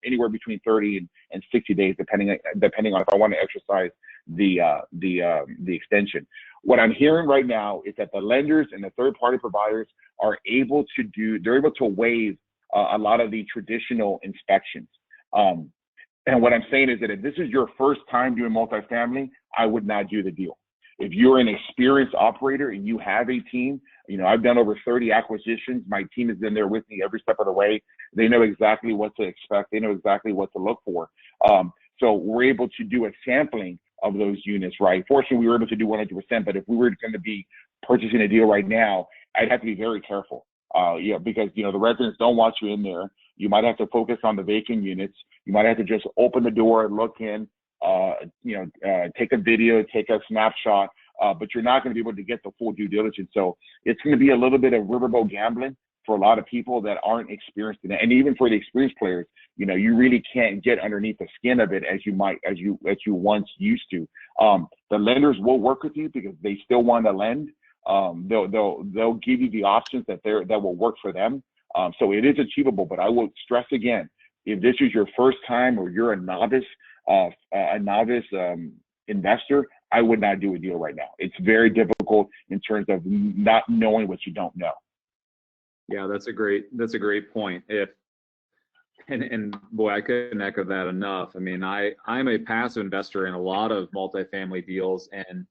anywhere between 30 and 60 days, depending on if I want to exercise the extension. What I'm hearing right now is that the lenders and the third-party providers are able to waive a lot of the traditional inspections. And what I'm saying is that if this is your first time doing multifamily, I would not do the deal. If you're an experienced operator and you have a team, I've done over 30 acquisitions. My team has been there with me every step of the way. They know exactly what to expect. They know exactly what to look for. So we're able to do a sampling of those units, right? Fortunately, we were able to do 100%, but if we were going to be purchasing a deal right now, I'd have to be very careful. Because, the residents don't want you in there. You might have to focus on the vacant units. You might have to just open the door, look in, take a video, take a snapshot, but you're not going to be able to get the full due diligence. So it's going to be a little bit of riverboat gambling for a lot of people that aren't experienced in it. And even for the experienced players, you really can't get underneath the skin of it as you once used to. The lenders will work with you because they still want to lend. They'll give you the options that will work for them. So it is achievable, but I will stress again, if this is your first time or you're a novice investor, I would not do a deal right now. It's very difficult in terms of not knowing what you don't know. Yeah, that's a great point. And boy, I couldn't echo that enough. I mean, I'm a passive investor in a lot of multifamily deals, and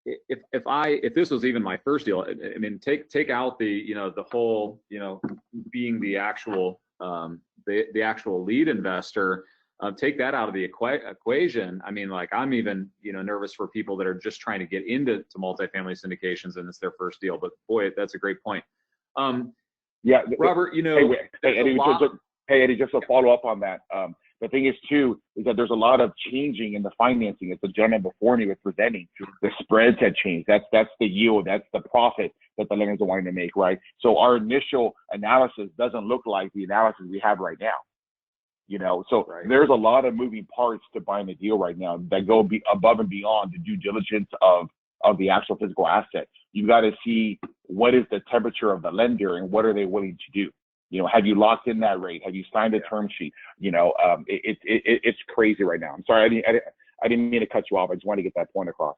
if this was even my first deal, I mean, take out the whole being the actual the actual lead investor, take that out of the equation. I mean, like, I'm even nervous for people that are just trying to get into multifamily syndications and it's their first deal. But boy, that's a great point. Yeah, Robert, hey Eddie, just to follow up on that. The thing is too, is that there's a lot of changing in the financing. As the gentleman before me was presenting, the spreads had changed. That's the yield, that's the profit that the lenders are wanting to make, right? So our initial analysis doesn't look like the analysis we have right now. So right. There's a lot of moving parts to buying a deal right now that go above and beyond the due diligence of the actual physical asset. You got to see what is the temperature of the lender and what are they willing to do. Have you locked in that rate? Have you signed a term sheet? It's crazy right now. I'm sorry, I didn't mean to cut you off. I just want to get that point across.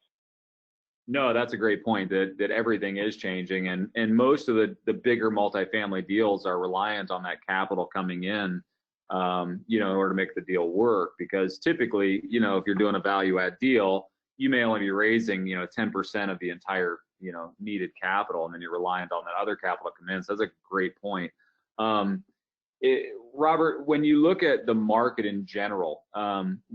No, that's a great point, that everything is changing, and most of the bigger multifamily deals are reliant on that capital coming in, in order to make the deal work. Because typically, if you're doing a value add deal, you may only be raising 10% of the entire needed capital, and then you're reliant on that other capital to come in. So that's a great point. Robert, when you look at the market in general,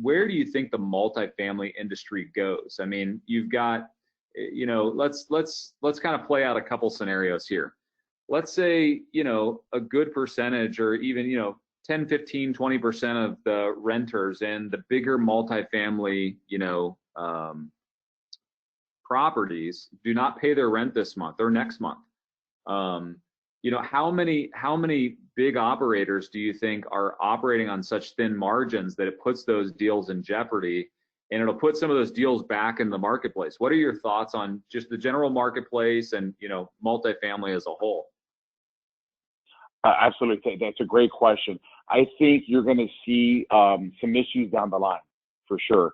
where do you think the multifamily industry goes? I mean, you've got, let's kind of play out a couple scenarios here. Let's say, a good percentage, or even, 10, 15, 20% of the renters in the bigger multifamily, properties do not pay their rent this month or next month. How many big operators do you think are operating on such thin margins that it puts those deals in jeopardy, and it'll put some of those deals back in the marketplace? What are your thoughts on just the general marketplace and multifamily as a whole? Absolutely, that's a great question. I think you're going to see some issues down the line for sure.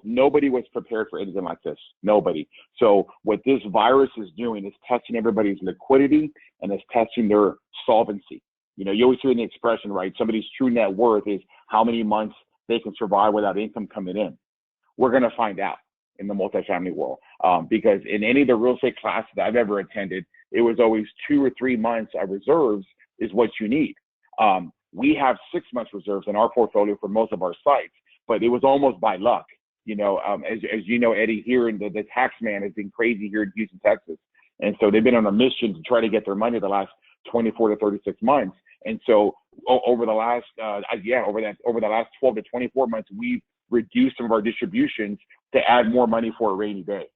Nobody was prepared for anything like this. Nobody. So what this virus is doing is testing everybody's liquidity, and it's testing their solvency. You always hear the expression, right? Somebody's true net worth is how many months they can survive without income coming in. We're going to find out in the multifamily world, because in any of the real estate classes that I've ever attended, it was always 2 or 3 months of reserves is what you need. We have 6 months reserves in our portfolio for most of our sites, but it was almost by luck. As you know, Eddie, here in the tax man has been crazy here in Houston, Texas. And so they've been on a mission to try to get their money the last 24 to 36 months. And so over the last 12 to 24 months, we've reduced some of our distributions to add more money for a rainy day,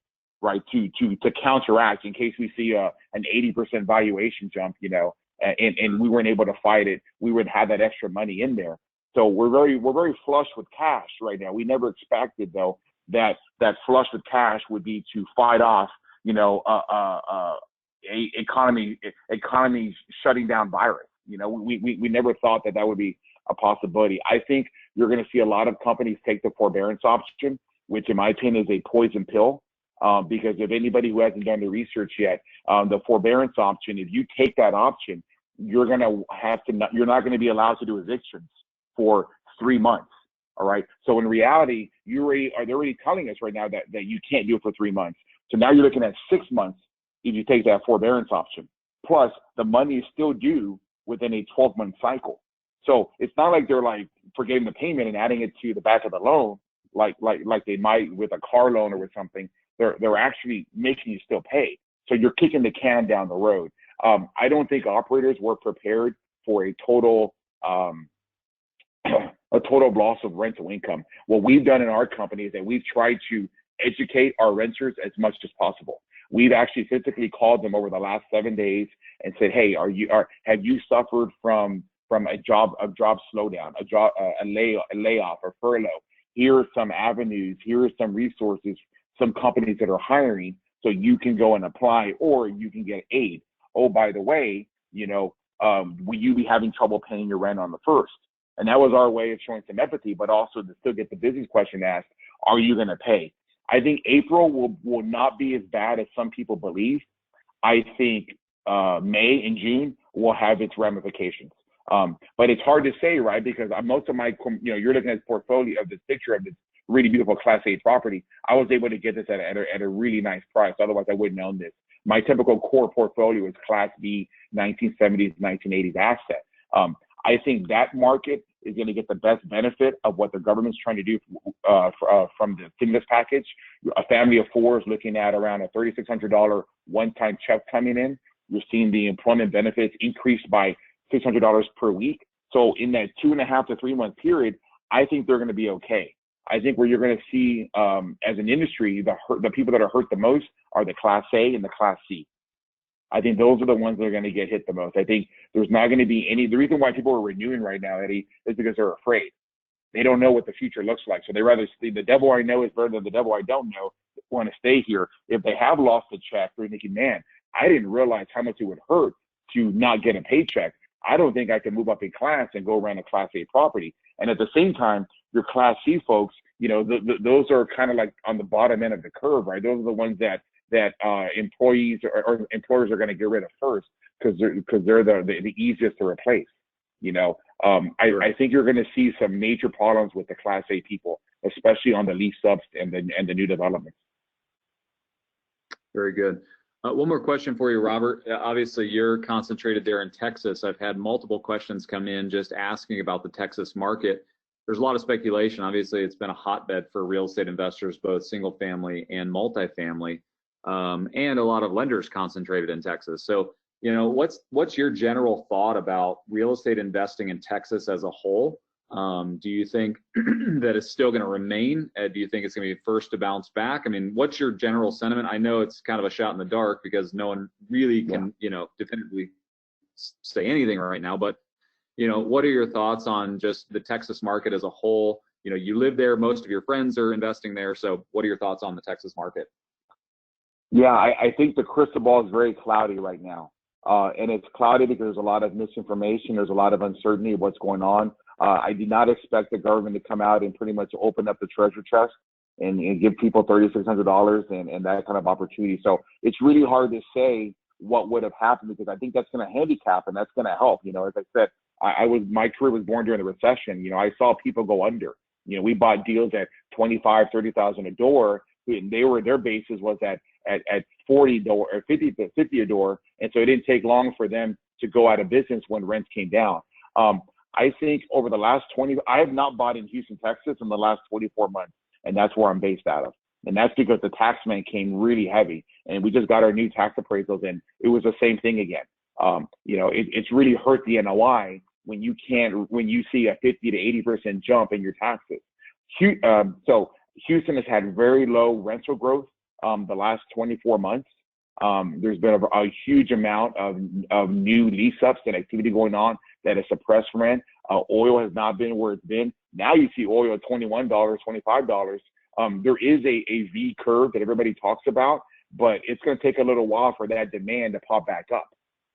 right? To counteract in case we see an 80% valuation jump, and we weren't able to fight it, we would have that extra money in there. So we're very flush with cash right now. We never expected though that flush with cash would be to fight off, economy shutting down virus. We never thought that would be a possibility. I think you're going to see a lot of companies take the forbearance option, which in my opinion is a poison pill. Because if anybody who hasn't done the research yet, the forbearance option, if you take that option, you're not going to be allowed to do evictions for 3 months. All right. So in reality, they're already telling us right now that you can't do it for 3 months. So now you're looking at 6 months if you take that forbearance option. Plus the money is still due within a 12-month cycle. So it's not like they're like forgetting the payment and adding it to the back of the loan, like they might with a car loan or with something. They're actually making you still pay. So you're kicking the can down the road. I don't think operators were prepared for a total loss of rental income. What we've done in our company is that we've tried to educate our renters as much as possible. We've actually physically called them over the last 7 days and said, hey, have you suffered from a job slowdown, a layoff or furlough? Here are some avenues, here are some resources, some companies that are hiring, so you can go and apply, or you can get aid. Oh, by the way, will you be having trouble paying your rent on the first? And that was our way of showing some empathy, but also to still get the business question asked, are you going to pay? I think April will not be as bad as some people believe. I think May and June will have its ramifications. But it's hard to say, right? Because most of my, you're looking at this portfolio of this picture of this really beautiful Class A property. I was able to get this at a really nice price. Otherwise, I wouldn't own this. My typical core portfolio is Class B, 1970s, 1980s asset. I think that market is going to get the best benefit of what the government's trying to do from the stimulus package. A family of four is looking at around a $3,600 one-time check coming in. You're seeing the employment benefits increase by $600 per week. So in that 2.5 to 3 month period, I think they're going to be okay. I think where you're going to see, as an industry, the people that are hurt the most are the Class A and the Class C. I think those are the ones that are going to get hit the most. I think there's not going to be the reason why people are renewing right now, Eddie, is because they're afraid. They don't know what the future looks like. So they rather see the devil I know is better than the devil I don't know, want to stay here. If they have lost a check, they're thinking, man, I didn't realize how much it would hurt to not get a paycheck. I don't think I can move up in class and go around a Class A property. And at the same time, your Class C folks, those are kind of like on the bottom end of the curve, right? Those are the ones that employees or employers are going to get rid of first because they're the easiest to replace. I think you're going to see some major problems with the Class A people, especially on the lease ups and the new developments. Very good. One more question for you, Robert. Obviously, you're concentrated there in Texas. I've had multiple questions come in just asking about the Texas market. There's a lot of speculation. Obviously, it's been a hotbed for real estate investors, both single family and multifamily, and a lot of lenders concentrated in Texas. So, what's your general thought about real estate investing in Texas as a whole? Do you think that it's still going to remain? Do you think it's going to be first to bounce back? I mean, what's your general sentiment? I know it's kind of a shot in the dark because no one really can, definitively say anything right now. But, what are your thoughts on just the Texas market as a whole? You live there, most of your friends are investing there. So what are your thoughts on the Texas market? Yeah, I think the crystal ball is very cloudy right now. And it's cloudy because there's a lot of misinformation. There's a lot of uncertainty of what's going on. I did not expect the government to come out and pretty much open up the treasure chest and give people $3,600 and that kind of opportunity. So it's really hard to say what would have happened because I think that's going to handicap and that's going to help. As I said, my career was born during the recession. I saw people go under. We bought deals at $25,000, $30,000 a door. Their basis was at $40 or $50 a door, and so it didn't take long for them to go out of business when rents came down. I think over the last I have not bought in Houston, Texas in the last 24 months, and that's where I'm based out of. And that's because the tax man came really heavy, and we just got our new tax appraisals, and it was the same thing again. It's really hurt the NOI when you see a 50 to 80% jump in your taxes. So Houston has had very low rental growth the last 24 months. There's been a huge amount of new lease ups and activity going on that has suppressed rent. Oil has not been where it's been. Now you see oil at $21, $25. There is a V curve that everybody talks about, but it's going to take a little while for that demand to pop back up.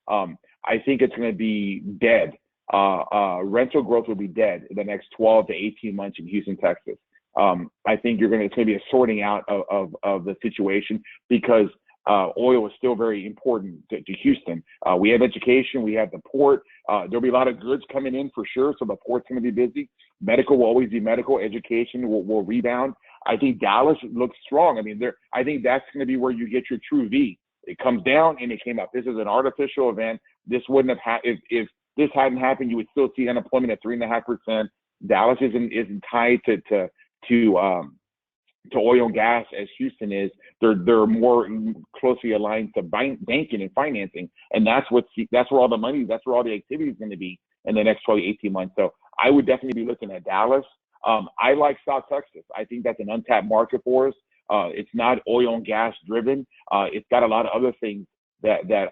I think it's going to be dead. Rental growth will be dead in the next 12 to 18 months in Houston, Texas. I think it's going to be a sorting out of the situation because oil is still very important to Houston. We have education, we have the port. There'll be a lot of goods coming in for sure, so the port's going to be busy. Medical will always be medical. Education will rebound. I think Dallas looks strong. I mean, I think that's going to be where you get your true V. It comes down and it came up. This is an artificial event. This wouldn't have happened if this hadn't happened. You would still see unemployment at 3.5%. Dallas isn't tied to oil and gas as Houston is. They're more closely aligned to banking and financing, and that's where all the money, that's where all the activity is going to be in the next 12 to 18 months. So I would definitely be looking at Dallas. I like South Texas. I think that's an untapped market for us. It's not oil and gas driven. It's got a lot of other things that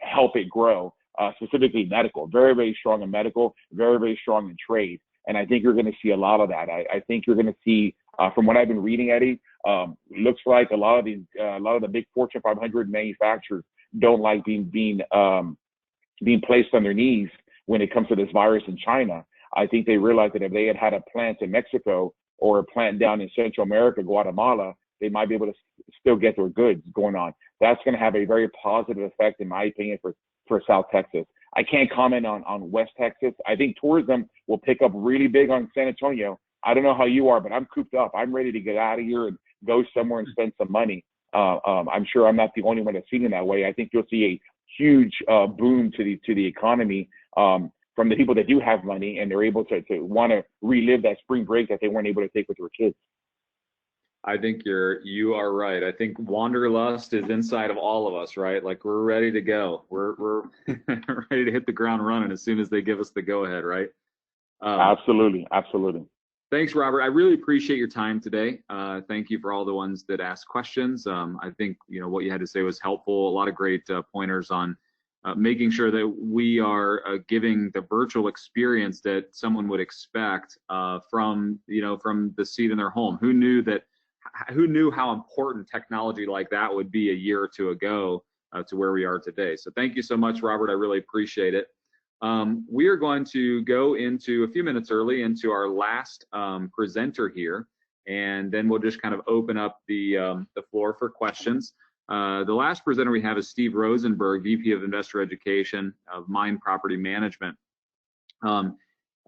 help it grow. Specifically medical, very, very strong in medical, very, very strong in trade. And I think you're going to see a lot of that. I think you're going to see, from what I've been reading, Eddie, looks like a lot of the big Fortune 500 manufacturers don't like being placed on their knees when it comes to this virus in China. I think they realized that if they had a plant in Mexico or a plant down in Central America, Guatemala, they might be able to still get their goods going on. That's going to have a very positive effect, in my opinion, for South Texas. I can't comment on West Texas. I think tourism will pick up really big on San Antonio. I don't know how you are, but I'm cooped up. I'm ready to get out of here and go somewhere and spend some money. I'm sure I'm not the only one that's feeling that way. I think you'll see a huge boom to the economy from the people that do have money and they're able to want to relive that spring break that they weren't able to take with their kids. I think you are right. I think wanderlust is inside of all of us, right? Like we're ready to go. We're ready to hit the ground running as soon as they give us the go ahead, right? Absolutely. Thanks, Robert. I really appreciate your time today. Thank you for all the ones that asked questions. I think what you had to say was helpful. A lot of great pointers on making sure that we are giving the virtual experience that someone would expect from the seat in their home. Who knew how important technology like that would be a year or two ago to where we are today. So thank you so much, Robert. I really appreciate it. We are going to go into a few minutes early into our last presenter here, and then we'll just kind of open up the floor for questions. The last presenter we have is Steve Rozenberg, VP of Investor Education of Mynd Property Management.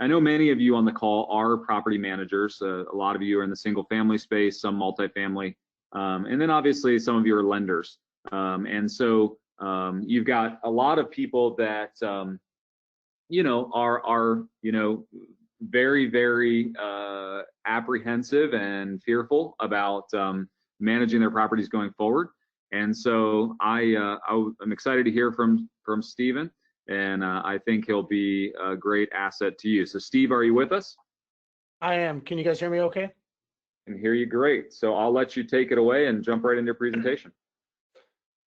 I know many of you on the call are property managers. A lot of you are in the single family space, some multifamily, and then obviously some of you are lenders. And so you've got a lot of people that are very, very apprehensive and fearful about managing their properties going forward. And so I'm excited to hear from Steven. And I think he'll be a great asset to you. So Steve, are you with us? I am. Can you guys hear me okay? I can hear you great. So I'll let you take it away and jump right into your presentation.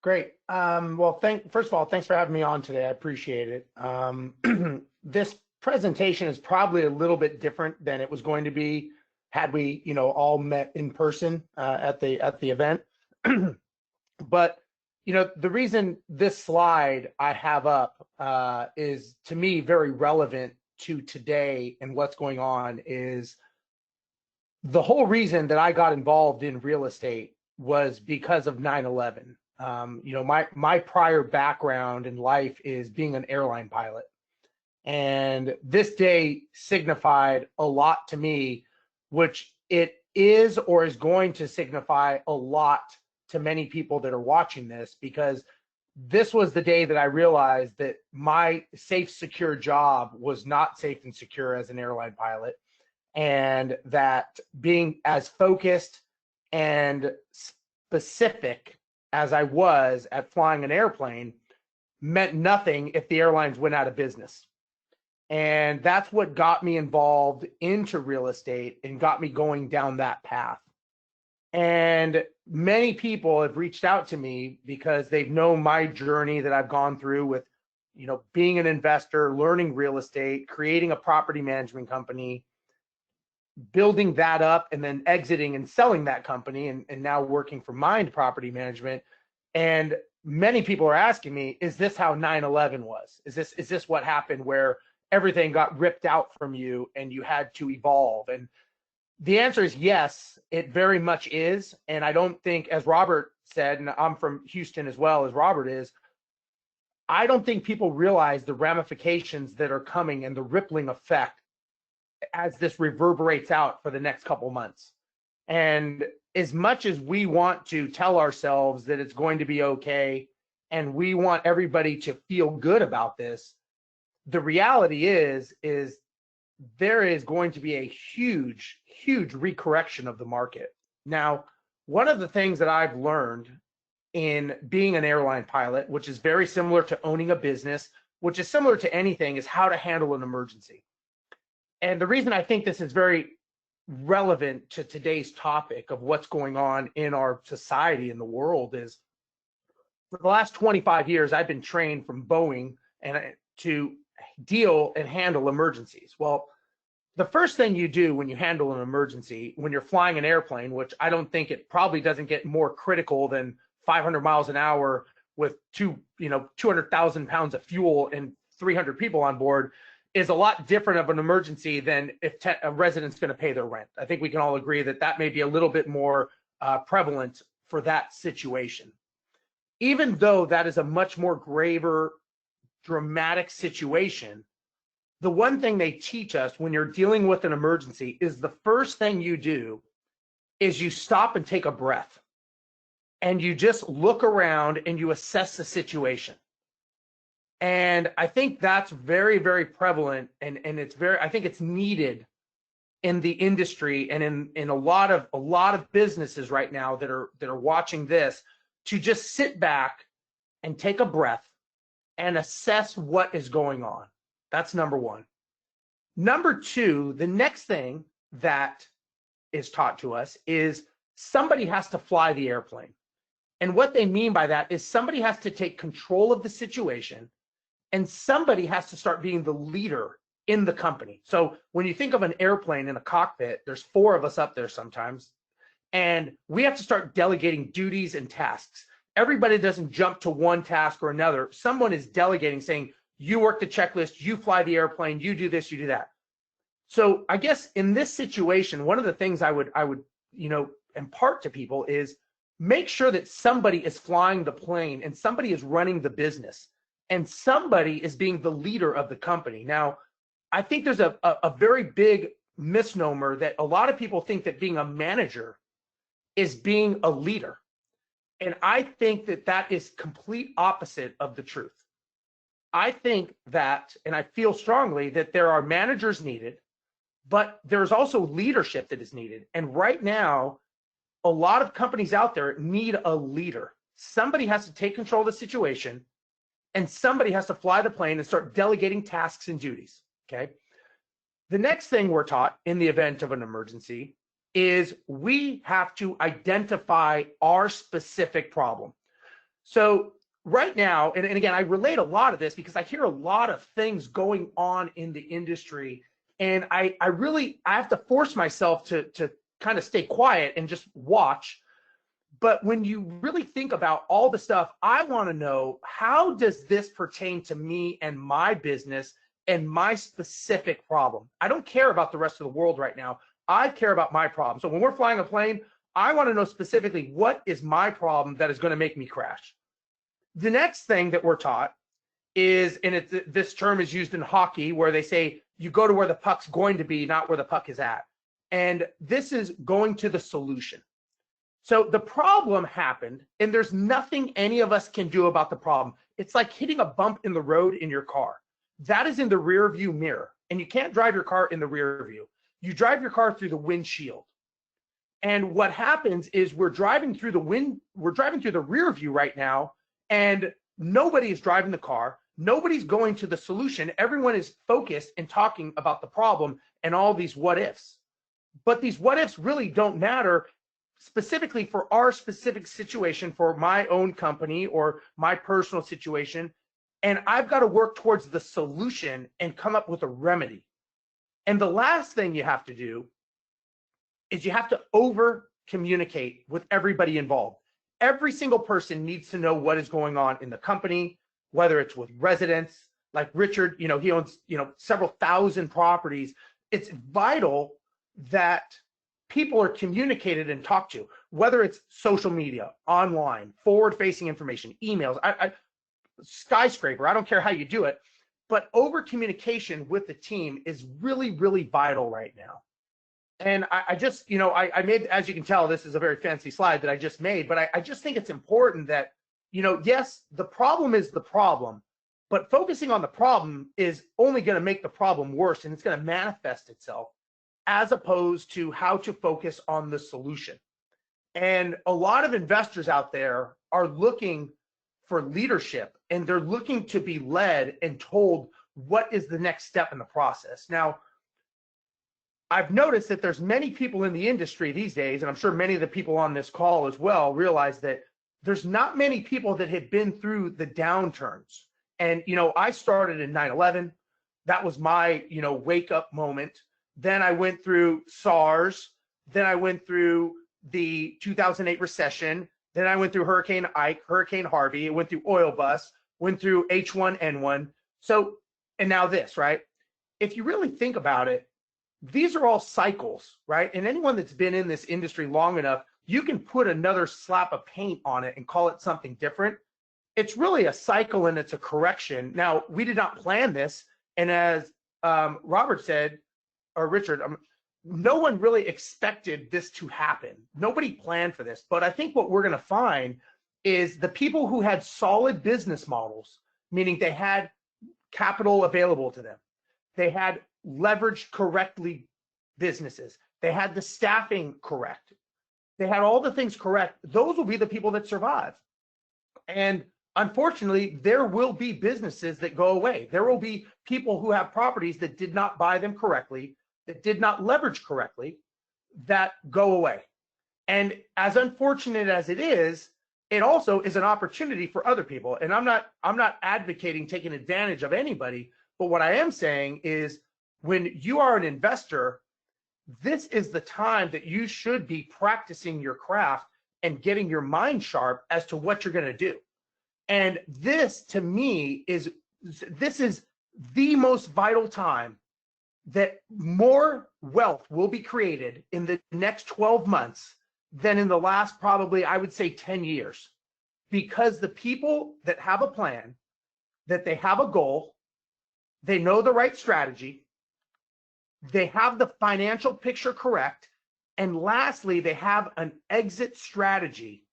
Great. Well, first of all, thanks for having me on today. I appreciate it. This presentation is probably a little bit different than it was going to be had we, all met in person at the event. But the reason this slide I have up is, to me, very relevant to today and what's going on. Is the whole reason that I got involved in real estate was because of 9/11. My prior background in life is being an airline pilot. And this day signified a lot to me, which it is or is going to signify a lot to many people that are watching this, because this was the day that I realized that my safe, secure job was not safe and secure as an airline pilot, and that being as focused and specific as I was at flying an airplane meant nothing if the airlines went out of business. And that's what got me involved into real estate and got me going down that path. And many people have reached out to me because they've known my journey that I've gone through with, being an investor, learning real estate, creating a property management company, building that up, and then exiting and selling that company, and now working for Mynd Property Management. And many people are asking me, is this how 9/11 was? Is this what happened, where everything got ripped out from you and you had to evolve? And the answer is yes, it very much is. And I don't think, as Robert said, and I'm from Houston as well as Robert is, I don't think people realize the ramifications that are coming and the rippling effect as this reverberates out for the next couple months. And as much as we want to tell ourselves that it's going to be okay, and we want everybody to feel good about this, the reality is there is going to be a huge recorrection of the market. Now, one of the things that I've learned in being an airline pilot, which is very similar to owning a business, which is similar to anything, is how to handle an emergency. And the reason I think this is very relevant to today's topic of what's going on in our society and the world is, for the last 25 years, I've been trained from Boeing to deal and handle emergencies. Well, the first thing you do when you handle an emergency, when you're flying an airplane, which I don't think it probably doesn't get more critical than 500 miles an hour with 200,000 pounds of fuel and 300 people on board, is a lot different of an emergency than if a resident's going to pay their rent. I think we can all agree that that may be a little bit more prevalent for that situation. Even though that is a much more graver, dramatic situation, the one thing they teach us when you're dealing with an emergency is the first thing you do is you stop and take a breath. And you just look around and you assess the situation. And I think that's very, very prevalent, and I think it's needed in the industry and in a lot of businesses right now that are watching this, to just sit back and take a breath and assess what is going on. That's number one. Number two, the next thing that is taught to us is somebody has to fly the airplane. And what they mean by that is somebody has to take control of the situation, and somebody has to start being the leader in the company. So when you think of an airplane in a cockpit, there's 4 of us up there sometimes, and we have to start delegating duties and tasks. Everybody doesn't jump to one task or another. Someone is delegating, saying, you work the checklist, you fly the airplane, you do this, you do that. So I guess in this situation, one of the things I would impart to people is, make sure that somebody is flying the plane and somebody is running the business and somebody is being the leader of the company. Now, I think there's a very big misnomer that a lot of people think that being a manager is being a leader. And I think that that is complete opposite of the truth. I think that, and I feel strongly that there are managers needed, but there's also leadership that is needed. And right now, a lot of companies out there need a leader. Somebody has to take control of the situation, and somebody has to fly the plane and start delegating tasks and duties, okay? The next thing we're taught in the event of an emergency is we have to identify our specific problem. So right now, and again, I relate a lot of this because I hear a lot of things going on in the industry, and I have to force myself to kind of stay quiet and just watch. But when you really think about all the stuff, I want to know, how does this pertain to me and my business and my specific problem? I don't care about the rest of the world right now. I care about my problem. So when we're flying a plane, I want to know specifically, what is my problem that is going to make me crash? The next thing that we're taught is, and this term is used in hockey, where they say you go to where the puck's going to be, not where the puck is at. And this is going to the solution. So the problem happened, and there's nothing any of us can do about the problem. It's like hitting a bump in the road in your car. That is in the rear view mirror, and you can't drive your car in the rear view. You drive your car through the windshield. And what happens is we're driving through the rear view right now, and nobody is driving the car. Nobody's going to the solution. Everyone is focused and talking about the problem and all these what ifs. But these what ifs really don't matter. specifically for our specific situation, for my own company or my personal situation, and I've got to work towards the solution and come up with a remedy. And the last thing you have to do is you have to over communicate with everybody involved. Every single person needs to know what is going on in the company, whether it's with residents, like Richard, he owns, several thousand properties. It's vital that people are communicated and talked to, whether it's social media, online, forward-facing information, emails, skyscraper, I don't care how you do it, but over communication with the team is really, really vital right now. And I just, I made, as you can tell, this is a very fancy slide that I just made, but I just think it's important that, yes, the problem is the problem, but focusing on the problem is only going to make the problem worse, and it's going to manifest itself, as opposed to how to focus on the solution. And a lot of investors out there are looking for leadership, and they're looking to be led and told what is the next step in the process. Now, I've noticed that there's many people in the industry these days, and I'm sure many of the people on this call as well realize that there's not many people that have been through the downturns. And, I started in 9/11. That was my, wake up moment. Then I went through SARS. Then I went through the 2008 recession. Then I went through Hurricane Ike, Hurricane Harvey. I went through oil bust, went through H1N1. So, and now this, right? If you really think about it, these are all cycles, right? And anyone that's been in this industry long enough, you can put another slap of paint on it and call it something different. It's really a cycle, and it's a correction. Now, we did not plan this. And as Robert said, or Richard, no one really expected this to happen. Nobody planned for this. But I think what we're going to find is the people who had solid business models, meaning they had capital available to them, they had leveraged correctly businesses, they had the staffing correct, they had all the things correct, those will be the people that survive. And unfortunately, there will be businesses that go away. There will be people who have properties that did not buy them correctly, that did not leverage correctly, that go away. And as unfortunate as it is, it also is an opportunity for other people. And I'm not advocating taking advantage of anybody, but what I am saying is, when you are an investor, this is the time that you should be practicing your craft and getting your mind sharp as to what you're going to do. And this, to me, is the most vital time that more wealth will be created in the next 12 months than in the last, probably, I would say, 10 years. Because the people that have a plan, that they have a goal, they know the right strategy, they have the financial picture correct, and lastly, they have an exit strategy,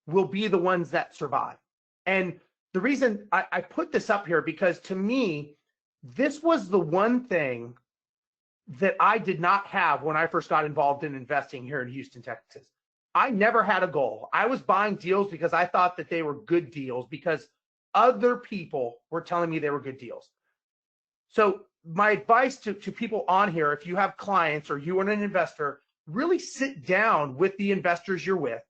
will be the ones that survive. And the reason I put this up here, because to me, this was the one thing that I did not have when I first got involved in investing here in Houston, Texas. I never had a goal. I was buying deals because I thought that they were good deals, because other people were telling me they were good deals. So my advice to people on here, if you have clients or you are an investor, really sit down with the investors you're with.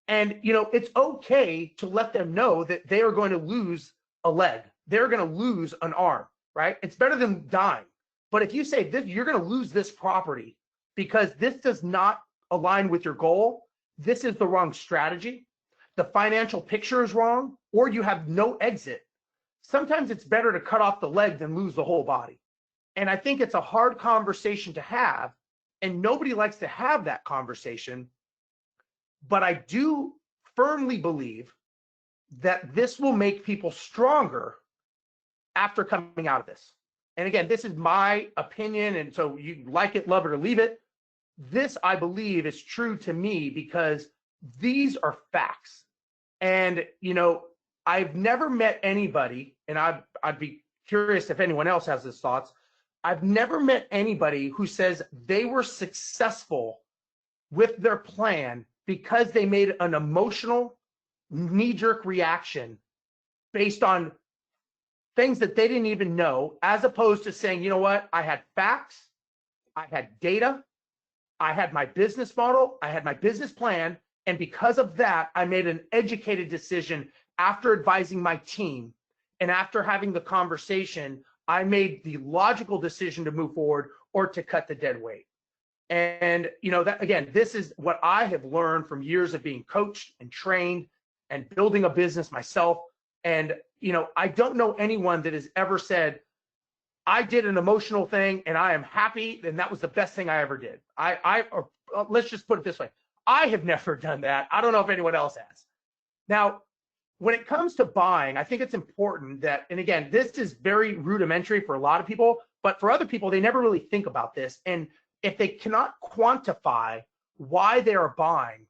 And, it's okay to let them know that they are going to lose a leg. They're going to lose an arm, right? It's better than dying. But if you say this, you're going to lose this property because this does not align with your goal, this is the wrong strategy, the financial picture is wrong, or you have no exit. Sometimes it's better to cut off the leg than lose the whole body. And I think it's a hard conversation to have, and nobody likes to have that conversation. But I do firmly believe that this will make people stronger after coming out of this. And again, this is my opinion, and so you like it, love it, or leave it. This, I believe, is true to me because these are facts. And, I've never met anybody, and I'd be curious if anyone else has these thoughts. I've never met anybody who says they were successful with their plan because they made an emotional, knee-jerk reaction based on things that they didn't even know, as opposed to saying, you know what, I had facts, I had data, I had my business model, I had my business plan, and because of that, I made an educated decision after advising my team and after having the conversation. I made the logical decision to move forward or to cut the dead weight. And, you know, that again, this is what I have learned from years of being coached and trained and building a business myself. And, you know, I don't know anyone that has ever said, I did an emotional thing and I am happy, and that was the best thing I ever did. Or let's just put it this way. I have never done that. I don't know if anyone else has. Now, when it comes to buying, I think it's important that, and again, this is very rudimentary for a lot of people, but for other people, they never really think about this. And if they cannot quantify why they are buying,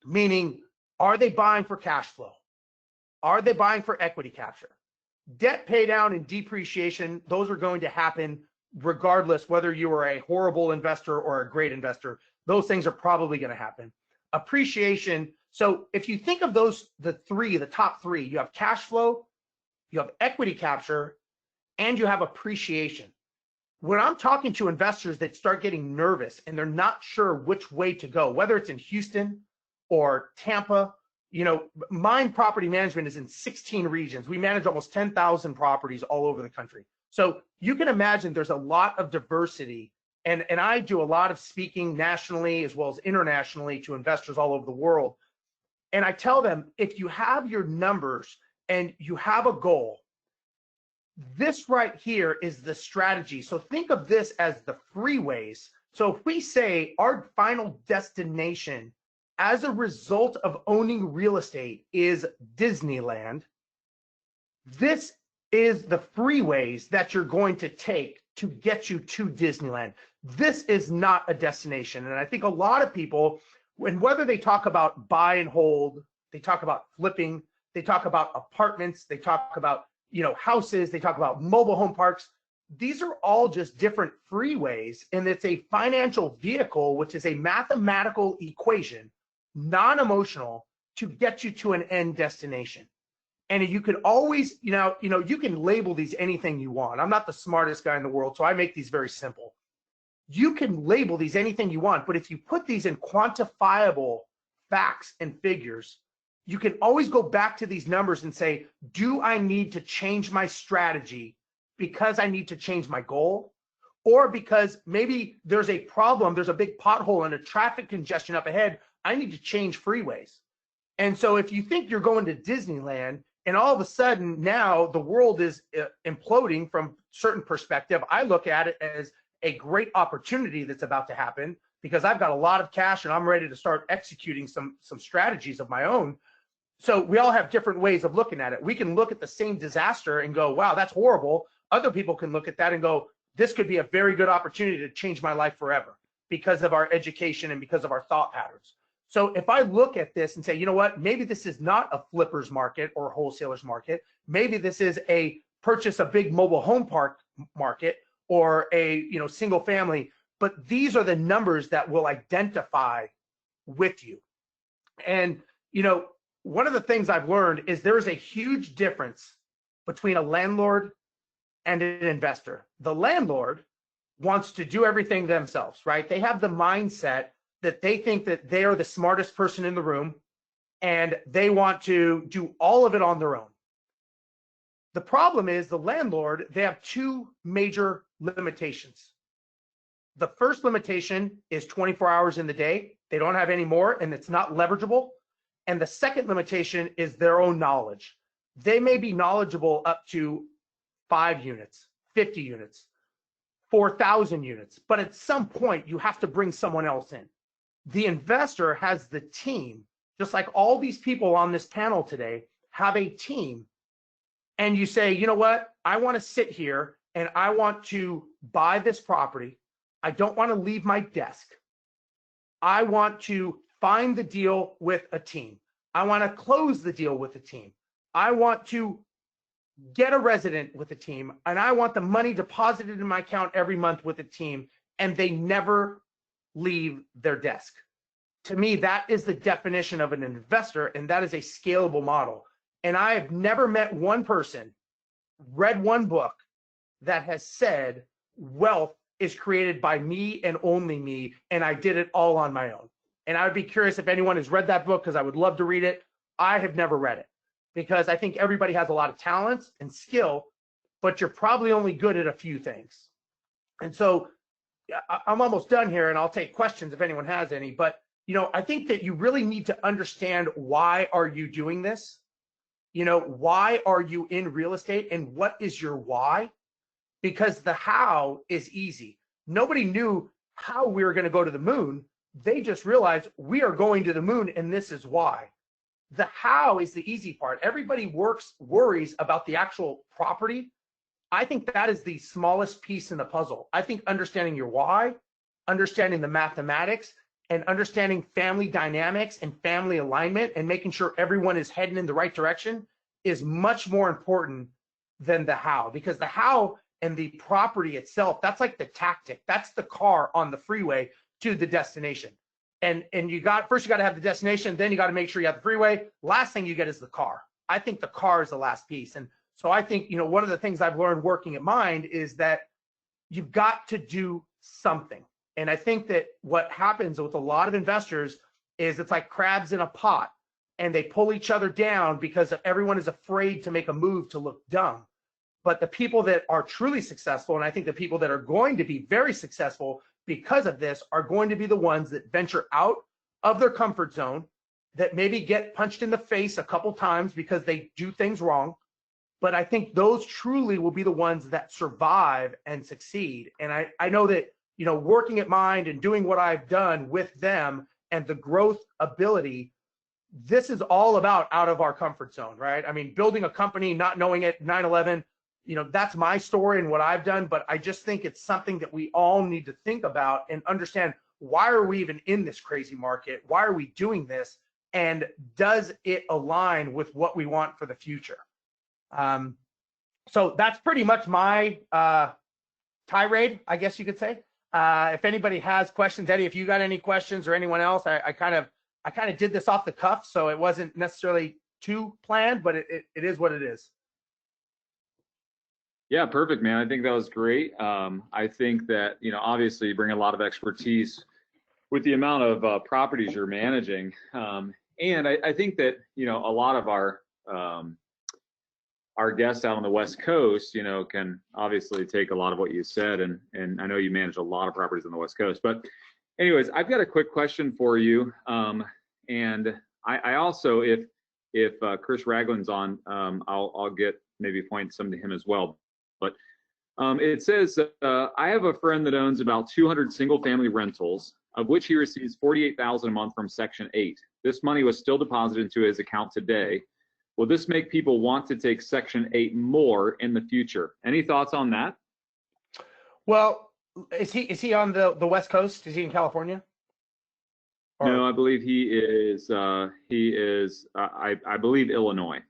meaning, are they buying for cash flow? Are they buying for equity capture? Debt pay down and depreciation, those are going to happen regardless whether you are a horrible investor or a great investor. Those things are probably going to happen. Appreciation. So if you think of those, the top three, you have cash flow, you have equity capture, and you have appreciation. When I'm talking to investors that start getting nervous and they're not sure which way to go, whether it's in Houston or Tampa, you know, Mynd Property Management is in 16 regions. We manage almost 10,000 properties all over the country. So you can imagine there's a lot of diversity. And I do a lot of speaking nationally as well as internationally to investors all over the world. And I tell them, if you have your numbers and you have a goal, this right here is the strategy. So think of this as the freeways. So if we say our final destination as a result of owning real estate is Disneyland, this is the freeways that you're going to take to get you to Disneyland. This is not a destination. And I think a lot of people, whether they talk about buy and hold, they talk about flipping, they talk about apartments, they talk about, you know, houses, they talk about mobile home parks. These are all just different freeways, and it's a financial vehicle, which is a mathematical equation, non-emotional, to get you to an end destination. And you could always, you know, you can label these anything you want. I'm not the smartest guy in the world, so I make these very simple. You can label these anything you want, but if you put these in quantifiable facts and figures, you can always go back to these numbers and say, do I need to change my strategy because I need to change my goal? Or because maybe there's a problem, there's a big pothole and a traffic congestion up ahead, I need to change freeways. And so if you think you're going to Disneyland and all of a sudden now the world is imploding from certain perspective, I look at it as a great opportunity that's about to happen because I've got a lot of cash and I'm ready to start executing some strategies of my own. So we all have different ways of looking at it. We can look at the same disaster and go, wow, that's horrible. Other people can look at that and go, this could be a very good opportunity to change my life forever because of our education and because of our thought patterns. So if I look at this and say, you know what, maybe this is not a flipper's market or a wholesaler's market. Maybe this is a purchase a big mobile home park market or a, you know, single family, but these are the numbers that will identify with you. And, you know, one of the things I've learned is there's a huge difference between a landlord and an investor. The landlord wants to do everything themselves, right? They have the mindset that they think that they are the smartest person in the room and they want to do all of it on their own. The problem is the landlord, they have two major limitations. The first limitation is 24 hours in the day. They don't have any more and it's not leverageable. And the second limitation is their own knowledge. They may be knowledgeable up to 5 units, 50 units, 4,000 units, but at some point you have to bring someone else in. The investor has the team, just like all these people on this panel today have a team. And you say, you know what? I want to sit here and I want to buy this property. I don't want to leave my desk. I want to find the deal with a team. I want to close the deal with a team. I want to get a resident with a team, and I want the money deposited in my account every month with a team, and they never leave their desk. To me, that is the definition of an investor, and that is a scalable model. And I have never met one person, read one book that has said wealth is created by me and only me, and I did it all on my own. And I would be curious if anyone has read that book, because I would love to read it. I have never read it because I think everybody has a lot of talents and skill, but you're probably only good at a few things. And so I'm almost done here, and I'll take questions if anyone has any. But I think that you really need to understand, why are you doing this? Why are you in real estate, and what is your why? Because the how is easy. Nobody knew how we were going to go to the moon. They just realized we are going to the moon, and this is why. The how is the easy part. Everybody worries about the actual property. I think that is the smallest piece in the puzzle. I think understanding your why, understanding the mathematics, and understanding family dynamics and family alignment, and making sure everyone is heading in the right direction is much more important than the how. Because the how and the property itself, that's like the tactic. That's the car on the freeway to the destination. And you got to have the destination, then you got to make sure you have the freeway. Last thing you get is the car. I think the car is the last piece. And so I think, one of the things I've learned working at Mynd is that you've got to do something. And I think that what happens with a lot of investors is it's like crabs in a pot, and they pull each other down because everyone is afraid to make a move to look dumb. But the people that are truly successful, and I think the people that are going to be very successful because of this, are going to be the ones that venture out of their comfort zone, that maybe get punched in the face a couple times because they do things wrong. But I think those truly will be the ones that survive and succeed. And I know that, working at Mynd and doing what I've done with them and the growth ability, this is all about out of our comfort zone, right? I mean, building a company, not knowing it, 9/11, that's my story and what I've done. But I just think it's something that we all need to think about and understand, why are we even in this crazy market? Why are we doing this? And does it align with what we want for the future? So that's pretty much my tirade, I guess you could say. If anybody has questions, Eddie, if you got any questions, or anyone else, I kind of did this off the cuff, so it wasn't necessarily too planned, but it is what it is. Yeah, perfect, man. I think that was great. I think that, obviously you bring a lot of expertise with the amount of properties you're managing. And I think that, a lot of our guests out on the West Coast, can obviously take a lot of what you said, and I know you manage a lot of properties on the West Coast. But anyways, I've got a quick question for you. And I also, if Chris Ragland's on, I'll get maybe point some to him as well. But it says, I have a friend that owns about 200 single-family rentals, of which he receives $48,000 a month from Section 8. This money was still deposited into his account today. Will this make people want to take Section 8 more in the future? Any thoughts on that? Well, is he on the West Coast? Is he in California? Or? No, I believe he is. I believe Illinois.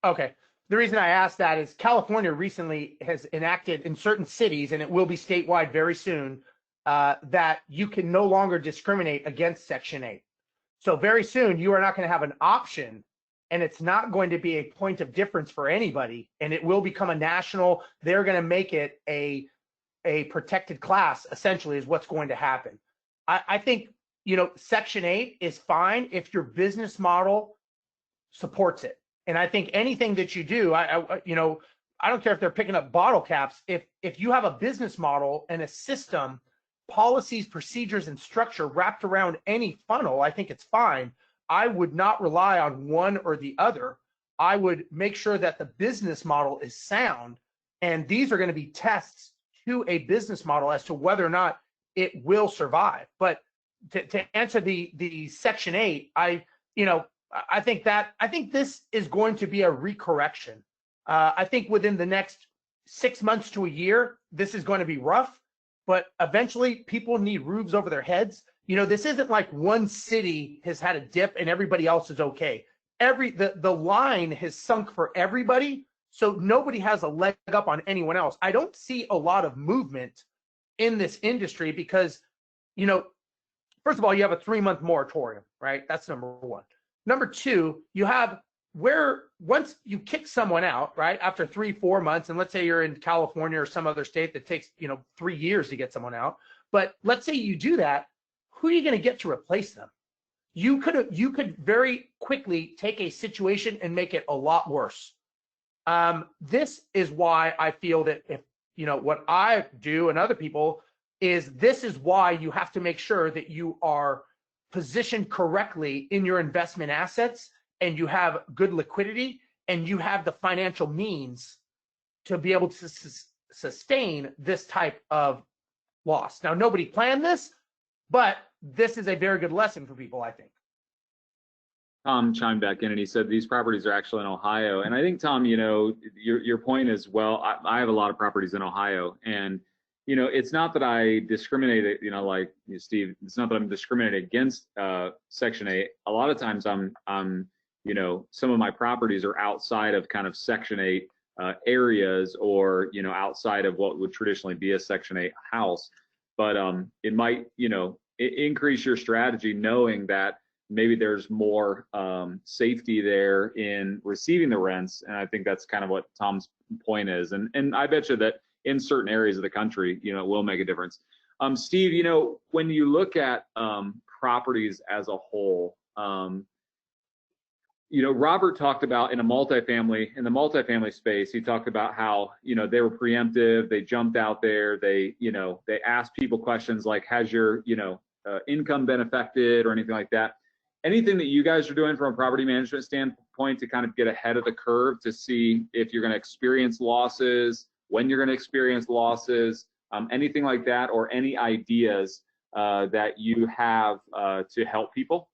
Okay. The reason I asked that is California recently has enacted in certain cities, and it will be statewide very soon, that you can no longer discriminate against Section 8. So very soon you are not going to have an option, and it's not going to be a point of difference for anybody, and it will become a national. They're going to make it a protected class, essentially, is what's going to happen. I think, Section 8 is fine if your business model supports it. And I think anything that you do, I don't care if they're picking up bottle caps. If you have a business model and a system, policies, procedures, and structure wrapped around any funnel, I think it's fine. I would not rely on one or the other. I would make sure that the business model is sound. And these are going to be tests to a business model as to whether or not it will survive. But to answer the Section 8, I think this is going to be a recorrection. I think within the next 6 months to a year, this is going to be rough, but eventually people need roofs over their heads. This isn't like one city has had a dip and everybody else is okay. The line has sunk for everybody, so nobody has a leg up on anyone else. I don't see a lot of movement in this industry because, first of all, you have a 3-month moratorium, right? That's number one. Number two, you have where once you kick someone out, right, after 3-4 months, and let's say you're in California or some other state that takes 3 years to get someone out, but let's say you do that, who are you going to get to replace them? You could very quickly take a situation and make it a lot worse. This is why I feel that if what I do and other people is, this is why you have to make sure that you are positioned correctly in your investment assets, and you have good liquidity, and you have the financial means to be able to sustain this type of loss. Now, nobody planned this, but this is a very good lesson for people, I think. Tom chimed back in and he said these properties are actually in Ohio. And I think, Tom, your point is, well, I have a lot of properties in Ohio, and it's not that I discriminate, like Steve, it's not that I'm discriminating against Section 8. A lot of times I'm some of my properties are outside of kind of Section 8 areas, or outside of what would traditionally be a Section 8 house. But it might increase your strategy knowing that maybe there's more safety there in receiving the rents. And I think that's kind of what Tom's point is. And I bet you that in certain areas of the country, it will make a difference. Steve, when you look at properties as a whole, Robert talked about in the multifamily space, he talked about how, they were preemptive, they jumped out there, they asked people questions like, has your, income been affected or anything like that? Anything that you guys are doing from a property management standpoint to kind of get ahead of the curve to see if you're going to experience losses, when you're going to experience losses, anything like that, or any ideas that you have to help people?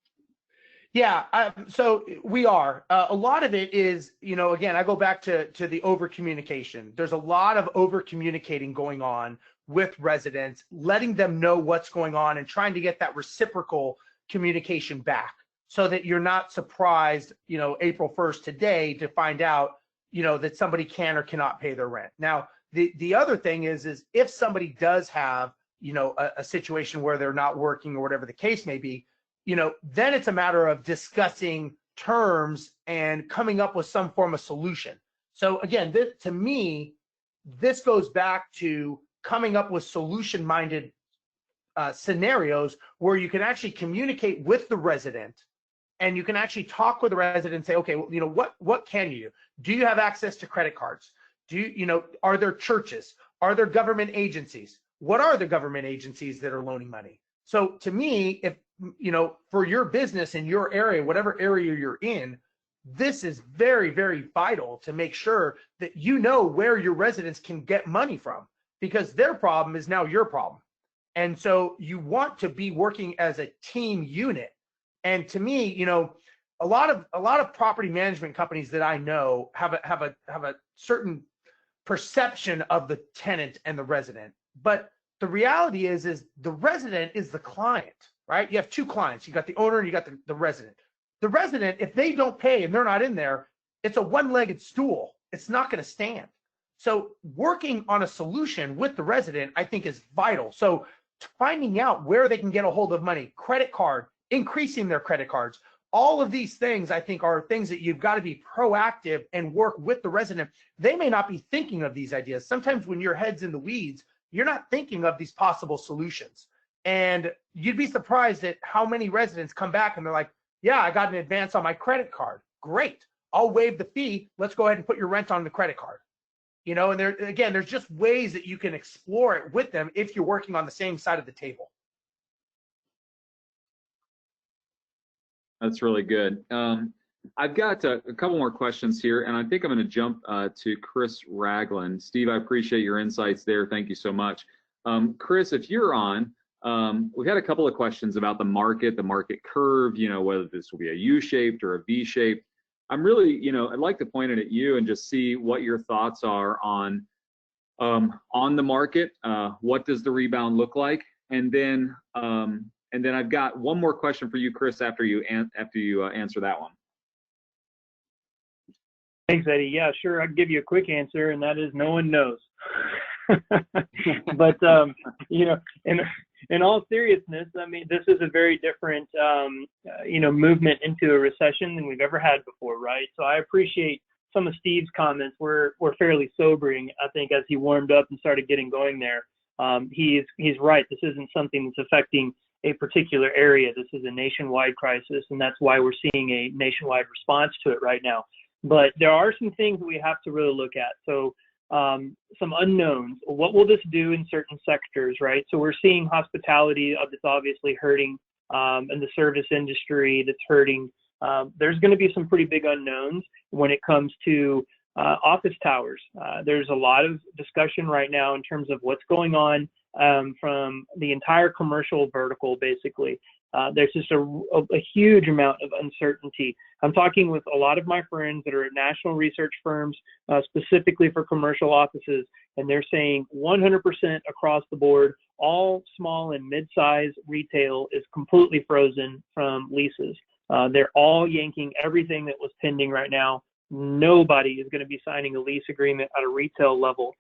Yeah, so we are. A lot of it is, again, I go back to the over communication. There's a lot of over communicating going on with residents, letting them know what's going on and trying to get that reciprocal communication back, so that you're not surprised, April 1st today to find out, that somebody can or cannot pay their rent. Now, the other thing is if somebody does have, a situation where they're not working or whatever the case may be, then it's a matter of discussing terms and coming up with some form of solution. So again, to me, this goes back to coming up with solution-minded scenarios where you can actually communicate with the resident, and you can actually talk with the resident and say, okay, well, what can you do? Do you have access to credit cards? Are there churches? Are there government agencies? What are the government agencies that are loaning money? So to me, if, for your business in your area, whatever area you're in, this is very, very vital to make sure that where your residents can get money from, because their problem is now your problem. And so you want to be working as a team unit. And to me, a lot of property management companies that I know have a certain perception of the tenant and the resident. But the reality is the resident is the client, right? You have two clients. You got the owner and you got the resident. The resident, if they don't pay and they're not in there, it's a one-legged stool. It's not going to stand. So working on a solution with the resident, I think, is vital. So finding out where they can get a hold of money, credit card, increasing their credit cards, all of these things, I think, are things that you've got to be proactive and work with the resident. They may not be thinking of these ideas. Sometimes when your head's in the weeds, you're not thinking of these possible solutions. And you'd be surprised at how many residents come back and they're like, yeah, I got an advance on my credit card. Great. I'll waive the fee. Let's go ahead and put your rent on the credit card. And there's just ways that you can explore it with them if you're working on the same side of the table. That's really good. I've got a couple more questions here, and I think I'm going to jump to Chris Ragland. Steve, I appreciate your insights there. Thank you so much. Chris, if you're on, we've had a couple of questions about the market curve, whether this will be a U-shaped or a V-shaped. I'm really, I'd like to point it at you and just see what your thoughts are on the market. What does the rebound look like? And then I've got one more question for you, Chris, after you answer that one. Thanks, Eddie. Yeah, sure. I'll give you a quick answer, and that is no one knows. But in all seriousness, I mean, this is a very different, movement into a recession than we've ever had before, right? So I appreciate some of Steve's comments were fairly sobering, I think, as he warmed up and started getting going there. He's right. This isn't something that's affecting a particular area. This is a nationwide crisis, and that's why we're seeing a nationwide response to it right now. But there are some things that we have to really look at. So some unknowns. What will this do in certain sectors, right? So we're seeing hospitality that's obviously hurting, and the service industry that's hurting. There's going to be some pretty big unknowns when it comes to office towers. There's a lot of discussion right now in terms of what's going on from the entire commercial vertical, basically. There's just a huge amount of uncertainty. I'm talking with a lot of my friends that are at national research firms, specifically for commercial offices, and they're saying 100% across the board, all small and mid-size retail is completely frozen from leases. They're all yanking everything that was pending right now. Nobody is going to be signing a lease agreement at a retail level.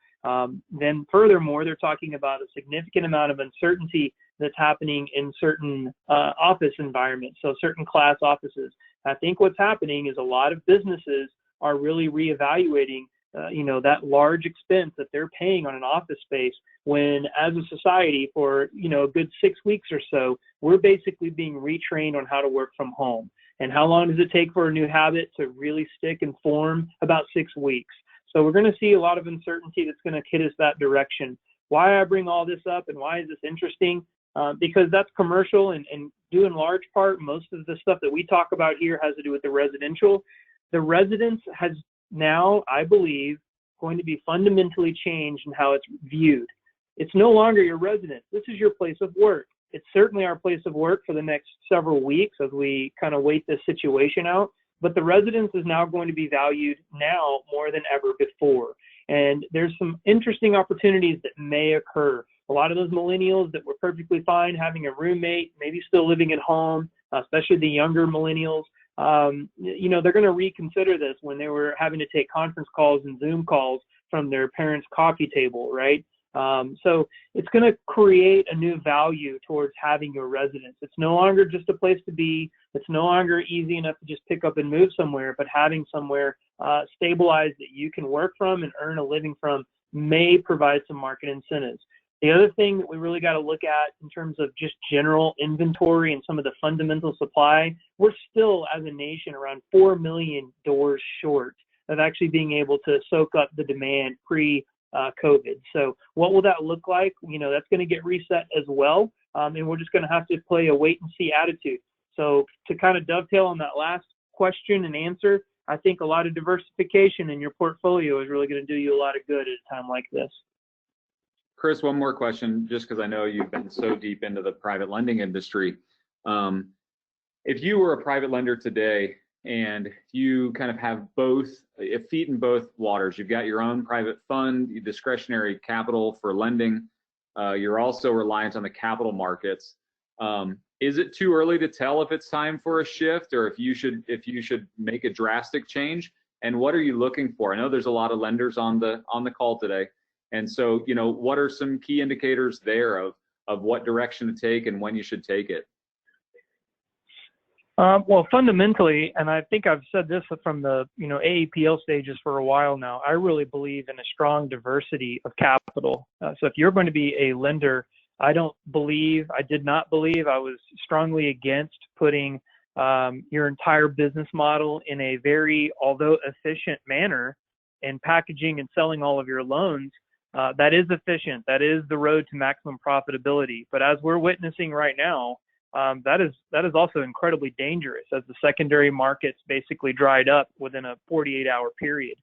Then furthermore, they're talking about a significant amount of uncertainty that's happening in certain office environments, so certain class offices. I think what's happening is a lot of businesses are really reevaluating that large expense that they're paying on an office space, when as a society for a good 6 weeks or so, we're basically being retrained on how to work from home. And how long does it take for a new habit to really stick and form? About 6 weeks. So we're going to see a lot of uncertainty that's going to hit us that direction. Why I bring all this up and why is this interesting? Because that's commercial, and due in large part, most of the stuff that we talk about here has to do with the residential. The residence has now, I believe, going to be fundamentally changed in how it's viewed. It's no longer your residence. This is your place of work. It's certainly our place of work for the next several weeks as we kind of wait this situation out. But the residence is now going to be valued now more than ever before. And there's some interesting opportunities that may occur. A lot of those millennials that were perfectly fine having a roommate, maybe still living at home, especially the younger millennials, they're going to reconsider this when they were having to take conference calls and Zoom calls from their parents' coffee table, right? So it's going to create a new value towards having your residence. It's no longer just a place to be. It's no longer easy enough to just pick up and move somewhere, but having somewhere stabilized that you can work from and earn a living from may provide some market incentives. The other thing that we really got to look at in terms of just general inventory and some of the fundamental supply, we're still as a nation around 4 million doors short of actually being able to soak up the demand pre-COVID. So what will that look like? That's going to get reset as well. And we're just going to have to play a wait and see attitude. So to kind of dovetail on that last question and answer, I think a lot of diversification in your portfolio is really going to do you a lot of good at a time like this. Chris, one more question, just because I know you've been so deep into the private lending industry. If you were a private lender today and you kind of have both feet in both waters, you've got your own private fund, discretionary capital for lending, you're also reliant on the capital markets. Is it too early to tell if it's time for a shift, or if you should make a drastic change? And what are you looking for? I know there's a lot of lenders on the call today. And so, what are some key indicators there of what direction to take and when you should take it? Well, fundamentally, and I think I've said this from the AAPL stages for a while now, I really believe in a strong diversity of capital. So if you're going to be a lender, I did not believe, I was strongly against putting your entire business model in a very, although efficient manner, and packaging and selling all of your loans. That is efficient. That is the road to maximum profitability. But as we're witnessing right now, that is also incredibly dangerous, as the secondary markets basically dried up within a 48-hour period.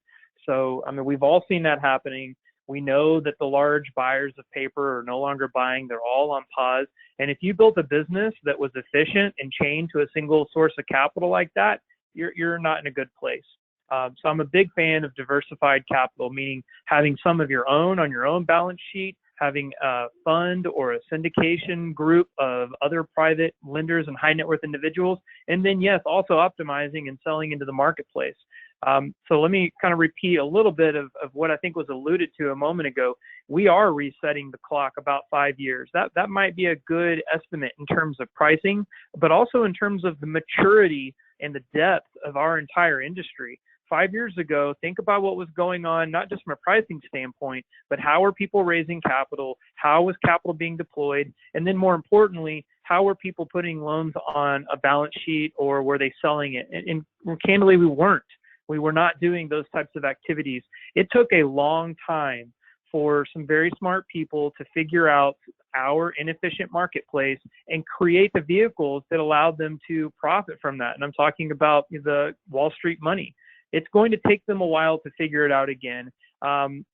So, we've all seen that happening. We know that the large buyers of paper are no longer buying. They're all on pause. And if you built a business that was efficient and chained to a single source of capital like that, you're not in a good place. So I'm a big fan of diversified capital, meaning having some of your own on your own balance sheet, having a fund or a syndication group of other private lenders and high net worth individuals, and then, yes, also optimizing and selling into the marketplace. So let me kind of repeat a little bit of what I think was alluded to a moment ago. We are resetting the clock about 5 years. That might be a good estimate in terms of pricing, but also in terms of the maturity and the depth of our entire industry. 5 years ago, think about what was going on, not just from a pricing standpoint, but how are people raising capital? How was capital being deployed? And then more importantly, how were people putting loans on a balance sheet, or were they selling it? And candidly, we weren't. We were not doing those types of activities. It took a long time for some very smart people to figure out our inefficient marketplace and create the vehicles that allowed them to profit from that. And I'm talking about the Wall Street money. It's going to take them a while to figure it out again.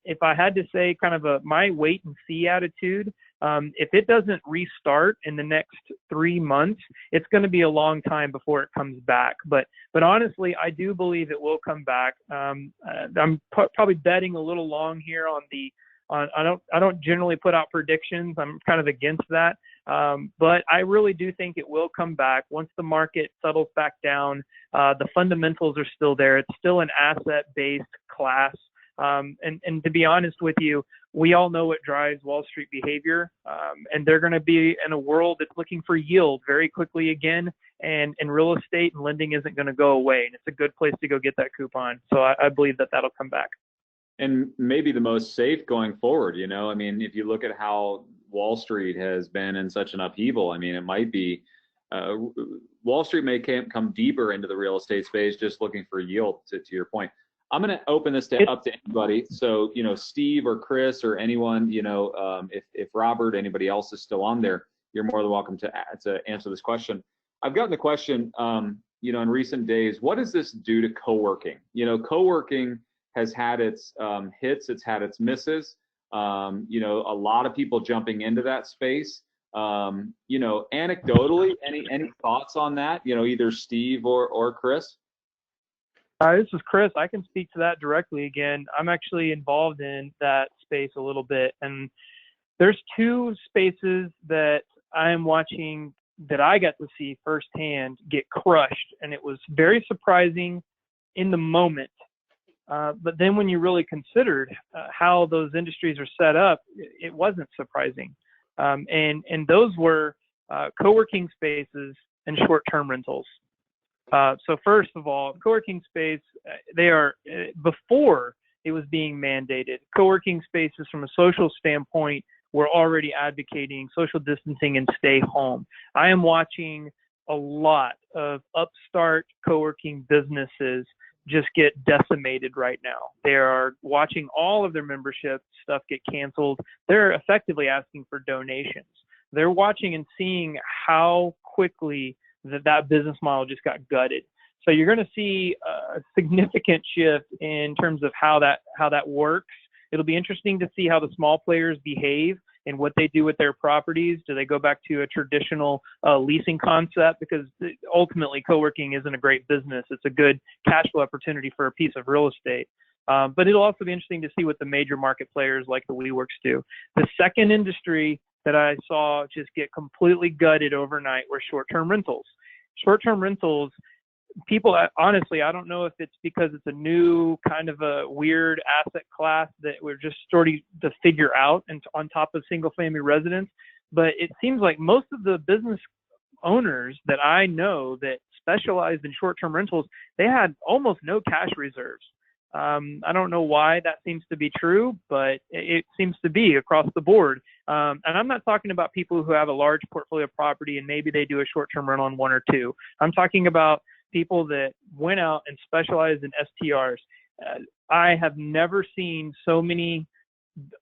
If I had to say kind of my wait and see attitude, if it doesn't restart in the next 3 months, it's going to be a long time before it comes back. But honestly, I do believe it will come back. I'm probably betting a little long here on I don't generally put out predictions. I'm kind of against that. But I really do think it will come back once the market settles back down. The fundamentals are still there. It's still an asset-based class. And to be honest with you, we all know what drives Wall Street behavior. And they're going to be in a world that's looking for yield very quickly again. And real estate and lending isn't going to go away. And it's a good place to go get that coupon. So I believe that'll come back. And maybe the most safe going forward, I mean, if you look at how Wall Street has been in such an upheaval, I mean, it might be Wall Street may come deeper into the real estate space just looking for yield, to your point. I'm going to open this up to anybody. So, Steve or Chris or anyone, if Robert, anybody else is still on there, you're more than welcome to answer this question. I've gotten the question, in recent days, what does this do to co-working? Co-working has had its hits, it's had its misses. A lot of people jumping into that space. Anecdotally, any thoughts on that? Either Steve or Chris. This is Chris. I can speak to that directly. Again, I'm actually involved in that space a little bit, and there's 2 spaces that I am watching that I got to see firsthand get crushed, and it was very surprising in the moment. But then when you really considered how those industries are set up, it wasn't surprising. And those were co-working spaces and short-term rentals. So first of all, co-working space, they are, before it was being mandated, co-working spaces from a social standpoint were already advocating social distancing and stay home. I am watching a lot of upstart co-working businesses just get decimated right now. They are watching all of their membership stuff get canceled. They're effectively asking for donations. They're watching and seeing how quickly that business model just got gutted. So you're going to see a significant shift in terms of how that works. It'll be interesting to see how the small players behave and what they do with their properties. Do they go back to a traditional leasing concept? Because ultimately, co-working isn't a great business. It's a good cash flow opportunity for a piece of real estate. But it'll also be interesting to see what the major market players like the WeWorks do. The second industry that I saw just get completely gutted overnight were short-term rentals. Short-term rentals, people, honestly, I don't know if it's because it's a new kind of a weird asset class that we're just starting to figure out, and on top of single-family residence, but it seems like most of the business owners that I know that specialized in short-term rentals, they had almost no cash reserves. I don't know why that seems to be true, but it seems to be across the board. And I'm not talking about people who have a large portfolio of property and maybe they do a short-term rental on 1 or 2. I'm talking about people that went out and specialized in STRs. I have never seen so many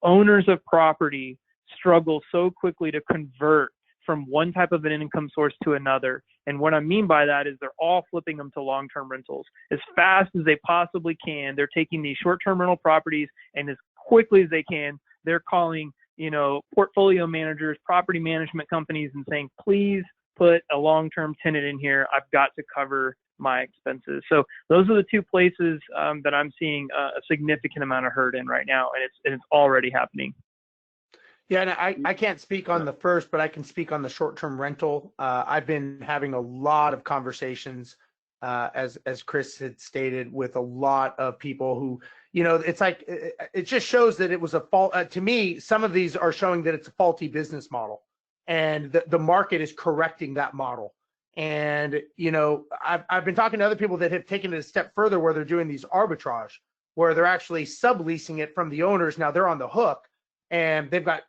owners of property struggle so quickly to convert from one type of an income source to another. And what I mean by that is they're all flipping them to long-term rentals as fast as they possibly can. They're taking these short-term rental properties and as quickly as they can, they're calling, portfolio managers, property management companies and saying, please put a long-term tenant in here. I've got to cover my expenses. So those are the 2 places that I'm seeing a significant amount of hurt in right now. And it's already happening. Yeah, and I can't speak on the first, but I can speak on the short-term rental. I've been having a lot of conversations as Chris had stated, with a lot of people who, it's like, it just shows that it was a fault. To me, some of these are showing that it's a faulty business model, and the market is correcting that model. And, I've been talking to other people that have taken it a step further, where they're doing these arbitrage, where they're actually subleasing it from the owners. Now they're on the hook, and they've got,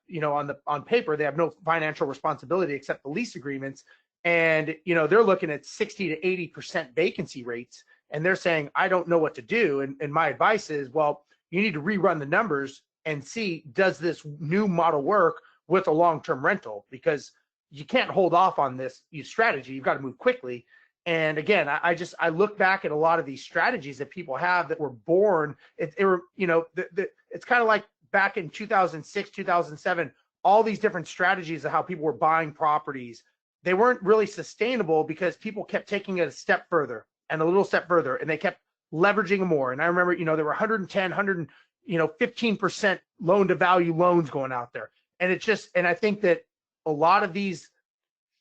on paper, they have no financial responsibility except the lease agreements. And, they're looking at 60 to 80% vacancy rates, and they're saying, I don't know what to do. And my advice is, well, you need to rerun the numbers and see, does this new model work with a long-term rental? Because you can't hold off on this strategy. You've got to move quickly. And again, I look back at a lot of these strategies that people have that were born. It's kind of like back in 2006, 2007, all these different strategies of how people were buying properties. They weren't really sustainable because people kept taking it a step further and a little step further, and they kept leveraging more. And I remember, there were 15% loan to value loans going out there. And I think that a lot of these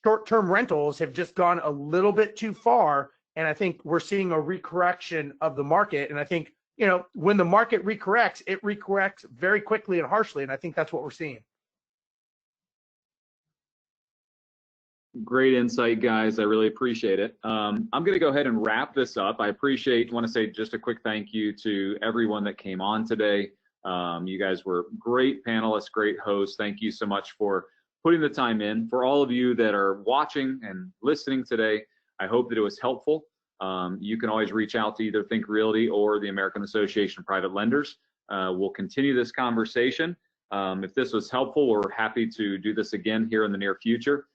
short-term rentals have just gone a little bit too far. And I think we're seeing a recorrection of the market. And I think, when the market recorrects, it recorrects very quickly and harshly. And I think that's what we're seeing. Great insight, guys. I really appreciate it. I'm going to go ahead and wrap this up. I want to say just a quick thank you to everyone that came on today. You guys were great panelists, great hosts. Thank you so much for putting the time in. For all of you that are watching and listening today, I hope that it was helpful. You can always reach out to either Think Realty or the American Association of Private Lenders. We'll continue this conversation. If this was helpful, we're happy to do this again here in the near future.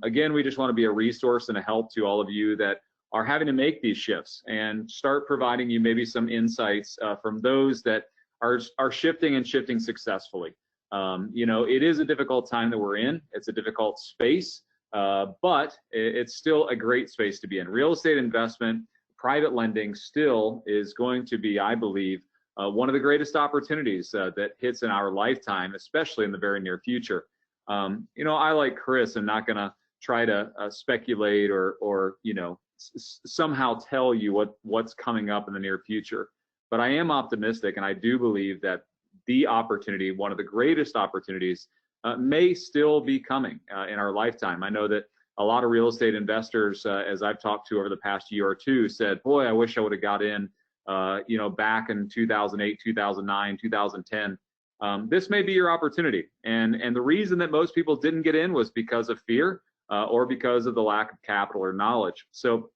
Again, we just want to be a resource and a help to all of you that are having to make these shifts, and start providing you maybe some insights from those that are shifting and shifting successfully. It is a difficult time that we're in. It's a difficult space, but it's still a great space to be in. Real estate investment, private lending still is going to be, I believe, one of the greatest opportunities that hits in our lifetime, especially in the very near future. I, like Chris, am not going to try to speculate or somehow tell you what's coming up in the near future. But I am optimistic, and I do believe that the opportunity, one of the greatest opportunities, may still be coming in our lifetime. I know that a lot of real estate investors, as I've talked to over the past year or two, said, boy, I wish I would have got in, back in 2008, 2009, 2010. This may be your opportunity. And the reason that most people didn't get in was because of fear or because of the lack of capital or knowledge. So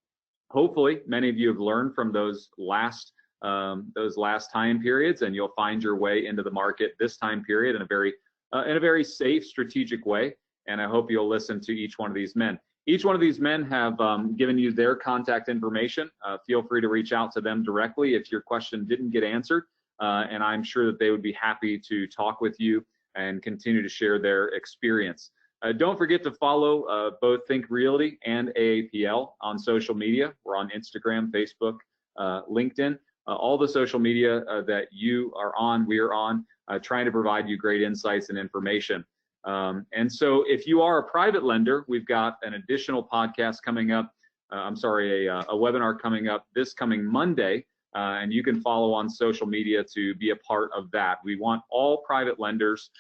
hopefully many of you have learned from those last time periods, and you'll find your way into the market this time period in a very safe, strategic way. And I hope you'll listen to each one of these men. Each one of these men have given you their contact information. Feel free to reach out to them directly if your question didn't get answered. And I'm sure that they would be happy to talk with you and continue to share their experience. Don't forget to follow both Think Realty and AAPL on social media. We're on Instagram, Facebook, LinkedIn, all the social media that you are on, we are on, trying to provide you great insights and information. And so if you are a private lender, we've got an additional podcast coming up. A webinar coming up this coming Monday. And you can follow on social media to be a part of that. We want all private lenders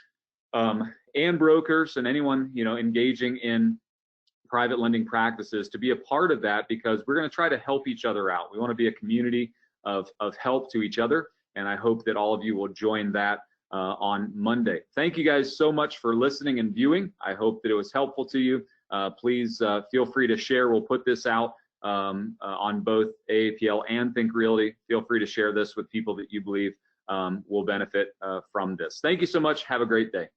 and brokers and anyone engaging in private lending practices to be a part of that, because we're going to try to help each other out. We want to be a community of help to each other, and I hope that all of you will join that on Monday. Thank you guys so much for listening and viewing. I hope that it was helpful to you. Please feel free to share. We'll put this out on both AAPL and Think Realty. Feel free to share this with people that you believe will benefit from this. Thank you so much. Have a great day.